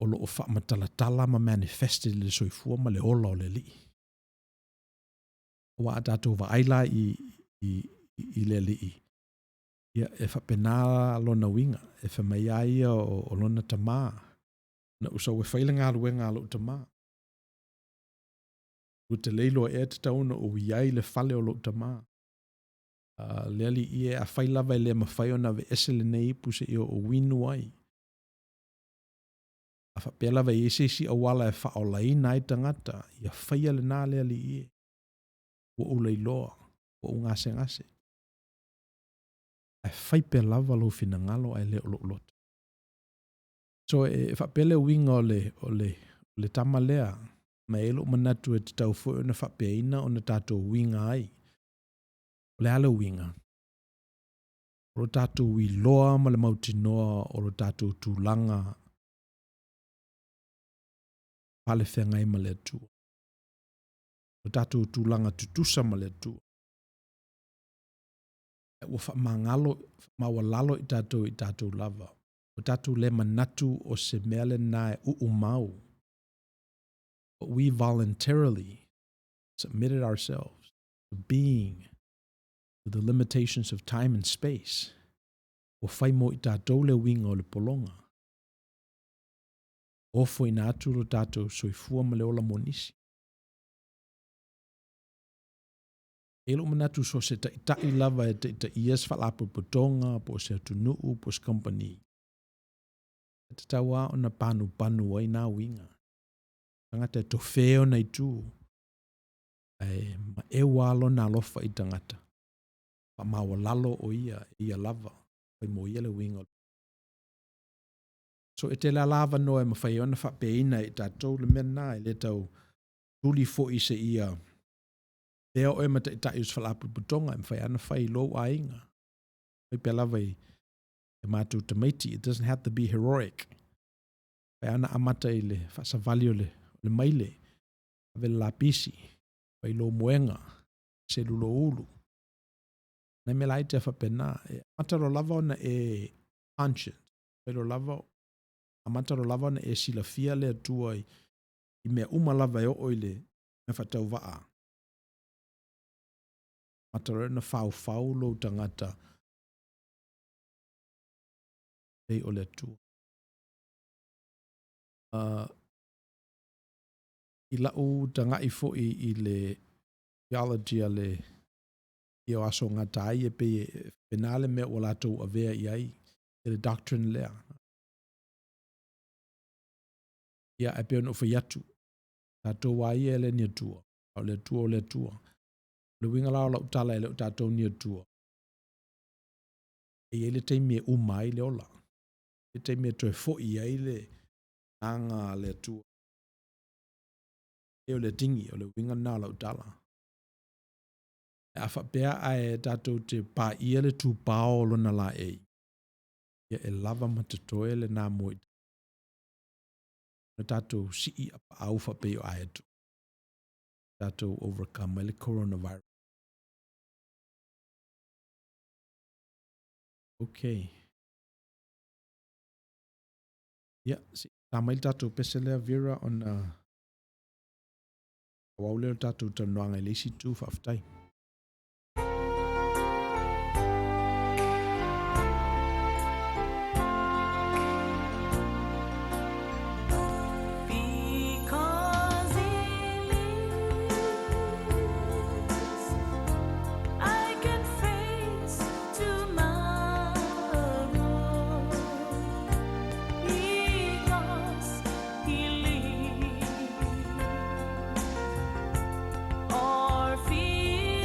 O lo o whaamatalatala ma manifested le soifua ma le ola o le li. Wa atato wa aila i le li. Ia e whapena lona winga. E whamaya ia o lona tamā. Na usau e whaila ngā luenga lo tamā. Ute leilo e te tauna o iai le fale o lo tamā. Leali i e a whailawa e le mawhai o na ve esele nei puse i o winu ai. A whapela vai e sesi a wala e whaola i nai tangata. Ia whaia le nā leali i e. O ulei loa. O ngase ngase. A whaipe lava lo fina ngalo ai le o lo loto. So e whapele winga o le tama lea. Ma elo manatu e te tau fo o na whapeina o na tato winga ai. O le ala winga. O lo tato wi loa ma le mautinoa o lo tato tūlanga. Pale whengai ma le atua. O tato tūlanga tutusa ma le atua. E ua whamangalo, mawalalo i tato lava. O tato le manatu o se meale nae mau. But we voluntarily submitted ourselves to being to the limitations of time and space. O whai mo i tato le winga o le polonga. Ofo i nātu lo tato soifua ma le ola monisi. Elo manatu so se ta i lava e ta ies whalapu potonga po se atunuu po se company. E te taua o na panu ai nā winga. Tangata e to feo nei tū. Ma e walo nā lofa i tangata. Pa mawa lalo o ia lava. Pai mo ia le winga. So e te la lava noe ma whai ona whapeina i tātou le mena i le tau tuli fo i se ia. Ea oe mata i tai us whalapu putonga i mwhai ana whai lo a inga. Pai pe lava i mātou tamaiti. It doesn't have to be heroic. Pai ana amata i le whasavali o le maile. Ave la pisi. Pai lo moenga. Se lulo ulu. Nei me lai te whapena. Amataro lava ona e conscience. Pai lo lava amataro lava ona e sila fia le atua i mea uma lava e o oile me whatau waa. Mataro na whau lo tangata ei o le atua. I lau tangai fo i le theology a le i o aso ngata ai e pe penale me o lato a vea i ai e le doctrine lea. Ia e pe ono whaiatu. Tato wai e le ni atua. O le atua. Le winga lao lau tala e le tato ni atua. E ele teimi e umai le ola. E teimi e toe fo i ai le anga le atua. E o le tingi, o le winga na lau tala. E a whapea ai tato te pā ia le tū pāo lona la ei. ia e lava matatoe le nā mo i na tātou sii apa au whape o ai atu. Tātou overcome le coronavirus. Okay. Ia, si tāmail tātou peselea Vera on wauleo tātou tanuanga i leisi tū whaftai. Or feel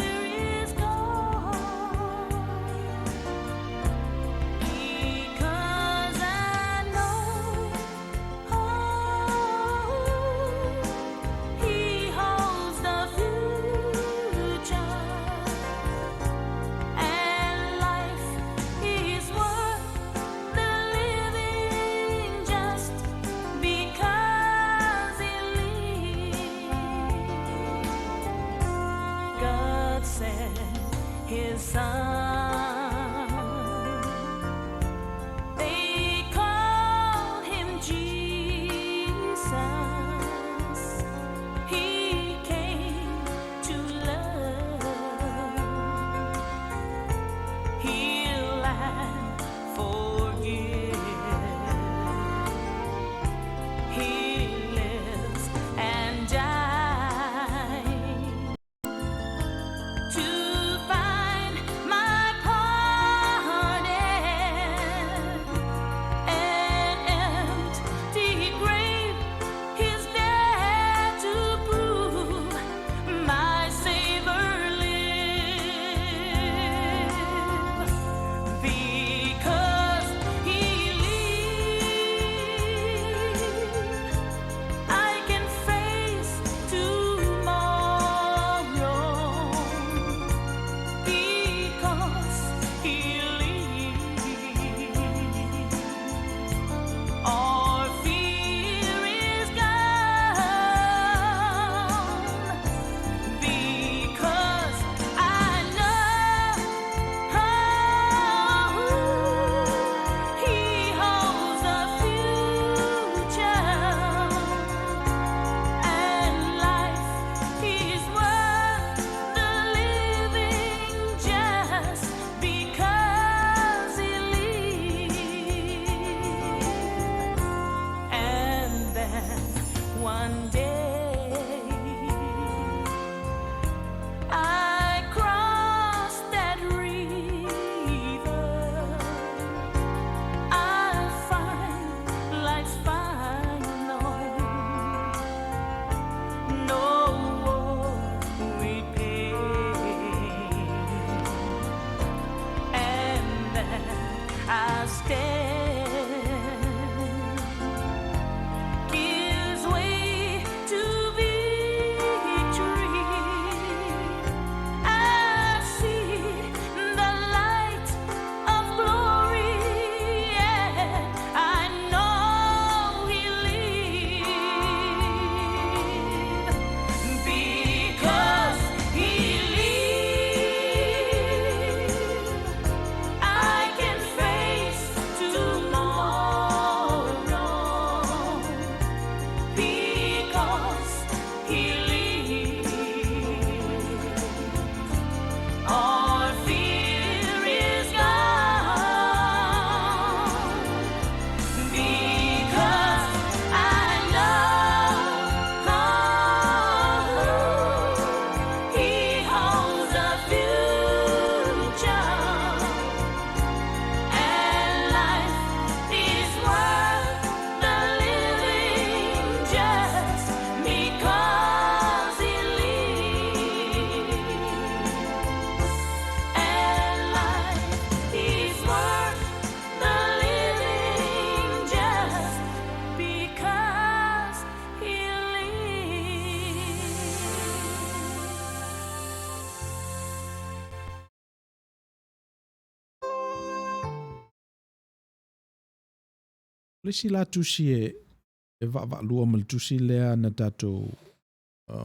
Le si la tusi e va lua mal tusi lea na tatou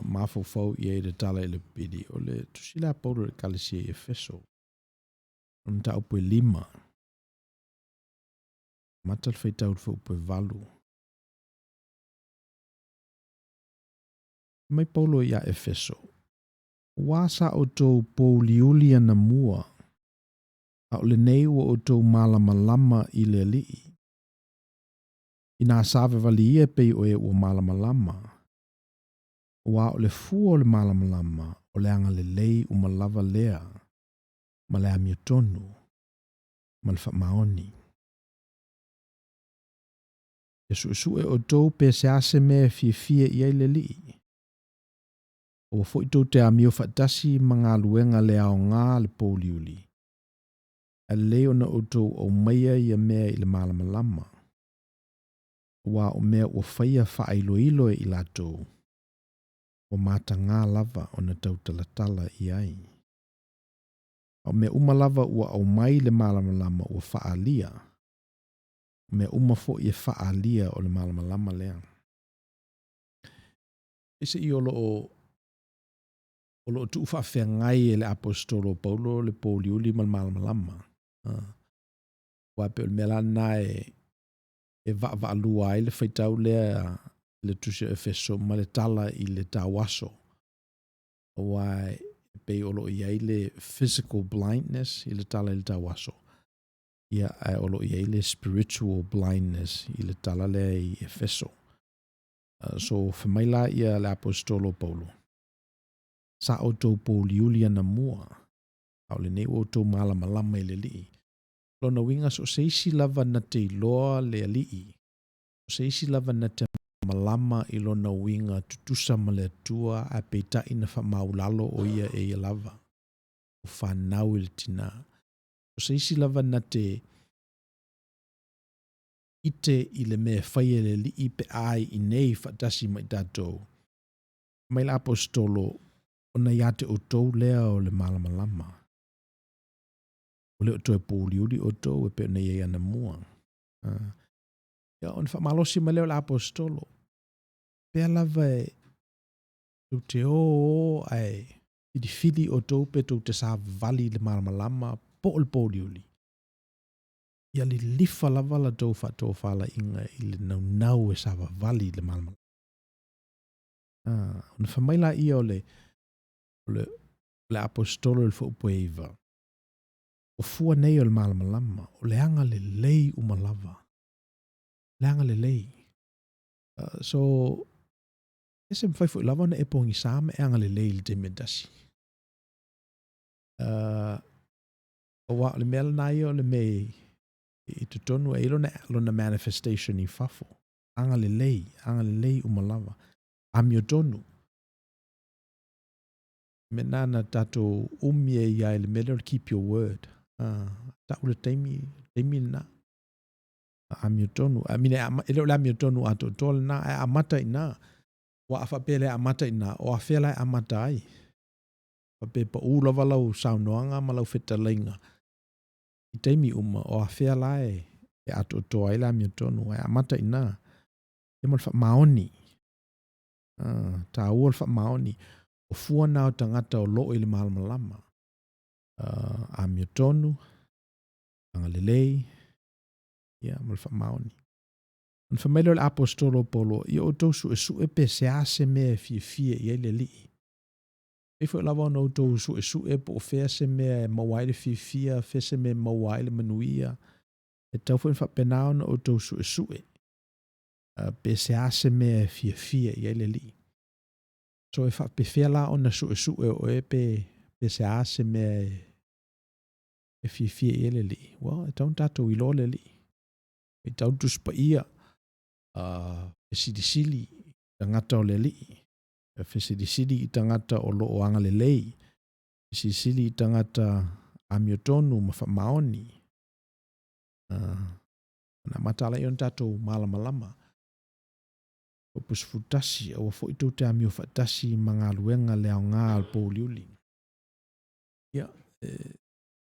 mafofau ia i le tala i le pidi. O le tusi la paulo le kalesia i Efeso. Ona ta upo 5. Mata le feitau le upo 8. Mai paulo ia Efeso. Wasa o tou pouliuli ana mua. A o le nei ua o tou malamalama i le alii. Ina save vali ia pei o e ua malamalama. Wa o le fua o le malamalama o le anga le lei umalava lea. Ma le amiotonu. Ma le whamaoni. E su e o tou pe se ase mea fie ia i le lii. O fo i tou te amio fatasi mga luenga le ao ngā le pouliuli. A leo na o tou o meia ia mea i le malamalama. Wa o mea o whaia wha ilo i latou. O mata ngā lava o na tau talatala i ai. O mea umalava ua au mai le malamalama o wha alia. O mea umafo i wha alia o le malamalama lea. Ise i olo tu ufa whea ngai e le apostolo Paulo le pouliuli mal malamalama. Wa pe o le mela nae e va lua ai le whaitau lea le tusi Efeso ma le tala i le tawaso. Wa pe olo i ai le physical blindness i le tala i le tawaso. Ia ai olo i ai le spiritual blindness i le tala lea i Efeso. So whamaila ia le apostolo Paulo. Sa o tau pouliuli ana mua. Au le nei o tau malamalama i le lii. Lona winga so seisi lava na te iloa le alii. So seisi lava na te malama i lona winga tutusa ma le atua a peita ina wha maulalo o ia e ia lava. O whanau i le tina. So seisi lava na te ite i le mea whaia le lii pe ai i nei whatasi mai tātou. Mai la apostolo ona ia te o tou lea o le malamalama. O le o toi pouliuli o tou e pe ona ia ana mua. Ia on wha malosi ma leo le apostolo. Pea lava e tu te o ai fili o tou pe tu te sa vali le malamalama po o le pouliuli. Ia li lifa lava la tou whatoa whala inga i le nau e sa vali le malamalama. On whamaila ia o le apostolo le whaupeiva. O fua nei o le malamalama, o le anga le lei umalava. Le anga le lei. So, ese mwhai fo lava na e pongi sama e anga le lei le te medasi. O wa le mea na ia o le mei i tutonu e ilona manifestation i fafo. Anga le lei umalava. Amio tonu. Mena na tato umie ia le mele keep your word. Ta ule teimi na. Amiotonu. Amine ele ole amiotonu ato tole na e amata ina. Wa afa pele amata ina o afela amata ai. Pa pe pa ula walau saunoanga malau feta lenga. I teimi uma o afela e ato toa ele amiotonu e amata ina. E mal fa maoni. Ta uol fa maoni. O fua na o tangata o loo ili malamalama. Amiotonu. Angalelei. Ia mal fa maoni. On famelo le apostolo Paulo ia o tau su e pe se ase mea fie ia le li. E fo lava no tau su e po fe se mea mawaile fie fe se mea mawaile manuia. E tau fo fa penao no tau su e. Pe se ase mea fie ia le li. So e fa pe fe la ona su e o e pe se ase mea e fie ia le li. Well, e tau tato i lo le li. E tau tu spa ia. Fesidisili tangata o le li. Fesidisili i tangata o lo o anga le lei. Fesidisili i tangata amiotonu ma fa maoni. Na matala ion tato malamalama. O pusfutasi o fo ito te amio fatasi mga luenga le au ngā al pouliuli. Ia,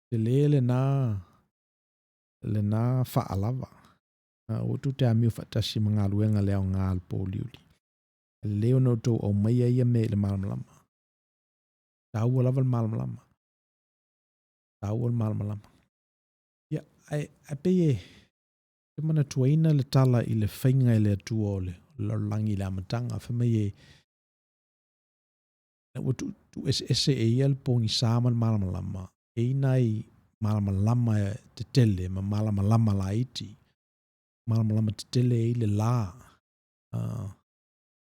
te le na fa alava. Outou te amiu whatasi mga luenga leo ngā alpo liuli. Leo no tau au mai ia me le malamalama. Tau lava le malamalama. Tau le malamalama. Ia, ai pe te mana tuaina le tala i le whainga i le atua o le langi le amatanga. Whamai tu ese e ia le pongi sāman malamalama. E nai malamalama te tele, ma malamalama la iti. Malamalama te tele e le la.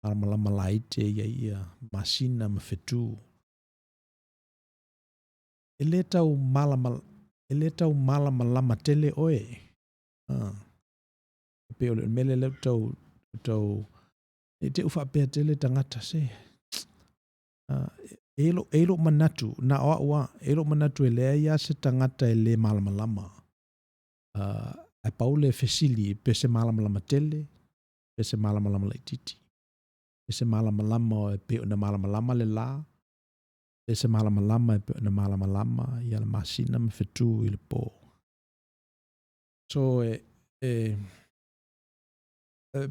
Malamalama la iti e ia masina ma whetu. E le tau malamalama tele oe. Pe o le mele le tau e te uwha pēr tele tangata se. Elo manatu, na oa, elo manatu e lea ia se tangata e le malamalama. A paule fesili pe se malamalama tele, pe se malamalama la ititi. Pe se malamalama e pe o na malamalama le la, pe se malamalama e pe o na malamalama ia la masina ma whetu i le pō. So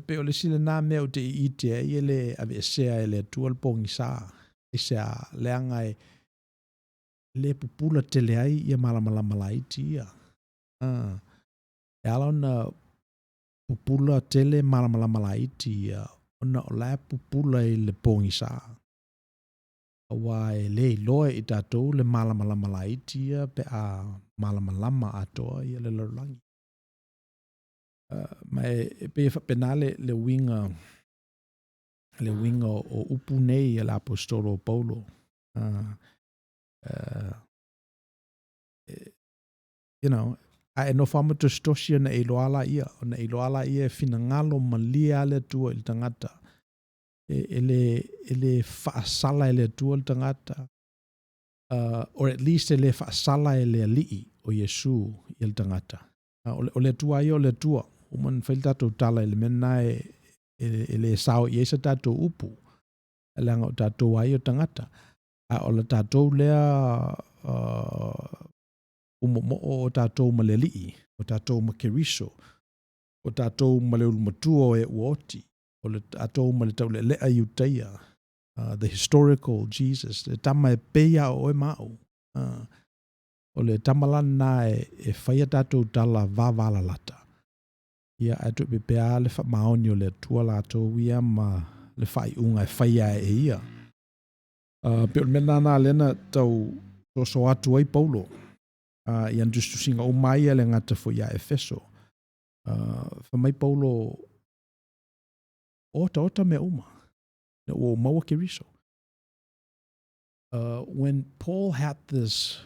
pe o le sila nā mea o te i ite e le ave esea e le atua le pongi sā. Esea leanga e le pupula tele ai ia malamalama la iti ia. E ala ona pupula tele malamalama la iti ia. Ona o la pupula i le pongi sā. Awa e le iloa i tātou le malamalama la iti ia pe a malamalama atoa ia le larulangi. Ma e pe whapenale le winga o upu nei e la apostolo Paulo. You know, a e no whamatu stosia na iloala ia. O na iloala ia e fina ngalo malia le tua il tangata. Ele whaasala ele tua il tangata. Or at least ele whaasala ele alii o Yesu il tangata. O le tua ia o le tua. Uman whailtatou tala ele mena ele sao i eisa tātou upu. Elanga o tātou ai o tangata. O le tātou lea umomo o tātou malelii, o tātou makeriso, o tātou maleulumatua o e uoti, o le tātou maletau le lea iutaia, the historical Jesus, le tama e peia o e mau. O le tamalana e whaia tātou tala vāvala lata. Ia atu pe pea le wha maoni o le tua lātou ia ma le whai unga e whaia e ia. Pe o mena nā lena tau so atu ai Paulo. I andustusinga o mai le ngata fo ia Efeso. Whamai Paulo ota me uma. O maua keriso. When Paul had this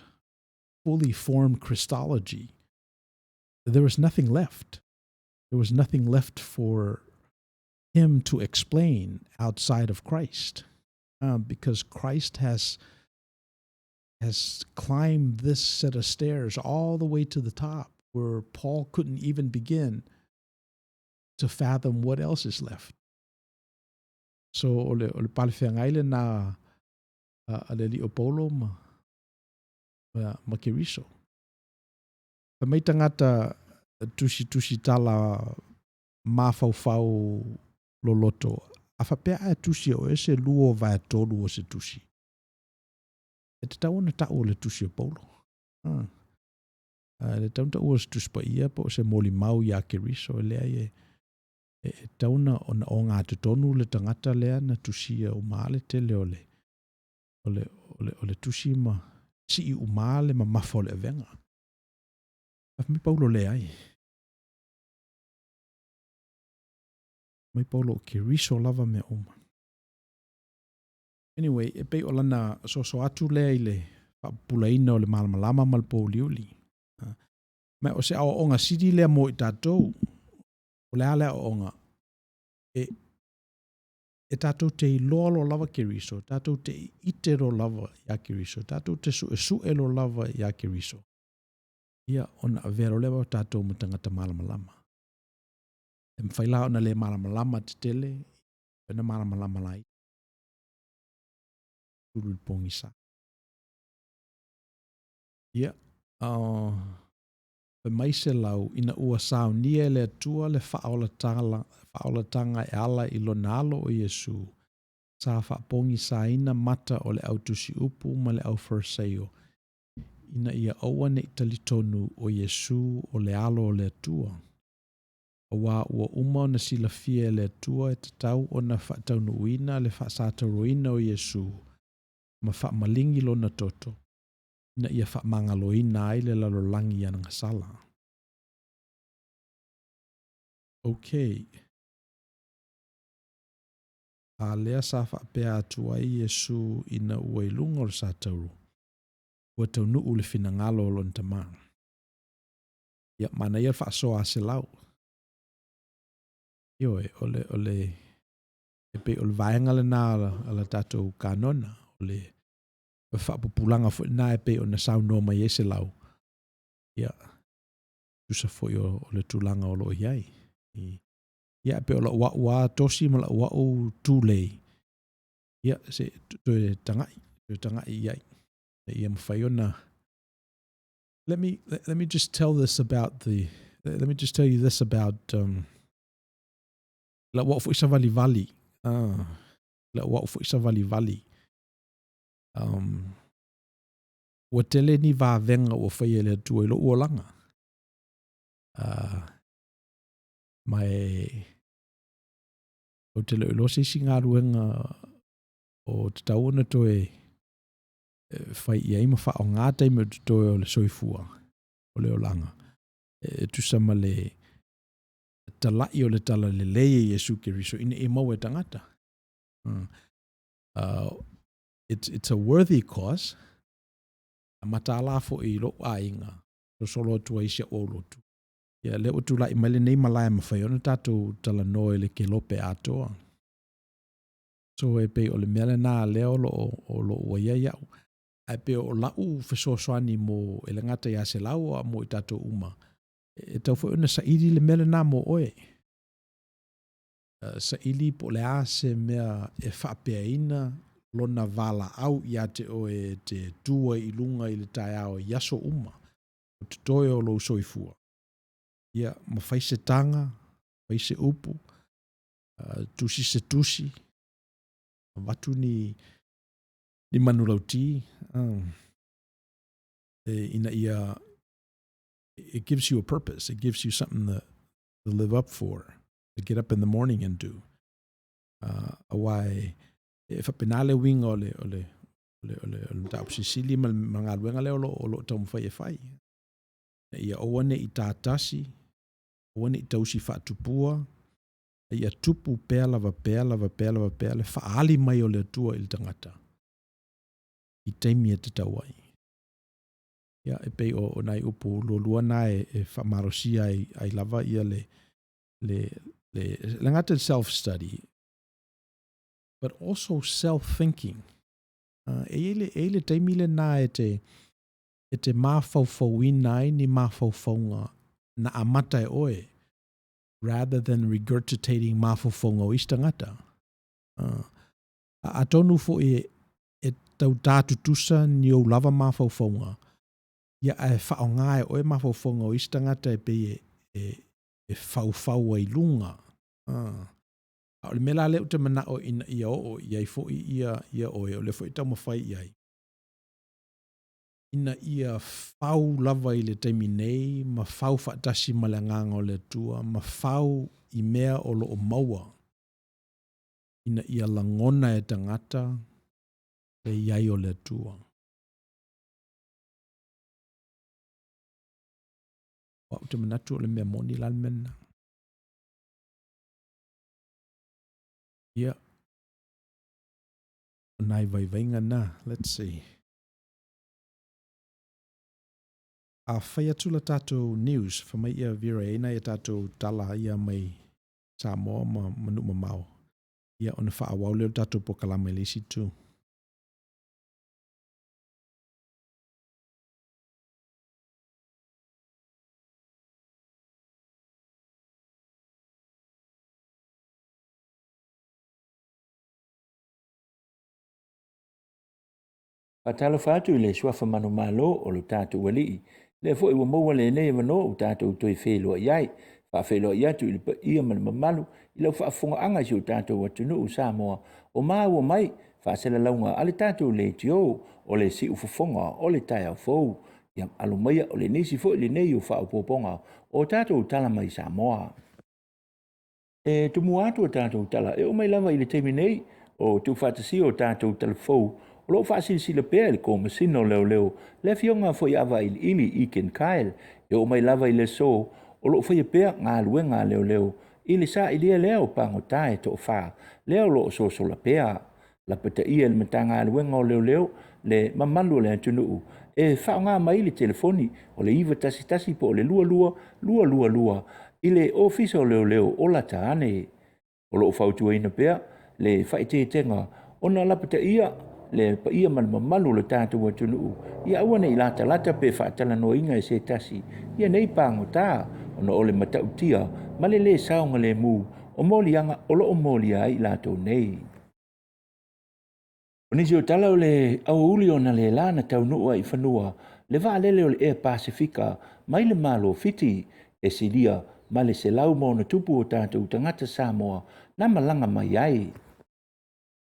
fully formed Christology, there was nothing left. There was nothing left for him to explain outside of Christ. Because Christ has climbed this set of stairs all the way to the top where Paul couldn't even begin to fathom what else is left. So ole palefeangaile na aleli o Paulo ma keriso. Mai tangata tusi tala mafaufau loloto. Awhapea e tusi o ese luo vai tolu o se tusi. E te tau na tau le tusi o Paulo. Le tau na tau o se tusi pa ia po se moli mau ia keriso. Lea e tau na o ngā te tonu le tangata lea na tusi o maale te leo le tusi ma si i umale ma mafo le venga. Mi Paulo lea ai. Mai Paulo keriso lava me oma. Anyway, e pei o lana so atu lea i le pulaina o le malamalama malpo liuli. Mai o se ao onga sidi lea mo i tātou. O lea lea o onga. E tātou te ilolo lava keriso. Tātou te itero lava ia keriso. Tātou te suelo lava ia keriso. Ia ona avero lewa tātou mutangata malamalama. E mwhaila ona le malamalama te tele. Pena malamalama lai. Tulu pongisa. Ia. mai se lau ina ua saunia le atua le whaolatanga e ala I lona alo o Iesu. Sa whapongi sa ina mata o le au tusi upu ma le au farseio. Ina ia aua ne talitonu o Iesu o le alo o le atua. Awa ua uma na sila fia le atua e tatau o na whaataunu uina le whaasataroina o Iesu. Ma whaamalingi lona toto. Ina ia whaamangaloina ai le lalolangi ana ngasala. Okay. A lea sa whaapea atua I Iesu ina ua ilunga o sa tauru. Ua taunu ule fina ngalo o lon tamang. Ia mana ia whaasoa se lau. Ioe, ole e pe ole vaenga le nā ala tātou kānona. Ole whaapupulanga fo nā e pe o na sau noma i se lau. Ia, tusa fo I o le tūlanga o lo iai. Ia pe o la ua tosi ma la ua o tūlei. Ia, se toe tangai iai. Ia mawhai ona. Let me just tell this about let me just tell you this about la wa fu isa vali vali. La wa fu isa vali vali. Wa tele ni va venga o fai ele tu lo uolanga. Mai o tele lo se singa ruenga o tauna to fai ia ima fa o ngata I me to o le soifua o le olanga. Tu sama le talai o le tala le leie Iesu Keriso ina e mau e tangata. It's a worthy cause. Matala fo I lo ainga. So solo tua isia o lotu. Ia le o tula I mele nei malaya mawhai ona tātou tala noe le ke lope atoa. So e pe o le mele nā leo o lo ua ia iau. Ai pe o lau fesoasoani mo e le ngata ia se lau a mo I tātou uma. E tau fo ona sa ili le mele nā mo oe. Sa ili po le ase mea e whaapea ina lona vala au ia te oe te tua I lunga I le tai au yaso uma. O te toe o lo soifua. Ia mawhai se tanga, mawhai se upu, tusi se tusi, watu ni manurauti. Ina ia, it gives you a purpose. It gives you something to live up for, to get up in the morning and do. Awai, e whapenale winga ole taupsisili mga luenga leo lo tau mwhai e whai. Ia owane I tātasi, owane I tausi whaatupua, ia tupu pēa lava le whaali mai o le atua I le tangata. I teimi e te tauai. Ia e pei o nai upu lua nā e whamarosia ai lava ia le ngata self-study, but also self-thinking. E le teimi le nā e te māwhauwhauina ai ni māwhauwhaunga na amata e oe, rather than regurgitating māwhauwhaunga o istangata. A tonu fo e tau tātutusa ni o lava māwhauwhaunga. Ia e whaonga e oe māwhauwhaunga o istangata e pei e whauwhau ai lunga. A le mela leo te mana o ina ia o iai fo ia oe o le fo I tau mawhai iai. Ina ia whau lava I le teimi nei, ma whau whaatasi ma le nganga o le tua, ma whau I mea o lo o maua. Ina ia langona e tangata, le iai o le tua. Wa te manatu o le mea moni lan mena. Ia. Nai vai vainga na, let's see. A whai atu la tātou news, whamai ia vira eina ia tātou tala ia mai Samoa ma manu mamau. Ia ona wha awau leo tātou po kalama ilisi tū. Patalo fatu le suafa manu malo o lo tatu wali Le fo i mo le ne no tatou toi felo iai fa felo ia tu ia man malu i lo fa fonga anga si tatou atu no Samoa o mai fa se la launga ale tatou le tio o le si ufonga o le tai fo ia alo mai o le nisi fo le nei o fa poponga o tatou tala mai Samoa e tu mu atu tatou tala e o mai lava i le temi nei o tu fa si o tatou tala fo o lo fa si le pe ko masino leo le fionga fo ia va ili i ken kail e o mai lava i le so o lo foi pe nga luenga leo ili sa ili leo pango tai to fa leo lo so la pea la peta ia le matanga luenga leo le mamalu le tunu e fa nga mai le telefoni o le iva tasi po le lua ile office leo o la tane o lo fa tu ina pe le fa tenga ona la peta ia le pa ia man mamalu le tatu wa tunu ia wana ila lata pe fa tala no inga se tasi ia nei pango ta ono ole mata utia male le saunga le mu o molianga o lo molia i lato nei oni jo tala le au uli ona le lana tau nua i fanua le va lele o le e Pasifika mai le malo fiti e silia male se lau mo na tupu o tatu tangata Samoa na malanga mai ai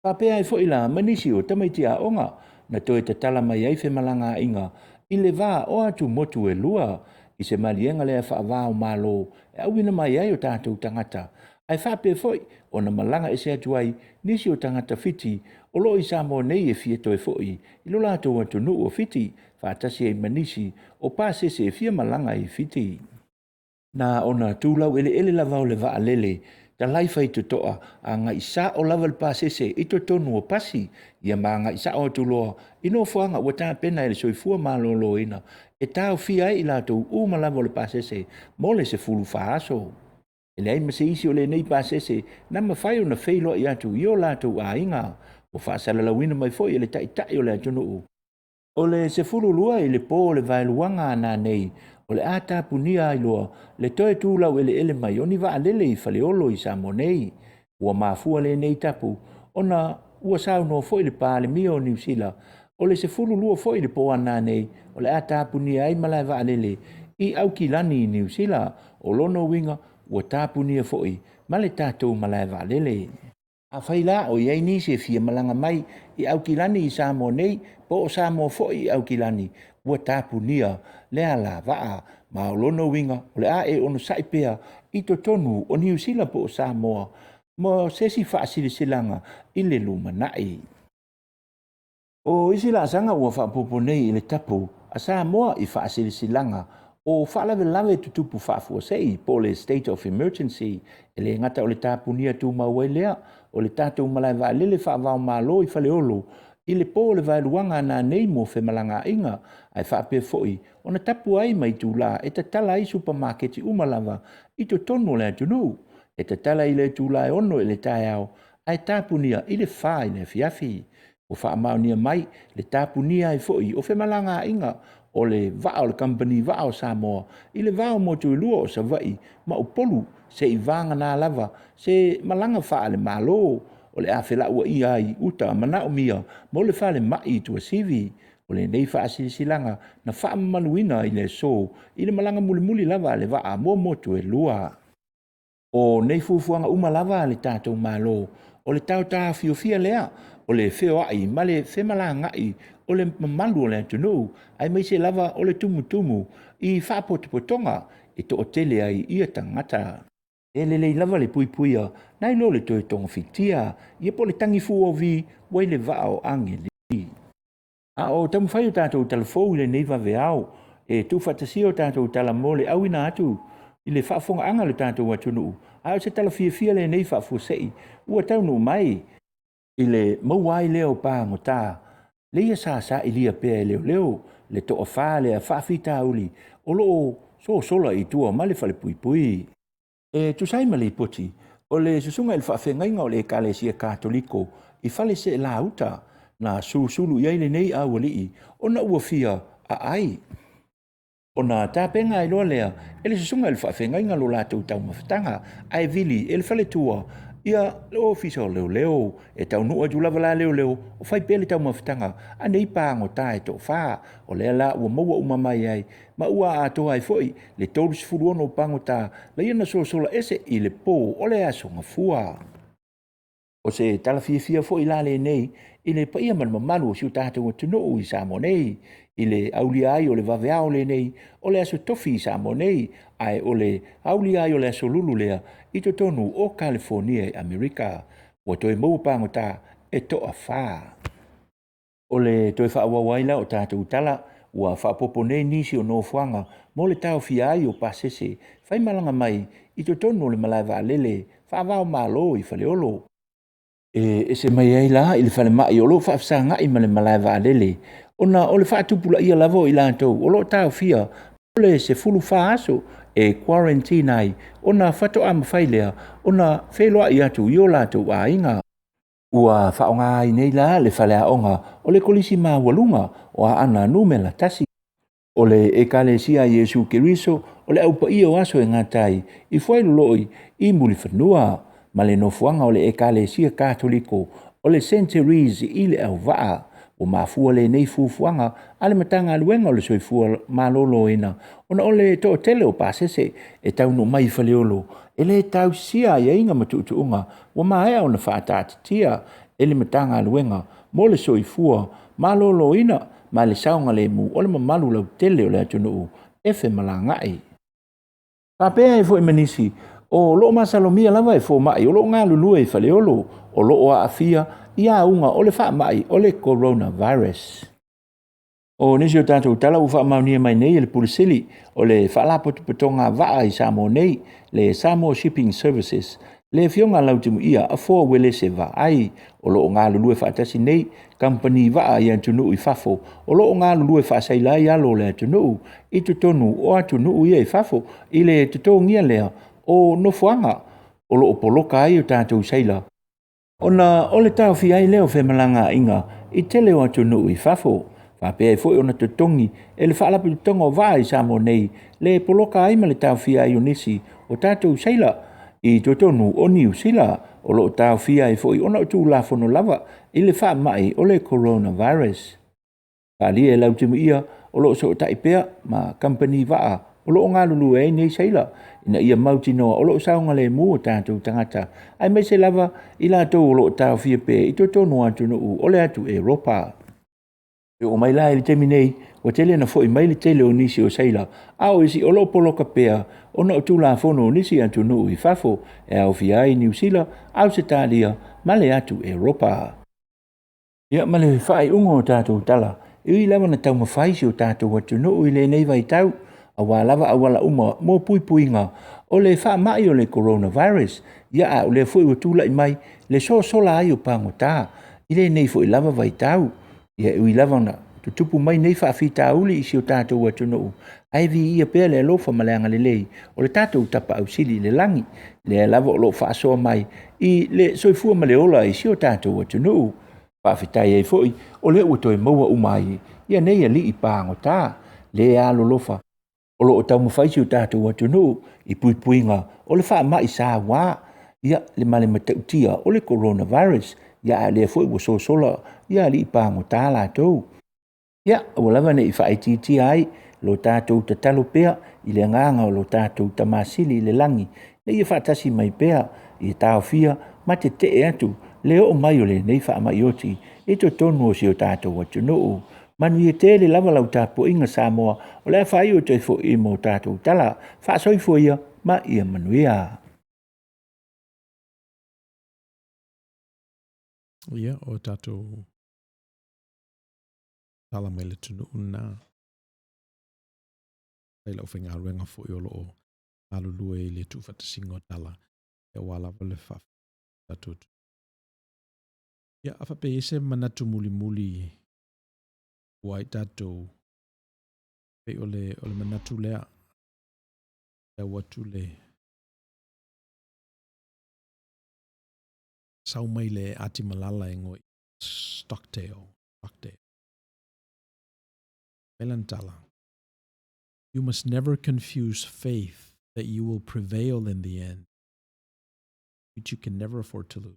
Papea e foi la manisi o tamaiti a onga na toe te tala mai ai fe malanga inga i le vā o atu motu e lua i se malienga lea wha vāo malo e awina mai ai o tātou tangata. Ai whape foi o na malanga e se atu ai nisi o tangata fiti o lo i Samoa nei e fie toe foi i lo lātou atu nu o fiti whaatasi e manisi o pāsese e fie malanga i fiti. Na ona tūlau ele lavao le vaa lele ta laifa i toa a nga isa o lava le pasese i to tonu o pasi ia ma nga isa o tuloa i no fuanga ua tā pena ele soifua malolo ina e tau fia i lato uma lava le pasese mo le se fulu faaso. Ele ai mase isi o le nei pasese na mawhai o na feilo i atu i o lato a inga o whaasala la wina mai foi ele tai o le atunu u. O le se fulu lua i le po le vailuanga na nei o le ata punia i loa, le toe tūlau ele mai, oni wa alele i faleolo i Samoa nei, ua mafua le nei tapu, ona ua sau no foi le pāle mia o New Zealand, o le se fulu lua foi le po ana nei, o le ata punia ai malai wa alele, i au ki lani i New Zealand, o lono winga, ua tāpunia foi, ma le tātou malai wa alele. A whaila o iei ni se fia malanga mai, i au ki lani i Samoa nei, po o Samoa foi i au ki lani, ua tāpunia, lea la waa ma o lono winga o le a e ono saipea i to tonu o New Zealand po o Samoa mo sesi whaasilisilanga i le lumanai. O isi la sanga ua whaapopo nei i le tapu a Samoa i whaasilisilanga o whaalawe tutupu whaafua sei po le state of emergency e le ngata o le tāpunia tu mawai lea o le tātou malai wa lele whaavao malo i whaleolo i le po le vailuanga na nei mo fe malanga inga ai whaape foi ona tapu ai mai tu la e te tala i supermarket i umalava i to tono le atunu e te tala i le tu la e ono i le tae au ai tapunia i le wha i le fiafi o wha amaunia mai le tapunia i foi o fe malanga inga o le vao le company vao Samoa i le vao mo tu lua o sa vai ma o polu se i vanga na lava se malanga wha le malo o le afela ua ia i uta mana o mia mo le whale mai tu a sivi o le nei wha silanga na wha manuina i le so i le malanga muli lava le vaa mo motu e lua. O nei fufuanga uma lava le tātou malo o le tau tā fiofia lea o le feo ai ma le whemalanga i o le mamalu o le tunu ai mai se lava o le tumu i whapotopotonga i to o tele ai ia tangata. E le lava le puipuia, nai lo le toi tonga fitia, ia po le tangi fu o vi, wai le vao ange li. A o tamu whai o tātou talafou i le neiva veao, e tu whatasi o tātou talamole au ina atu, i le whaafonga anga le tātou atunu. A o se talafia le neiva fuasei, ua taunu mai, i le mauai leo pāngo tā, le ia sa i lia pēa leo, le to o wha le a whaafita uli, o loo sola i tua ma le whale puipui. E tu sai mali poti o le susunga il whaafengainga o le ekalesia katoliko i whale se la uta na susulu iai le nei a walii o na ua fia a ai. O na tāpenga i loa lea e le susunga il whaafengainga lo lātou tau mawhatanga ai vili e le whale tua Ia lo fisa leo e tau nua tu lava la leo o fai pele tau mafitanga a nei pango tae to fa o le la ua maua umamai ai ma ua ato ai foi le tolu sifuru ono pango ta la iana sola ese i le po o le aso ngafua. O se tala fia foi la le nei i le paia man mamalu o siu tātou o tunu i Samoa nei i le aulia ai o le vaveao le nei o le aso tofi i Samoa nei ai o le aulia ai o le aso lulu lea i to tonu o California e Amerika o toi mau pango ta e toa wha. O le toi wha wawaila o tātou tala ua wha popo nei nisi o nofuanga mo le tau fia ai o pasese whai malanga mai i to tonu o le malaiva lele wha vao malo i whaleolo. E se mai ai la i le whale mai o lo whaafsanga i male malaiva lele ona o le whaatupula ia lavo i lantou o lo tau fia o le se fulu wha aso e quarantine ai ona whato ama whailea ona wheloa i atu i o latou a inga. Ua whaonga ai nei la le whale a onga o le kolisi maa walunga o a ana numela tasi. O le e kale sia Yesu Keriso o le aupa ia o aso e ngatai i whailu loi i muli whanua ma le nofuanga o le e kale sia katoliko o le centuries i le au waa o mafua le nei fufuanga ale matanga aluenga o le soifua malolo ina ona o le to tele o pasese e tau no mai whaleolo e le tau sia ia inga matutuunga wa maea o na whaatatitia e le matanga aluenga mo le soifua malolo ina ma le saunga le mu o le mamalu lau tele o le atunu e whe malangai. Ka pēa e fo e manisi o loo masalomia lava e fo mai o loo ngā lulu e whaleolo o loo a afia i a unga o le wha mai o le coronavirus. O nisi o tātou tala u wha maunia mai nei le pulisili o le whaalapotu patonga waa i Samoa nei le Samoa Shipping Services le fionga lautimu ia a fōa wele se wa ai o loo ngā lulu e whaatasi nei company waa i atunu i fafo o loo ngā lulu e whaasaila i alo le atunu i tutonu o atunu i e fafo i le tutongia lea o nofuanga o loo poloka ai o tātou saila. Ona o le tau fi ai leo whemalanga inga i tele o atunu i fafo. Whapea e fwoi ona tutongi e le whaalapu tutonga o waa i Samoa nei le poloka ai ma le tau fi ai o nisi o tātou saila i tutonu o New Zealand o loo tau fi ai fwoi ona o tū lafono lava i le wha mai o le coronavirus. Pali e lautimu ia o loo so taipea ma company waa o loo ngā lulu e nei saila ina ia mauti noa o loo saunga le mu o tātou tangata ai mai se lava i lātou o loo tau fi pe i tutonu atu no o le atu Europa. E o mai lai le temi nei, o tele na fo i mai le tele o nisi o saila, au isi o lo poloka pea, o na o tūla fono o nisi atu nuu i fafo, e au fi ai New Zealand, au se tālia, male atu Europa. Ia male whai ungo o tātou tala, i lawa na tau mawhaisi o tātou atu nuu i le nei vai tau, a wā lava a wala uma mō pui puinga, o le wha mai o le coronavirus, ia a o le fo i o tūla i mai, le so sola ai o pango tā, i le nei fo i lava vai tau, ia ui lavana tu tupu mai nei whaafita uli isi o tātou atunu. Ai vi ia pēr le alofa maleanga le lei, o le tātou tapa au sili le langi, le lava o lo whaasoa mai, i le soifua maleola isi o tātou atunu. Whaafitai ei foi, o le ua toi maua umai, ia nei a li i pāngo tā, le alo lofa. O lo o tau mawhaisi o tātou atunu, i pui puinga, o le wha mai sā wā, ia le male matautia o le coronavirus, ia le foi wo so sola ia li pango tala to ia o lava nei fa iti ai lo tatou tatalo pea i le nganga o lo tatou tamasili le langi le ia fa tasi mai pea i taofia ma te atu le o mai o le nei fa mai oti e to tonu o si o tatou atu no Manuia te le lava lau tapo inga Samoa o le fa i o te fo i mo tatou tala fa soi fo ia ma ia Manuia. Ia o tātou tala mai le tunu una. Ai lau whainga ruenga fo i olo o alulue i le tu whatasingo tala e wala wale whaf tātou. Ia a whape ese manatu muli muli wai tātou pe o le manatu lea e watu le sau mai le ati malala e ngoi Stockdale. Melantala. You must never confuse faith that you will prevail in the end which you can never afford to lose.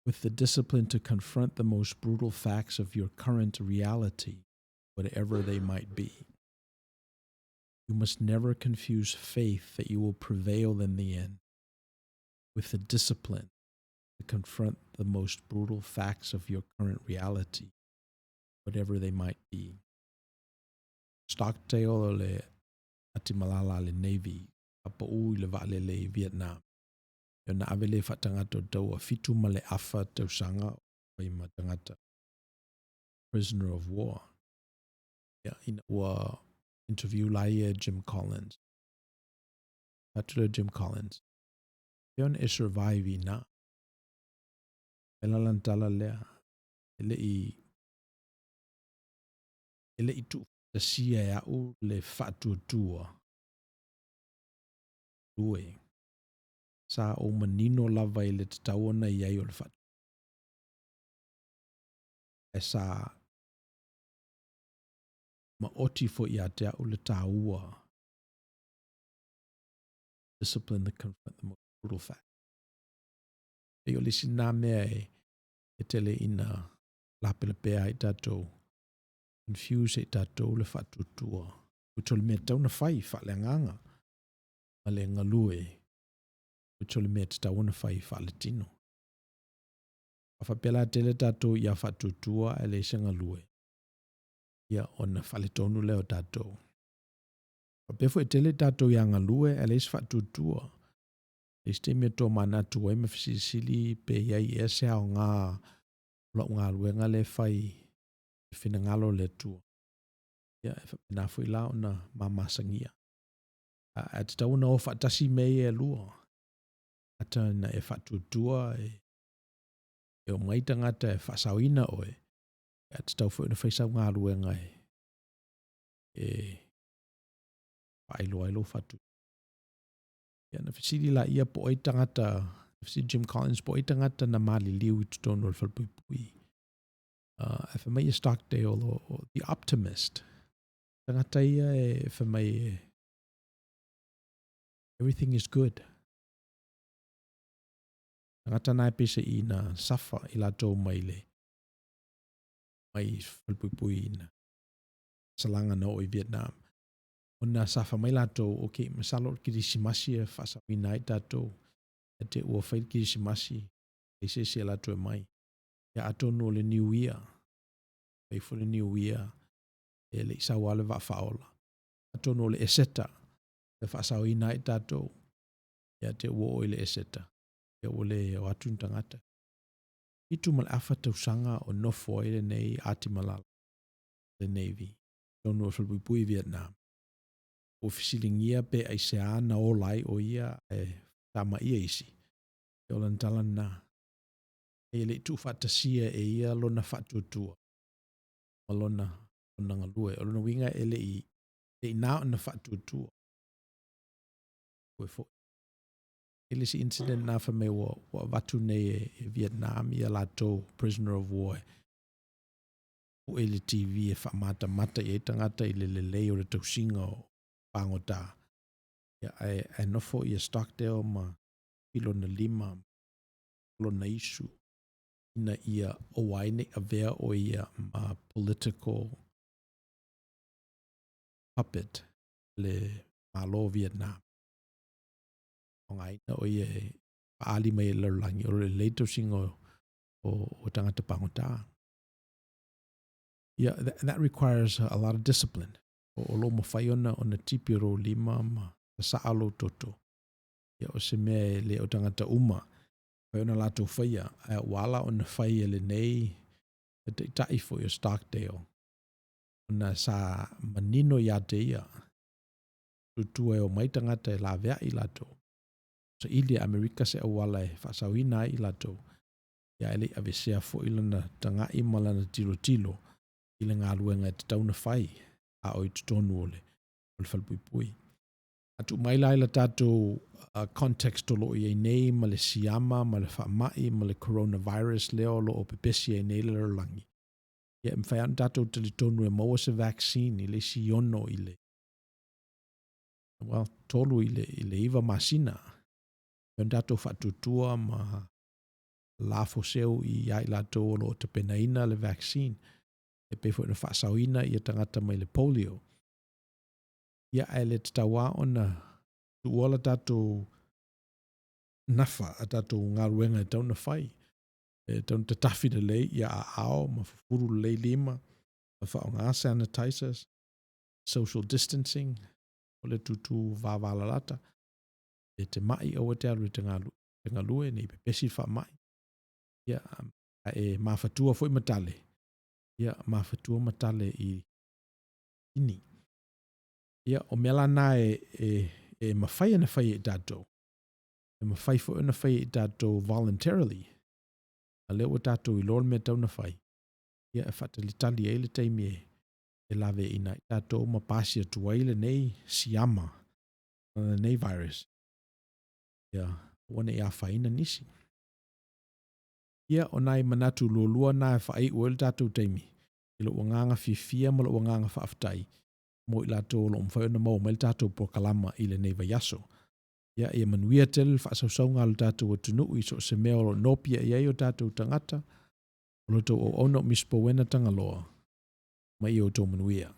With the discipline to confront the most brutal facts of your current reality, whatever they might be. You must never confuse faith that you will prevail in the end with the discipline to confront the most brutal facts of your current reality, whatever they might be. Stockdale le Atimalala le Navy, Apa'u le Va'ale le Vietnam. Yo na avele whatangata tau a fitu ma le afa tau sanga o i matangata. Prisoner of war. Yeah, in ua interview laia Jim Collins. Patula Jim Collins. Yon e survive I na. Elalantala lea. Ele I tu ta sia e au le whatuatua. Lue. Sa o manino lava I le tatawana I ai o le whatu. E sa ma oti fo I a te au le tāua. Discipline that confront the most brutal fact. E o le sina mea e tele ina lapele pea I tatou. Confuse I tatou le whatutua. Utole mea tau na whai whaleanganga. Ma le ngalue. Utole mea tau na whai whale tino. Awhapela tele tatou ia whatutua e le se ngalue. Ia ona whale tonu leo tatou. Pefo e tele tatou ia ngalue e le se whatutua. Este me to mana tu e me fisili pe ia I ese au ngā lo ngā luenga le whai fina ngalo le tua. Ia e whapena fui la ona mamasangia. A te tau na o whatasi mei e lua. Ata na e whatutua e o mai tangata e whasawina oe. A te tau fui na whaisau ngā luenga e ailo whatu. Ia na fisili la ia po ai tangata, fisili Jim Collins po ai tangata na mali liu I tutono le whalpui. E whamai e Stockdale o The Optimist. Tangata ia e whamai e everything is good. Tangata na e pese I na safa I la tau mai le. Mai whalpui na salanga na o I Vietnam. Ona safa mai latou okay masalo kirisimasi e whasawina I tatou e te ua whai kirisimasi e se latou e mai ia atonu o le New Year whai for le New Year e le isa wale wa whaola atonu o le eseta e whasawina I tatou ia te ua o le eseta ia o le o atun tangata itu mal afa tausanga o nofo e le nei ati malala le Navy tonu o Whalpui Vietnam o fisilingia pe ai se ana o lai o ia e tama ia isi. E o lantala na. E le tu fatasia e ia lona fatutua. Ma lona ngalue. O lona winga e le I nao na fatutua. E le si incident na fa me wa watu nei e Vietnam ia lato prisoner of war. O e le TV e fa mata I e tangata I le lei o le tausinga o pangota. Ia e nofo I Stockdale ma pilo na lima lo na isu ina ia o waine a vea o ia ma political puppet le malo Vietnam. O ngai na o ia paali mai le langi o le leito singo o tangata pangota. Yeah, that requires a lot of discipline. O lo mawhai ona tipiro lima ma sa alo toto. Ia o se mea le o tangata uma. Whai ona lato whaia. Wala ona whaia le nei. E te tai fo i Stockdale. Ona sa manino ia te ia. Tutua e o mai tangata e la vea I lato. Sa ili Amerika se a wala e whasawina I lato. Ia ele avesea fo ilana tanga I malana tilo. Ile ngā luenga te tauna whai. A oi tutonu ole. Ole whalpui. Atu mai lai la tātou context o lo I nei ma le siama, ma le whamai, ma le coronavirus leo lo o pepesi e nei le langi. Ia mwhai anu tātou te li tonu e maua se vaccine I le si ono I le. Well, tolu I le iwa masina. Pēn tātou whatutua ma lafo seu I ai lātou o lo te penaina le vaccine. E pefo ina whaasauina I a tangata mai le polio. Ia ai le te tawa o na tuola tātou nafa a tātou ngā ruenga e tauna whai. E tauna te tawhina lei ia a ao ma fufuru lei lima. Ma whao ngā sanitizers. Social distancing. O le tutu vāwalalata. E te mai o te alu te ngā lue nei pepesi wha mai. Ia e mawhatua fwoi matale. Ia mawhatua matale I ini. Ia o mela nā e mawhai ana whai e tātou. E mawhai fwoi ana whai e tātou voluntarily. A leo tātou I lor mea tauna whai. Ia e whatalitali e le taimi e lawe ina I tātou mapasi atua I le nei siama. Nei virus. Ia wane I a whaina nisi. Ia o nai manatu lua nā e whaai ua le tātou taimi. I lo nganga fifia ma lo nganga whaaftai. Mo I lātou lo mwhai ona mau mai le tātou prokalama I le nei vaiaso. Ia e manuia tel whaasau ngā le tātou o tunu I so se mea o lo nopia I ai o tātou tangata. O lo tau o ono mispo wena Tagaloa. Ma I o tau manuia.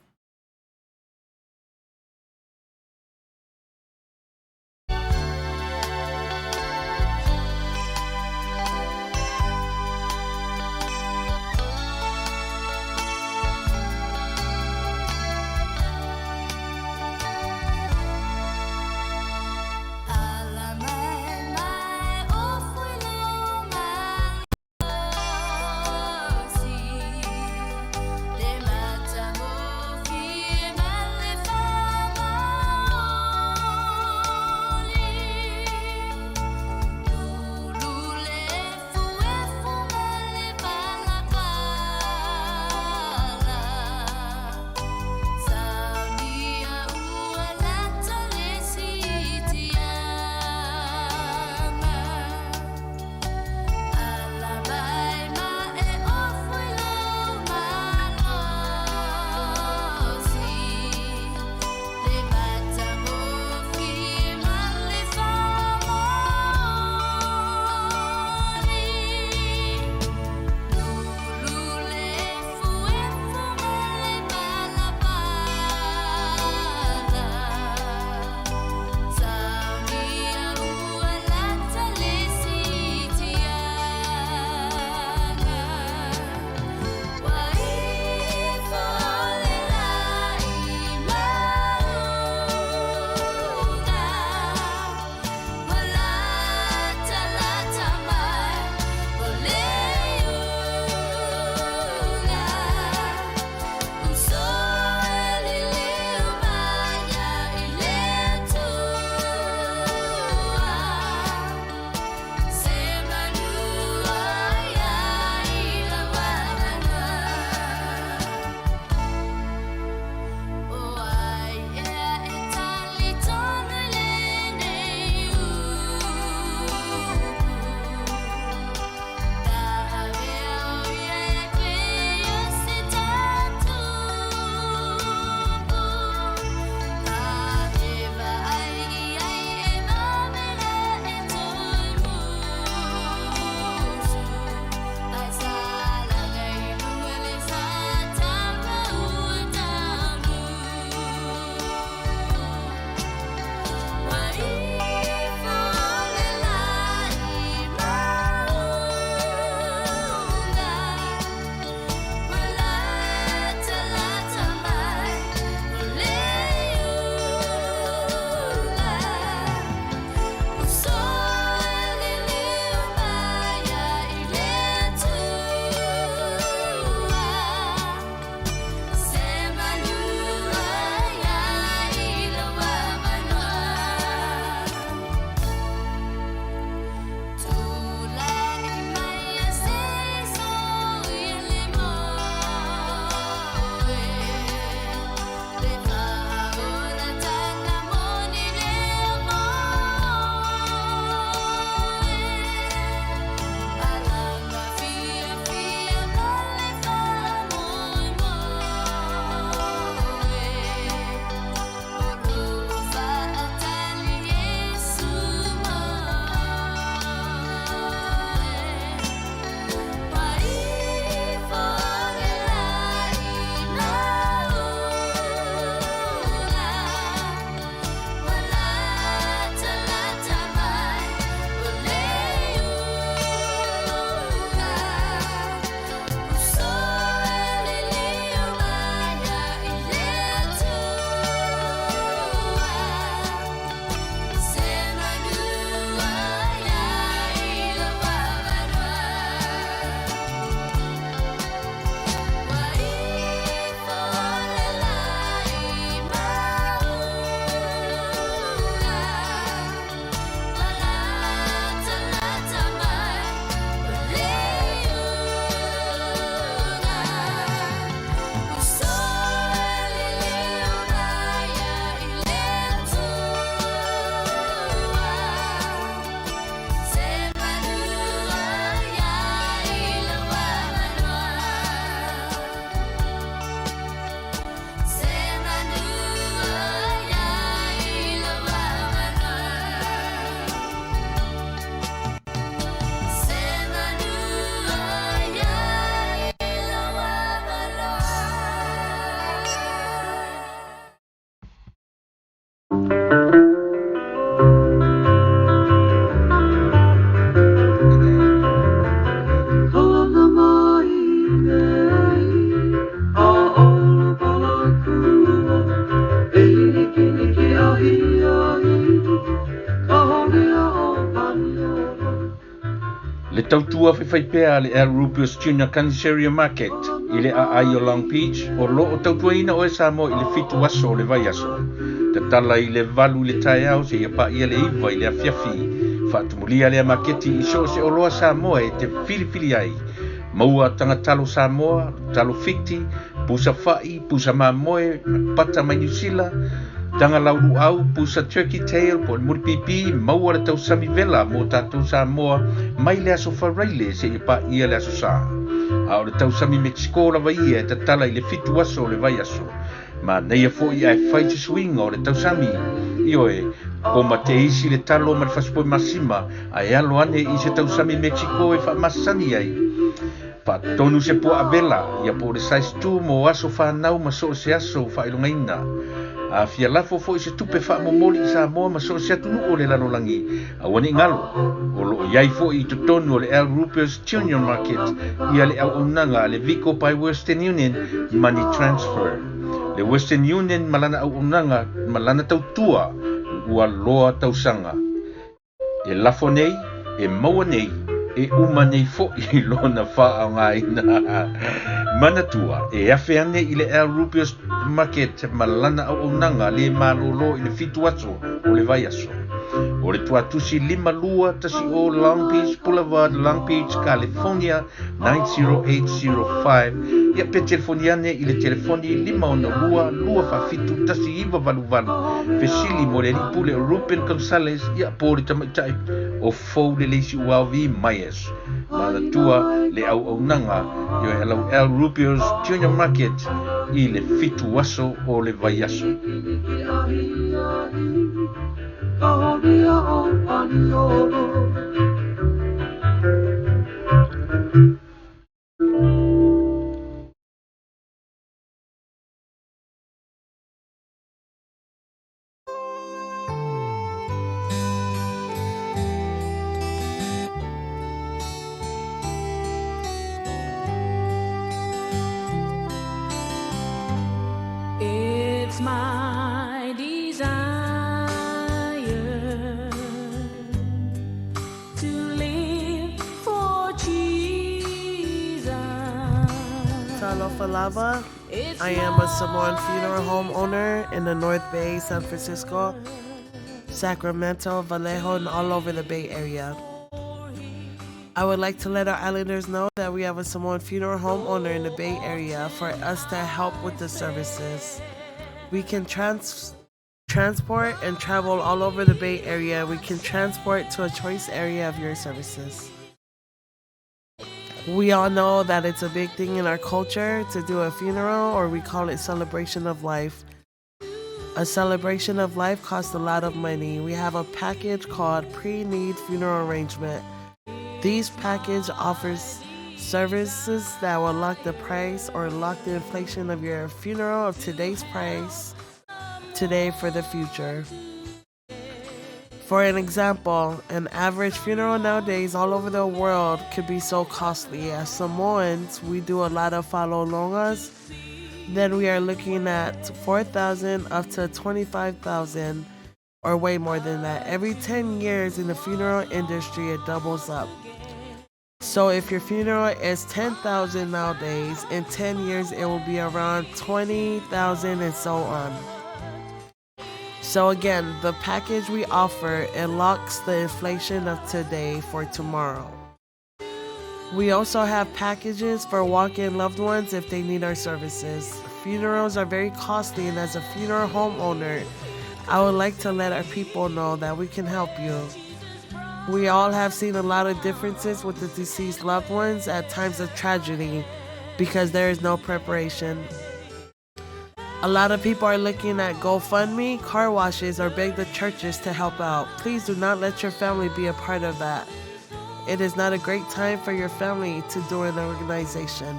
Le tautua whaiwhaipea le El Rupios Junior Canceria Market i le ai o Long Beach o lo o tautua ina o e Samoa i le fitu aso o le vai aso. Te tala i le valu le tai au se ia pa ia le iwa i le afiafi. Whaatumulia le maketi i so se o loa Samoa e te filifili ai. Maua tangatalo Samoa, talo fiti, pusa fai, pusa mamoe, pata mai New Zealand, Tagaloa au pusa turkey tail po muri pipi maua le tau sami vela mo tātou Samoa mai le aso wharaile se i pa ia le aso sa. A o le tau sami Mexico la vai ia te tala i le fitu aso le vai aso. Ma neia fo ia e whai te swinga o le tau sami. Ioe, ko ma te isi le talo ma le whaspoi masima a e alo ane i se tau sami Mexico e wha masani ai. Pa tonu se po a vela ia po le sais tu mo aso whanau ma so se aso wha ilungaina. A fia lafo fo i se tupe wha momoli i Samoa ma so se atunu o le lanolangi. A wani ngalo, o lo iai fo i tutonu o le El Rupios Junior Market ia le au unanga le Vico by Western Union Money Transfer. Le Western Union malana au unanga malana tautua ua loa tausanga. E lafo nei, e maua nei, e uma nei fo i lona wha au ngaina. Manatua, e afe ane i le El Rupios Market malana au unanga le malolo i le fitu aso o le vai aso. O le tuatusi 5 tasi o Long Beach Boulevard, Long Beach, California 90805. Ia pe telefoniane i le telefoni 5 fafitu tasi iwa valu. Fesili mo le lipule o Ruben Gonzalez ia po le tamaitai o fou le leisi uawi maies. Manatua le au nanga yo hello El Rupios Junior Market i le fitu aso o le vai aso. It's my desire to live for Jesus. Talofa Lava. I am a Samoan funeral home owner in the North Bay, San Francisco, Sacramento, Vallejo, and all over the Bay Area. I would like to let our islanders know that we have a Samoan funeral home owner in the Bay Area for us to help with the services. We can transport and travel all over the Bay Area. We can transport to a choice area of your services. We all know that it's a big thing in our culture to do a funeral, or we call it celebration of life. A celebration of life costs a lot of money. We have a package called Pre-Need Funeral Arrangement. These package offers services that will lock the price or lock the inflation of your funeral of today's price today for the future. For an example, an average funeral nowadays all over the world could be so costly. As Samoans, we do a lot of falolongas. Then we are looking at $4,000 up to $25,000 or way more than that. Every 10 years in the funeral industry, it doubles up. So if your funeral is $10,000 nowadays, in 10 years it will be around $20,000 and so on. So again, the package we offer, it locks the inflation of today for tomorrow. We also have packages for walk-in loved ones if they need our services. Funerals are very costly, and as a funeral homeowner, I would like to let our people know that we can help you. We all have seen a lot of differences with the deceased loved ones at times of tragedy because there is no preparation. A lot of people are looking at GoFundMe, car washes, or beg the churches to help out. Please do not let your family be a part of that. It is not a great time for your family to do an organization.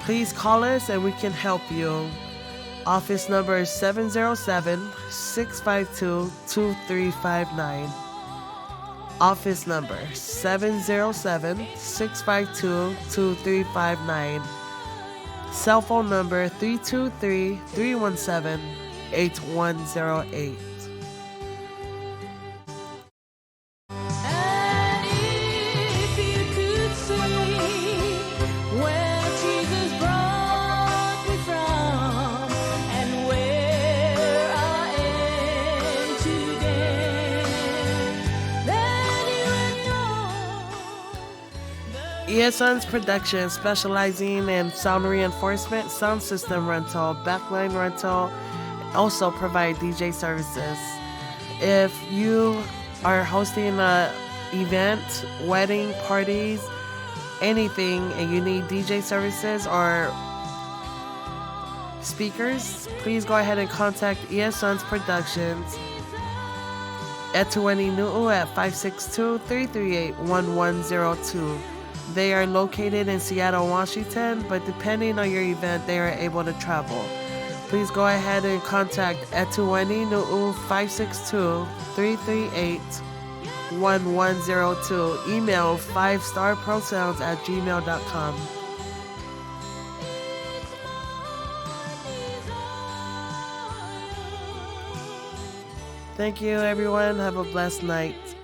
Please call us and we can help you. Office number is 707-652-2359. Office number 707-652-2359. Cell phone number 323-317-8108. ESN's production specializing in sound reinforcement, sound system rental, backline rental, also provide DJ services. If you are hosting a event, wedding, parties, anything, and you need DJ services or speakers, please go ahead and contact ESN's Productions at Tueni Nu'u at 562-338-1102. They are located in Seattle, Washington, but depending on your event, they are able to travel. Please go ahead and contact Etueni Nu'u 562-338-1102. Email 5starprosounds@gmail.com. Thank you, everyone. Have a blessed night.